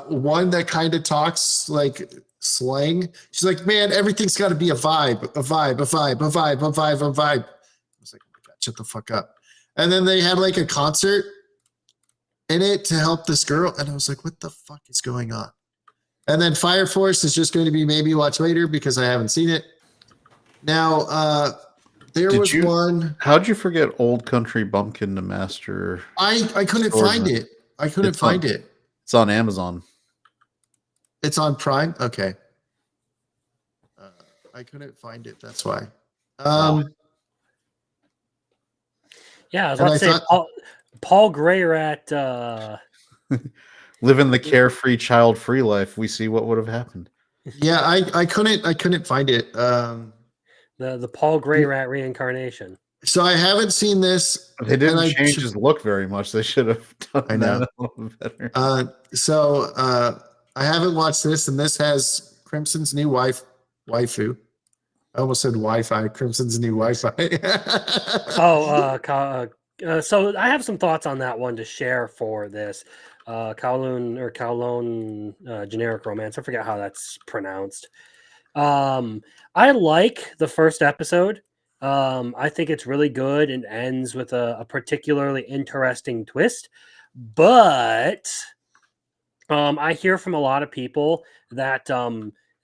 one that kind of talks like slang. She's like, man, everything's got to be a vibe, a vibe, a vibe, a vibe, a vibe, a vibe. I was like, oh my God, shut the fuck up. And then they had like a concert in it to help this girl. And I was like, what the fuck is going on? And then Fire Force is just going to be maybe watch later because I haven't seen it. Now, there was one. How'd you forget Old Country Bumpkin to Master? I couldn't find it. I couldn't find it. It's on Amazon. It's on Prime? Okay. I couldn't find it. That's why. Yeah, I was about to say, Paul Greyrat. Living the carefree, child-free life. We see what would have happened. Yeah, I couldn't find it. The Paul Greyrat reincarnation. So I haven't seen this. They didn't change his look very much. They should have done that a little better. So I haven't watched this, and this has Crimson's new waifu. I almost said Wi-Fi. Crimson's new Wi-Fi. So I have some thoughts on that one to share for this. Kowloon generic romance. I forget how that's pronounced. I like the first episode. I think it's really good and ends with a particularly interesting twist. But I hear from a lot of people that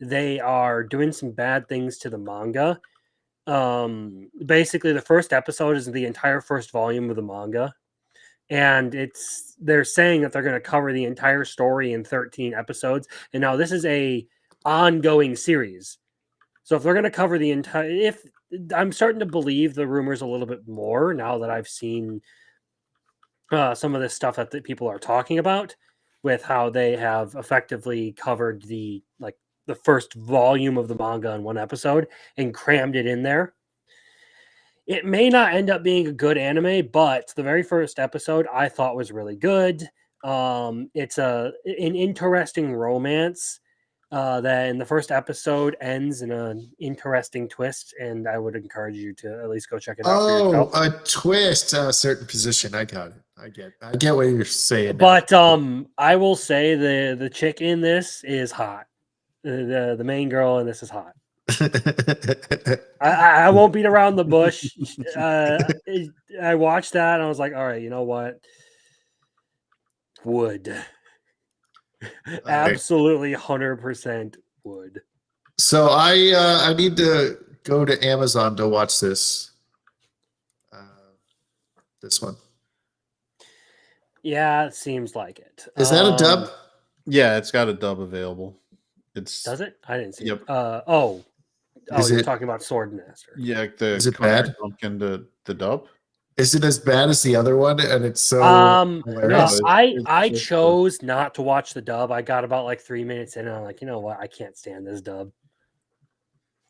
they are doing some bad things to the manga. Basically, the first episode is the entire first volume of the manga. And they're saying that they're going to cover the entire story in 13 episodes. And now this is a ongoing series. So if they're going to cover the entire, I'm starting to believe the rumors a little bit more now that I've seen some of this stuff that the people are talking about with how they have effectively covered the first volume of the manga in one episode and crammed it in there. It may not end up being a good anime, but the very first episode I thought was really good. It's an interesting romance that in the first episode ends in an interesting twist, and I would encourage you to at least go check it out. Oh, a twist, a certain position. I got it. I get what you're saying. But I will say the chick in this is hot. The main girl in this is hot. I won't beat around the bush. I watched that and I was like, all right, you know what? Would. All right. Absolutely 100% would. So I need to go to Amazon to watch this. This one. Yeah, it seems like it. Is that a dub? Yeah, it's got a dub available. It's Does it? I didn't see Yep. it. Oh, Is you're it- talking about Swordmaster. yeah, Is the it bad? Country Bumpkin, the dub. Is it as bad as the other one? And it's so No, hilarious. I it's chose not to watch the dub. I got about like 3 minutes in and I'm like, you know what? I can't stand this dub.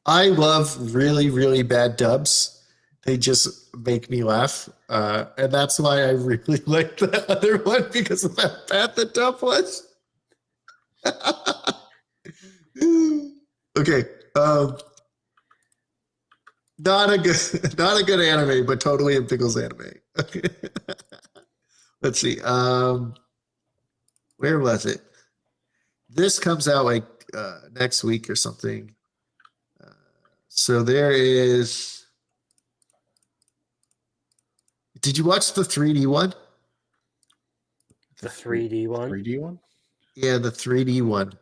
I love really, really bad dubs. They just make me laugh. And that's why I really like the other one because of how bad the dub was. Okay. Not a good anime, but totally a Biggles anime. Okay. Let's see. Where was it? This comes out like next week or something. So there is. Did you watch the 3D one? The 3D one. 3D one. Yeah, the 3D one.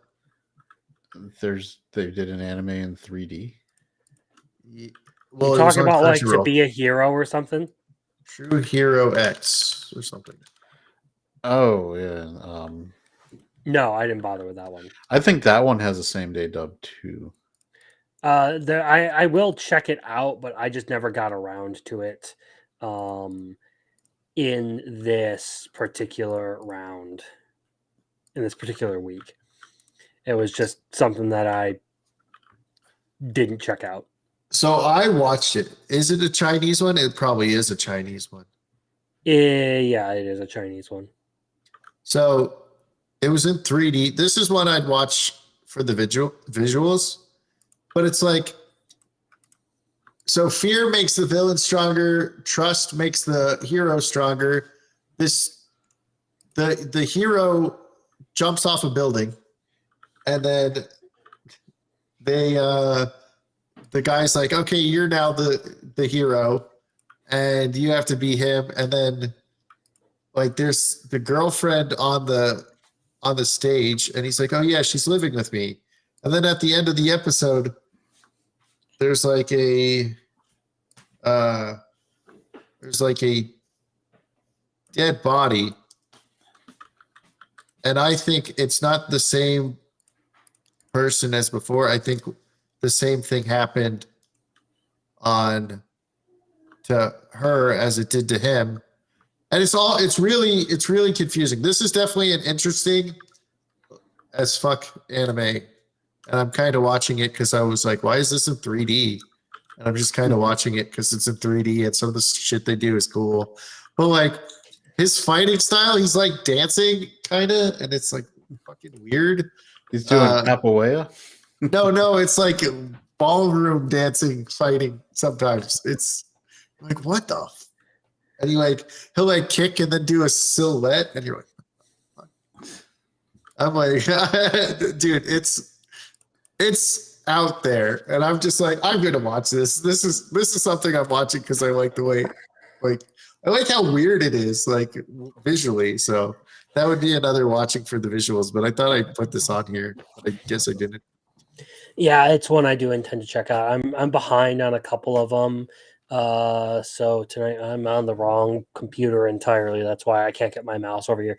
They did an anime in 3D. Well, You're it was talking on about like to Crunchyroll. be a hero or something? True Hero X or something. Oh yeah. No, I didn't bother with that one. I think that one has the same day dub too. I will check it out, but I just never got around to it in this particular round, in this particular week. It was just something that I didn't check out. So I watched it. Is it a Chinese one? It probably is a Chinese one. Yeah, it is a Chinese one. So it was in 3D. This is one I'd watch for the visuals, but it's like, so fear makes the villain stronger. Trust makes the hero stronger. The hero jumps off a building, and then the guy's like, okay, you're now the hero, and you have to be him. And then like there's the girlfriend on the stage, and he's like, oh yeah, she's living with me. And then at the end of the episode, there's like a dead body. And I think it's not the same person as before. I think the same thing happened to her as it did to him. And it's really confusing. This is definitely an interesting as fuck anime. And I'm kind of watching it because I was like, why is this in 3D? And I'm just kind of watching it because it's in 3D and some of the shit they do is cool. But like his fighting style, he's like dancing kind of, and it's like fucking weird. He's doing capoeira. No, it's like ballroom dancing, fighting sometimes. It's like, what the? And he'll like kick and then do a silhouette, and you're like, I'm like, dude, it's out there, and I'm just like, I'm gonna watch this. This is something I'm watching because I like the way, like, I like how weird it is, like visually. So that would be another watching for the visuals. But I thought I'd put this on here. I guess I didn't. Yeah, it's one I do intend to check out. I'm behind on a couple of them. So tonight I'm on the wrong computer entirely. That's why I can't get my mouse over here.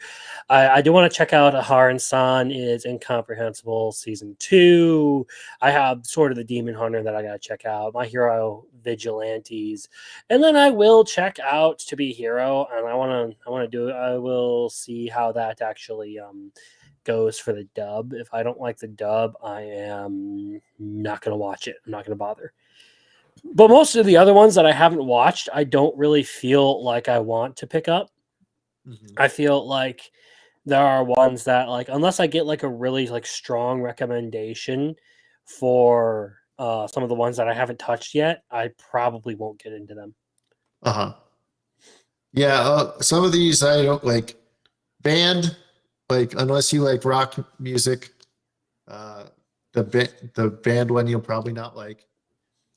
I do want to check out Haran-san is Incomprehensible Season 2. I have Sword of the Demon Hunter that I gotta check out. My Hero Vigilantes. And then I will check out To Be Hero, and I wanna do it. I will see how that actually goes for the dub. If I don't like the dub, I am not gonna watch it. I'm not gonna bother. But most of the other ones that I haven't watched, I don't really feel like I want to pick up. Mm-hmm. I feel like there are ones that, like, unless I get like a really like strong recommendation for some of the ones that I haven't touched yet, I probably won't get into them. Yeah, some of these I don't like. Band, like unless you like rock music, the band one you'll probably not like.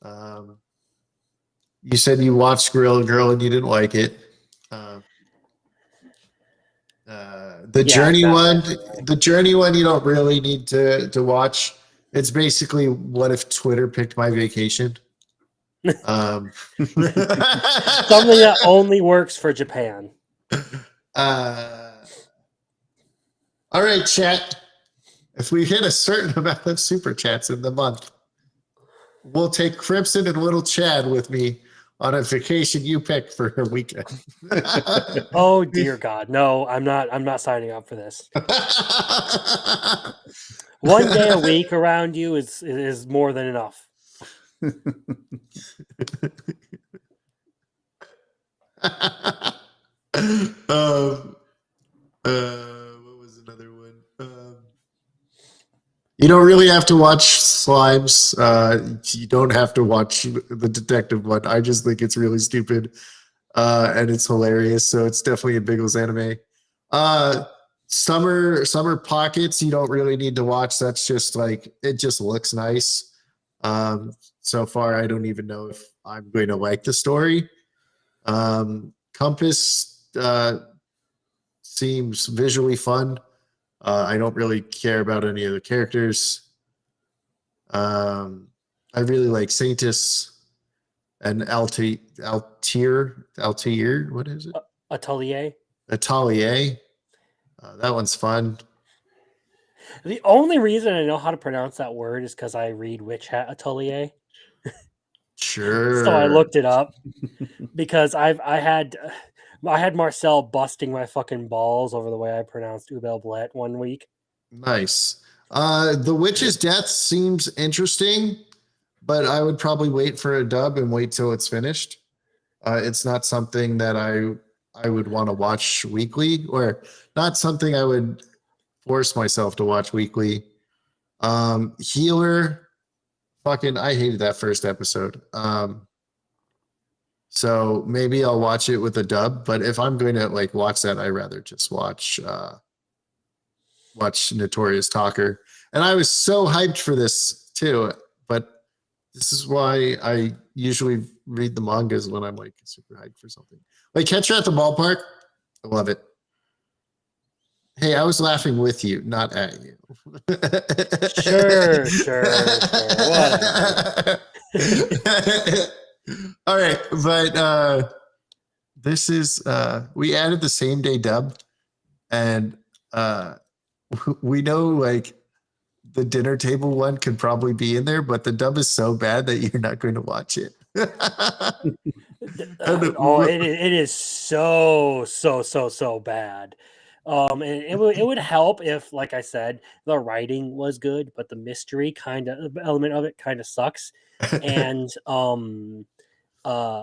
You said you watched Gorilla Girl and you didn't like it. The Journey one, you don't really need to watch. It's basically what if Twitter picked my vacation. Something that only works for Japan. All right, chat. If we hit a certain amount of super chats in the month, we'll take Crimson and Little Chad with me on a vacation you pick for her weekend. Oh dear God, no! I'm not signing up for this. 1 day a week around you is more than enough. What was another one? You don't really have to watch Slimes. You don't have to watch the detective one. I just think it's really stupid, and it's hilarious. So it's definitely a Biggles anime. Summer Pockets. You don't really need to watch. That's just like it just looks nice. So far, I don't even know if I'm going to like the story. Compass seems visually fun. I don't really care about any of the characters. I really like Saintus and Altair. What is it? Atelier. Atelier. That one's fun. The only reason I know how to pronounce that word is because I read Witch Hat Atelier. Sure. So I looked it up because I had Marcel busting my fucking balls over the way I pronounced Ubel Blet one week. Nice. The Witch's Death seems interesting, but I would probably wait for a dub and wait till it's finished. It's not something that I would want to watch weekly, or not something I would force myself to watch weekly. Healer, fucking, I hated that first episode. So maybe I'll watch it with a dub, but if I'm going to like watch that, I'd rather just watch Notorious Talker. And I was so hyped for this too, but this is why I usually read the mangas when I'm like super hyped for something. Like Catcher at the Ballpark, I love it. Hey, I was laughing with you, not at you. Sure, whatever. All right, but this is we added the same day dub, and we know like the dinner table one could probably be in there, but the dub is so bad that you're not going to watch it. Oh, it is so bad. And it would help if, like I said, the writing was good, but the mystery kind of element of it kind of sucks. And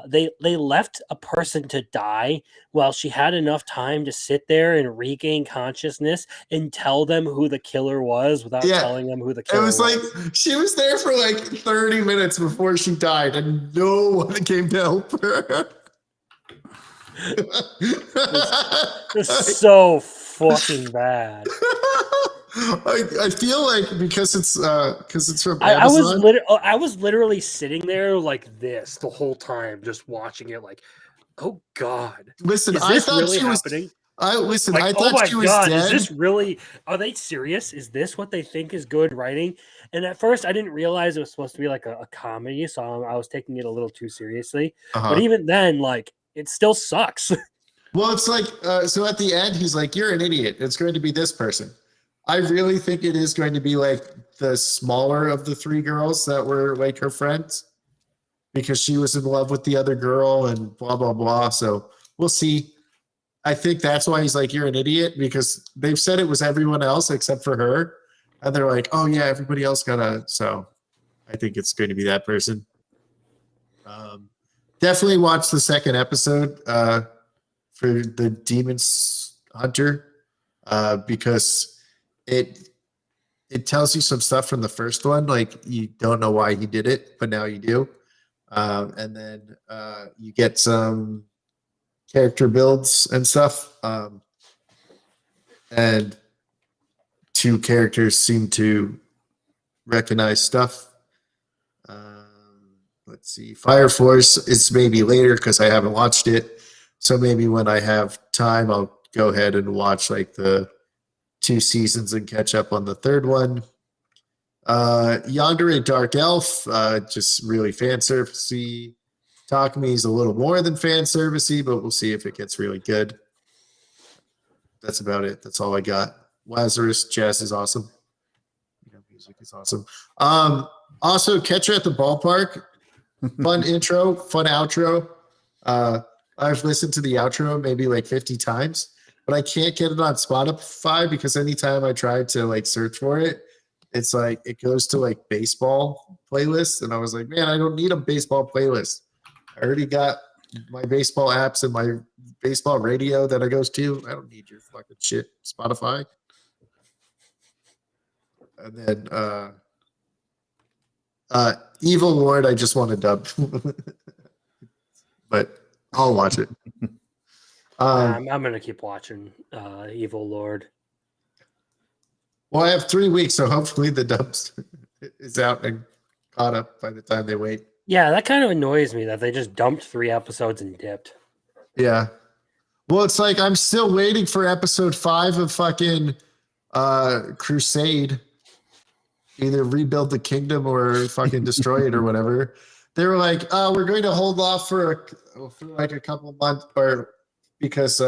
they left a person to die while she had enough time to sit there and regain consciousness and tell them who the killer was without telling them who the killer was. It was like she was there for like 30 minutes before she died, and no one came to help her. It's so fucking bad. I feel like because it's from Amazon. I was literally sitting there like this the whole time, just watching it. Like, oh God, Listen, I thought really she happening? Was. Like, I thought she was dead. Is this really? Are they serious? Is this what they think is good writing? And at first, I didn't realize it was supposed to be like a comedy, so I was taking it a little too seriously. But even then, like, it still sucks. Well, it's like so at the end, he's like, "You're an idiot. It's going to be this person." I really think it is going to be like the smaller of the three girls that were like her friends, because she was in love with the other girl and blah blah blah. So we'll see. I think that's why he's like, "You're an idiot," because they've said it was everyone else except for her, and they're like, "Oh yeah, everybody else got a." So I think it's going to be that person. Definitely watch the second episode for the Demons Hunter because it tells you some stuff from the first one, like you don't know why he did it, but now you do. And then you get some character builds and stuff. And two characters seem to recognize stuff. Let's see. Fire Force is maybe later because I haven't watched it. So maybe when I have time, I'll go ahead and watch like the 2 seasons and catch up on the third one. Yandere Dark Elf, just really fan servicey. Takumi is a little more than fan servicey, but we'll see if it gets really good. That's about it. That's all I got. Lazarus, jazz is awesome. Music is awesome. Also, Catcher at the Ballpark. Fun intro, fun outro. I've listened to the outro maybe like 50 times, but I can't get it on Spotify because anytime I try to like search for it, it's like it goes to like baseball playlists, and I was like, man, I don't need a baseball playlist. I already got my baseball apps and my baseball radio that I goes to. I don't need your fucking shit, Spotify. And then Evil Lord, I just want to dub, but I'll watch it. I'm gonna keep watching Evil Lord. Well, I have 3 weeks, so hopefully the dub is out and caught up by the time they wait. Yeah, that kind of annoys me that they just dumped 3 episodes and dipped. Yeah. Well, it's like I'm still waiting for episode 5 of fucking Crusade. Either rebuild the kingdom or fucking destroy it or whatever. They were like, "Oh, we're going to hold off for like a couple months, or because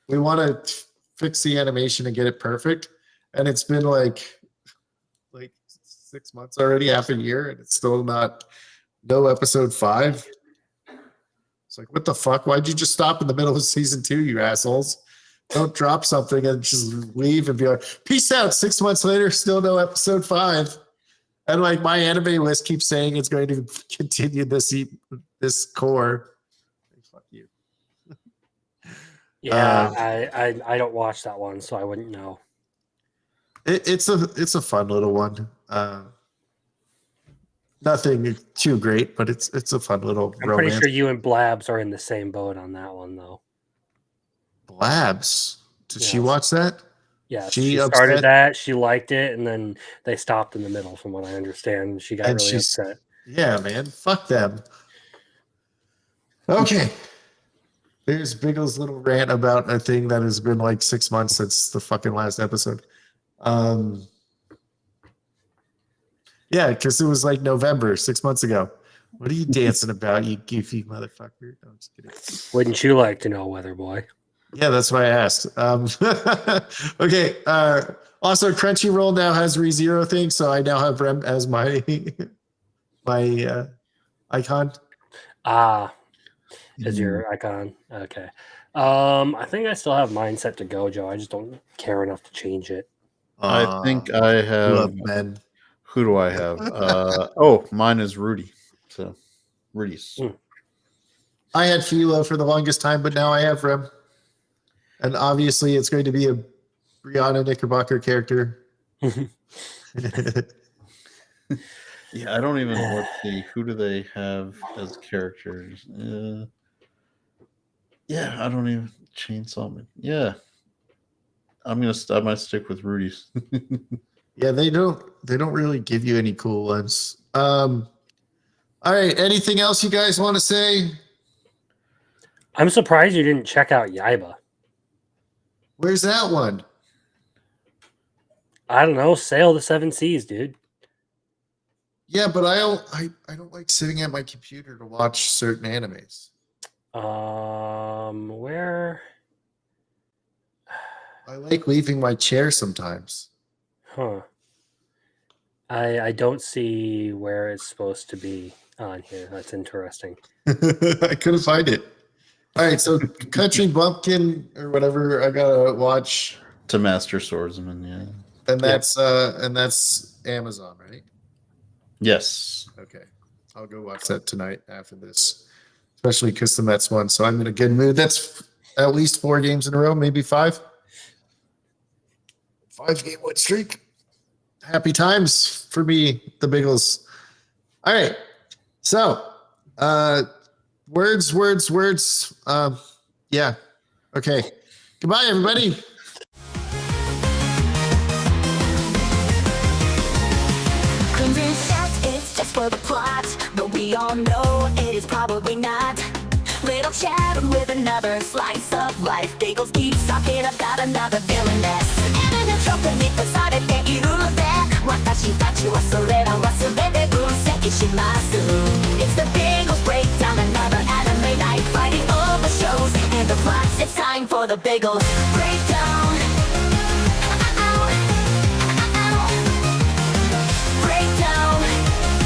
we want to fix the animation and get it perfect." And it's been like 6 months already, half a year, and it's still no episode 5. It's like, what the fuck? Why'd you just stop in the middle of season 2, you assholes? Don't drop something and just leave and be like, peace out. 6 months later, still no episode 5. And like my anime list keeps saying it's going to continue this core. Fuck you. Yeah, I don't watch that one, so I wouldn't know. It's a fun little one. Nothing too great, but it's a fun little I'm romance. pretty sure you and Blabs are in the same boat on that one, though. Blabs. Did she Yes. watch that? Yeah, She she upset? started that. She liked it, and then they stopped in the middle, from what I understand. She got And really she's- upset. Yeah, man. Fuck them. Okay. There's Biggles' little rant about a thing that has been like 6 months since the fucking last episode. Yeah, because it was like November, 6 months ago. What are you dancing about, you goofy motherfucker? No, I'm just kidding. Wouldn't you like to know, Weather Boy? Yeah, that's why I asked. Okay. Also, Crunchyroll now has ReZero thing, so I now have Rem as my icon. Is your icon okay? I think I still have mine set to Gojo. I just don't care enough to change it. I think I have. Love men. Who do I have? Oh, mine is Rudy. So, Rudy's. I had Philo for the longest time, but now I have Rem. And obviously, it's going to be a Brianna Knickerbocker character. Yeah, I don't even. Let's see. Who do they have as characters? Yeah, I don't even. Chainsaw Man. Yeah, I might stick with Rudy's. Yeah, they don't really give you any cool ones. All right, anything else you guys want to say? I'm surprised you didn't check out Yaiba. Where's that one? I don't know. Sail the 7 seas, dude. Yeah, but I don't like sitting at my computer to watch certain animes. Where? I like leaving my chair sometimes. Huh. I don't see where it's supposed to be on here. That's interesting. I couldn't find it. All right, so Country Bumpkin or whatever I gotta watch, To Master Swordsman, yeah. and that's Amazon, right? Yes. Okay, I'll go watch that tonight after this, especially because the Mets won, so I'm in a good mood. That's at least 4 games in a row, maybe 5. 5-game win streak. Happy times for me, the Biggles. All right, so words. Yeah. Okay. Goodbye, everybody. the plot, but we all know it is probably not. Little chat with another slice of life. Biggles keeps talking about another villainess. And in the trouble beneath the side of the you back. Watashi tachi wa sorera wa subete vunseiki shimasu. It's the Biggles Breakdown, another anime night, fighting over shows and the plots. It's time for the Biggles Breakdown.